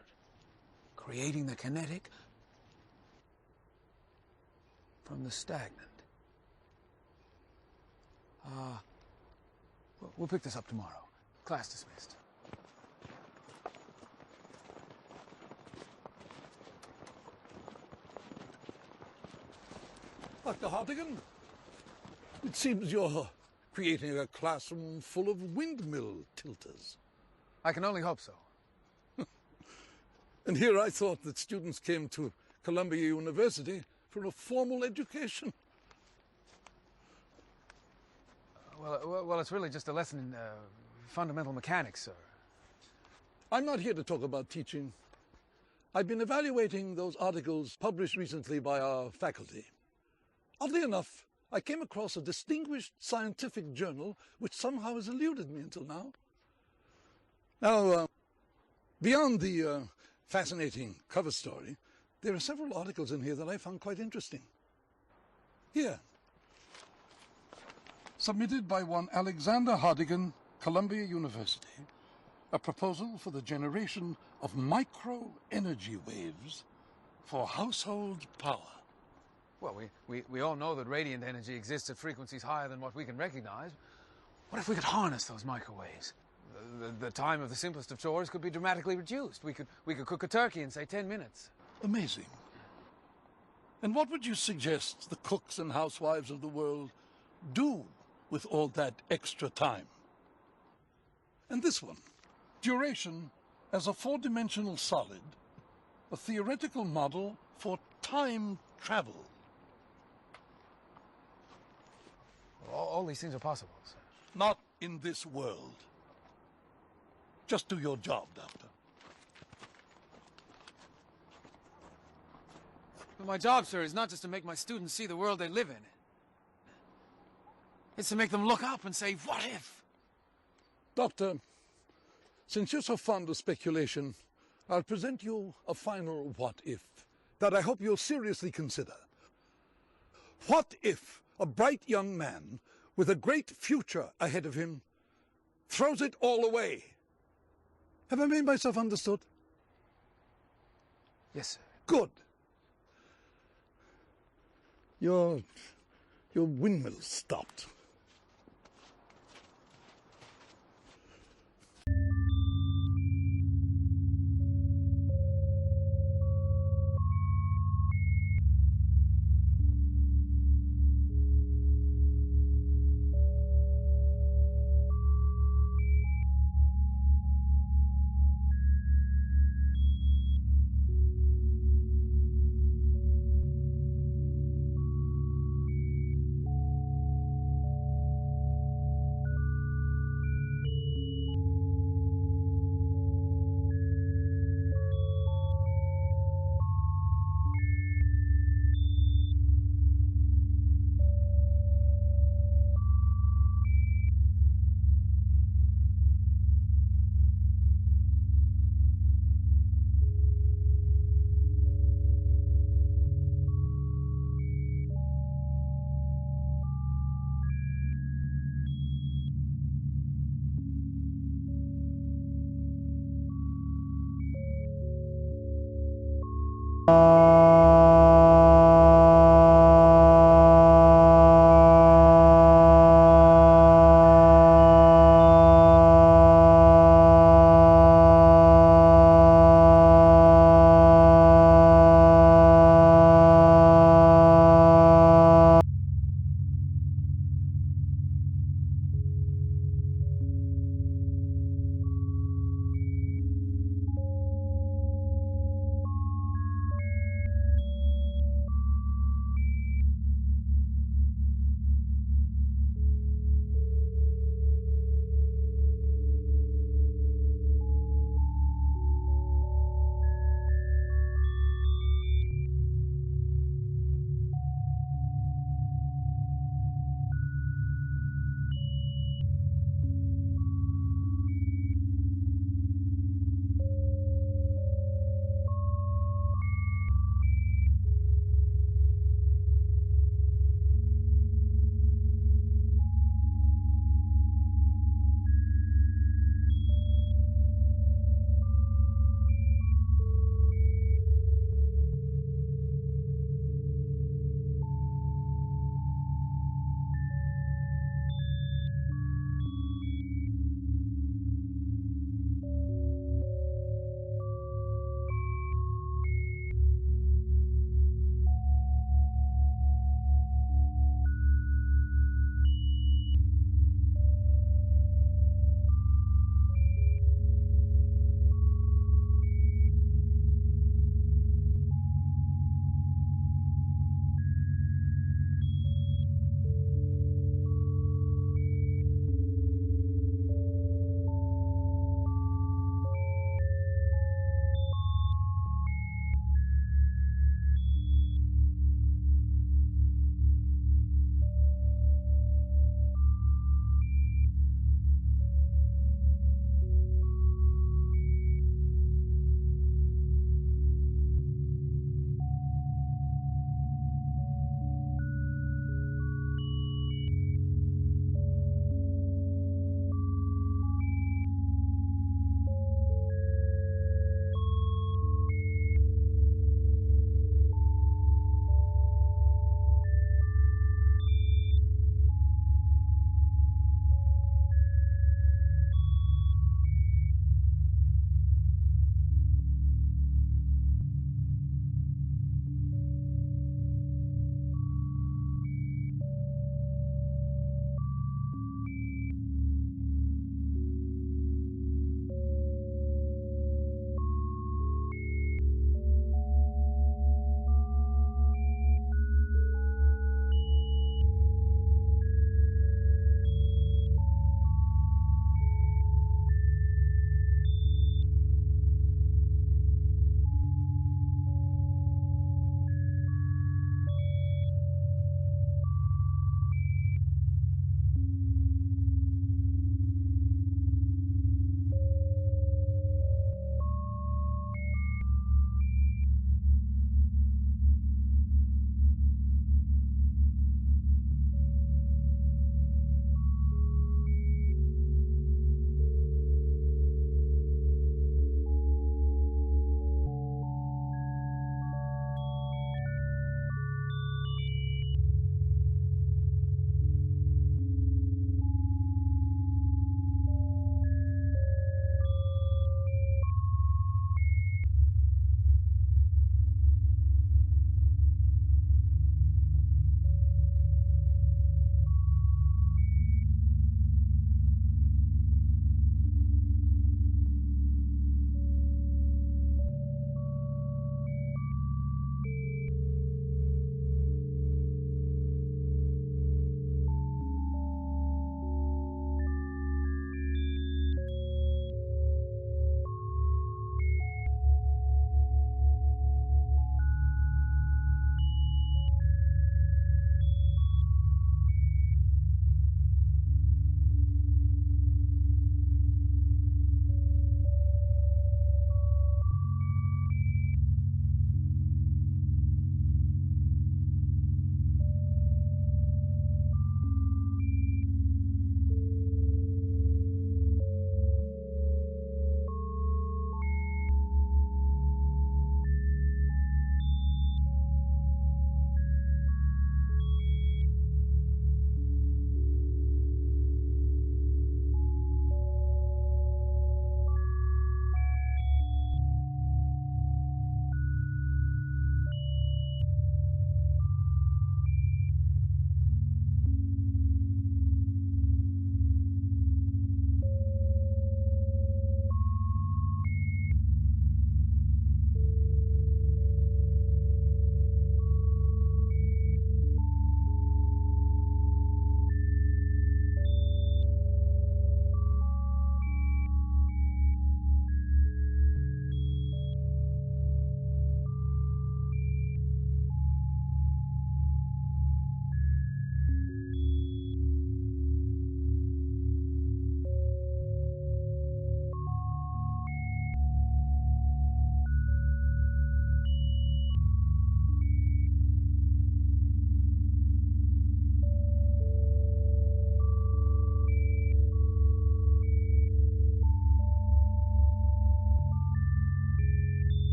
creating the kinetic from the stagnant. We'll pick this up tomorrow. Class dismissed. Dr. Hardigan, it seems you're creating a classroom full of windmill tilters. I can only hope so. And here I thought that students came to Columbia University for a formal education. Well, it's really just a lesson in fundamental mechanics, sir. I'm not here to talk about teaching. I've been evaluating those articles published recently by our faculty. Oddly enough, I came across a distinguished scientific journal which somehow has eluded me until now. Now, beyond the fascinating cover story, there are several articles in here that I found quite interesting. Here. Submitted by one Alexander Hardigan, Columbia University, a proposal for the generation of micro-energy waves for household power. Well, we all know that radiant energy exists at frequencies higher than what we can recognize. What if we could harness those microwaves? The time of the simplest of chores could be dramatically reduced. We could cook a turkey in, say, 10 minutes. Amazing. And what would you suggest the cooks and housewives of the world do with all that extra time? And this one, duration as a four-dimensional solid, a theoretical model for time travel. All these things are possible, sir. Not in this world. Just do your job, Doctor. But my job, sir, is not just to make my students see the world they live in. It's to make them look up and say, what if? Doctor, since you're so fond of speculation, I'll present you a final what if that I hope you'll seriously consider. What if a bright young man with a great future ahead of him throws it all away? Have I made myself understood? Yes, sir. Good. Your windmill stopped.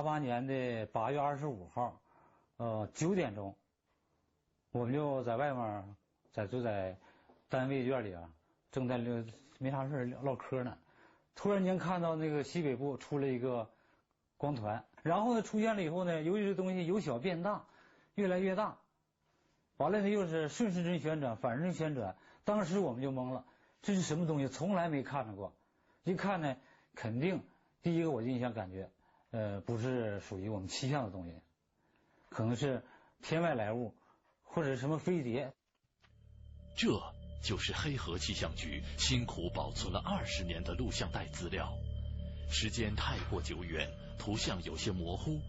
88年的8月25号，9点钟，我们就在外面就在单位院里啊，正在没啥事唠嗑呢，突然间看到那个西北部出了一个光团，然后呢出现了以后呢，由于这东西由小变大，越来越大，完了呢又是顺时针旋转、反时针旋转，当时我们就懵了，这是什么东西？从来没看着过。一看呢，肯定第一个我印象感觉，不是属于我们气象的东西，可能是天外来物或者什么飞碟。这就是黑河气象局辛苦保存了20年的录像带资料。时间太过久远，图像有些模糊，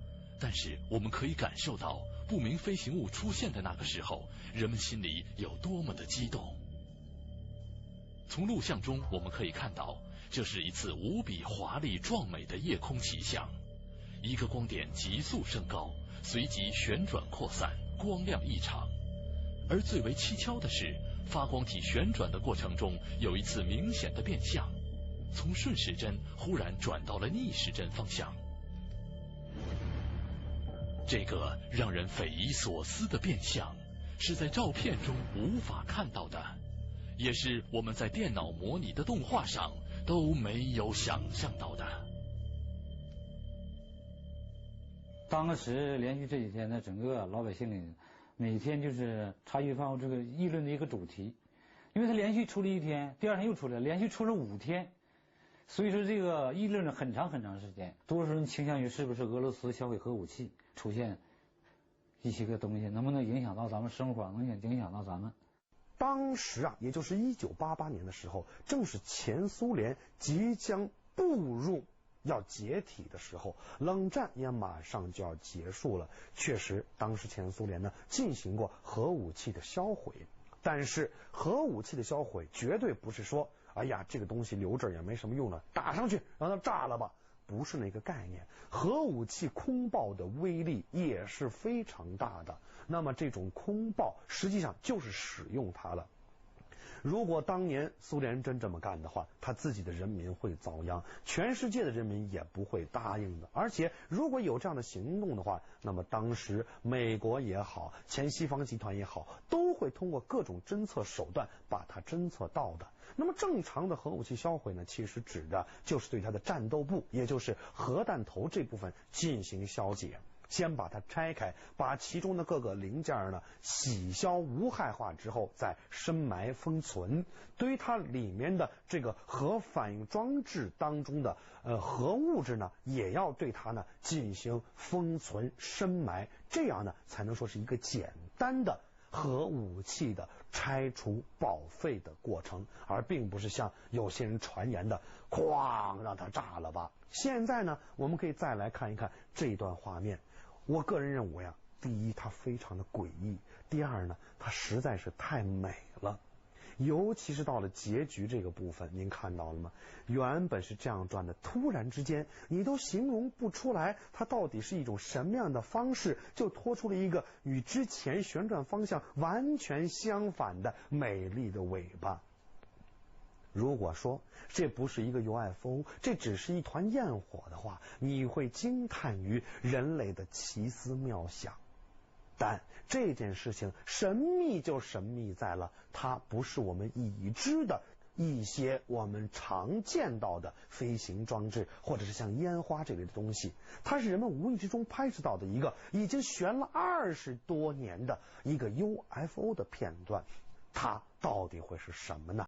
但是我们可以感受到不明飞行物出现的那个时候，人们心里有多么的激动。从录像中我们可以看到，这是一次无比华丽壮美的夜空奇象。一个光点急速升高，随即旋转扩散，光亮异常。而最为蹊跷的是，发光体旋转的过程中有一次明显的变向，从顺时针忽然转到了逆时针方向。这个让人匪夷所思的变向，是在照片中无法看到的，也是我们在电脑模拟的动画上都没有想象到的。当时连续这几天呢，整个老百姓里每天就是茶余饭后这个议论的一个主题，因为他连续出了一天，第二天又出来，连续出了5天，所以说这个议论了很长很长时间。多数人倾向于是不是俄罗斯销毁核武器，出现一些个东西，能不能影响到咱们生活，能影响到咱们。当时啊，也就是1988年的时候，正是前苏联即将步入要解体的时候，冷战也马上就要结束了。确实，当时前苏联呢进行过核武器的销毁，但是核武器的销毁绝对不是说，哎呀，这个东西留着也没什么用了，打上去让它炸了吧。不是那个概念，核武器空爆的威力也是非常大的。那么这种空爆实际上就是使用它了。如果当年苏联真这么干的话，他自己的人民会遭殃，全世界的人民也不会答应的。而且如果有这样的行动的话，那么当时美国也好，前西方集团也好，都会通过各种侦测手段把它侦测到的。那么正常的核武器销毁呢，其实指的就是对它的战斗部，也就是核弹头这部分进行消解。先把它拆开，把其中的各个零件呢洗消无害化之后，再深埋封存。对于它里面的这个核反应装置当中的核物质呢，也要对它呢进行封存深埋，这样呢才能说是一个简单的核武器的拆除报废的过程，而并不是像有些人传言的哐让它炸了吧。现在呢，我们可以再来看一看这一段画面。我个人认为啊，第一它非常的诡异，第二呢它实在是太美了。尤其是到了结局这个部分，您看到了吗？原本是这样转的，突然之间你都形容不出来它到底是一种什么样的方式，就拖出了一个与之前旋转方向完全相反的美丽的尾巴。如果说这不是一个 UFO， 这只是一团焰火的话，你会惊叹于人类的奇思妙想。但这件事情神秘就神秘在了，它不是我们已知的一些我们常见到的飞行装置，或者是像烟花这类的东西，它是人们无意之中拍摄到的一个已经悬了20多年的一个 UFO 的片段。它到底会是什么呢？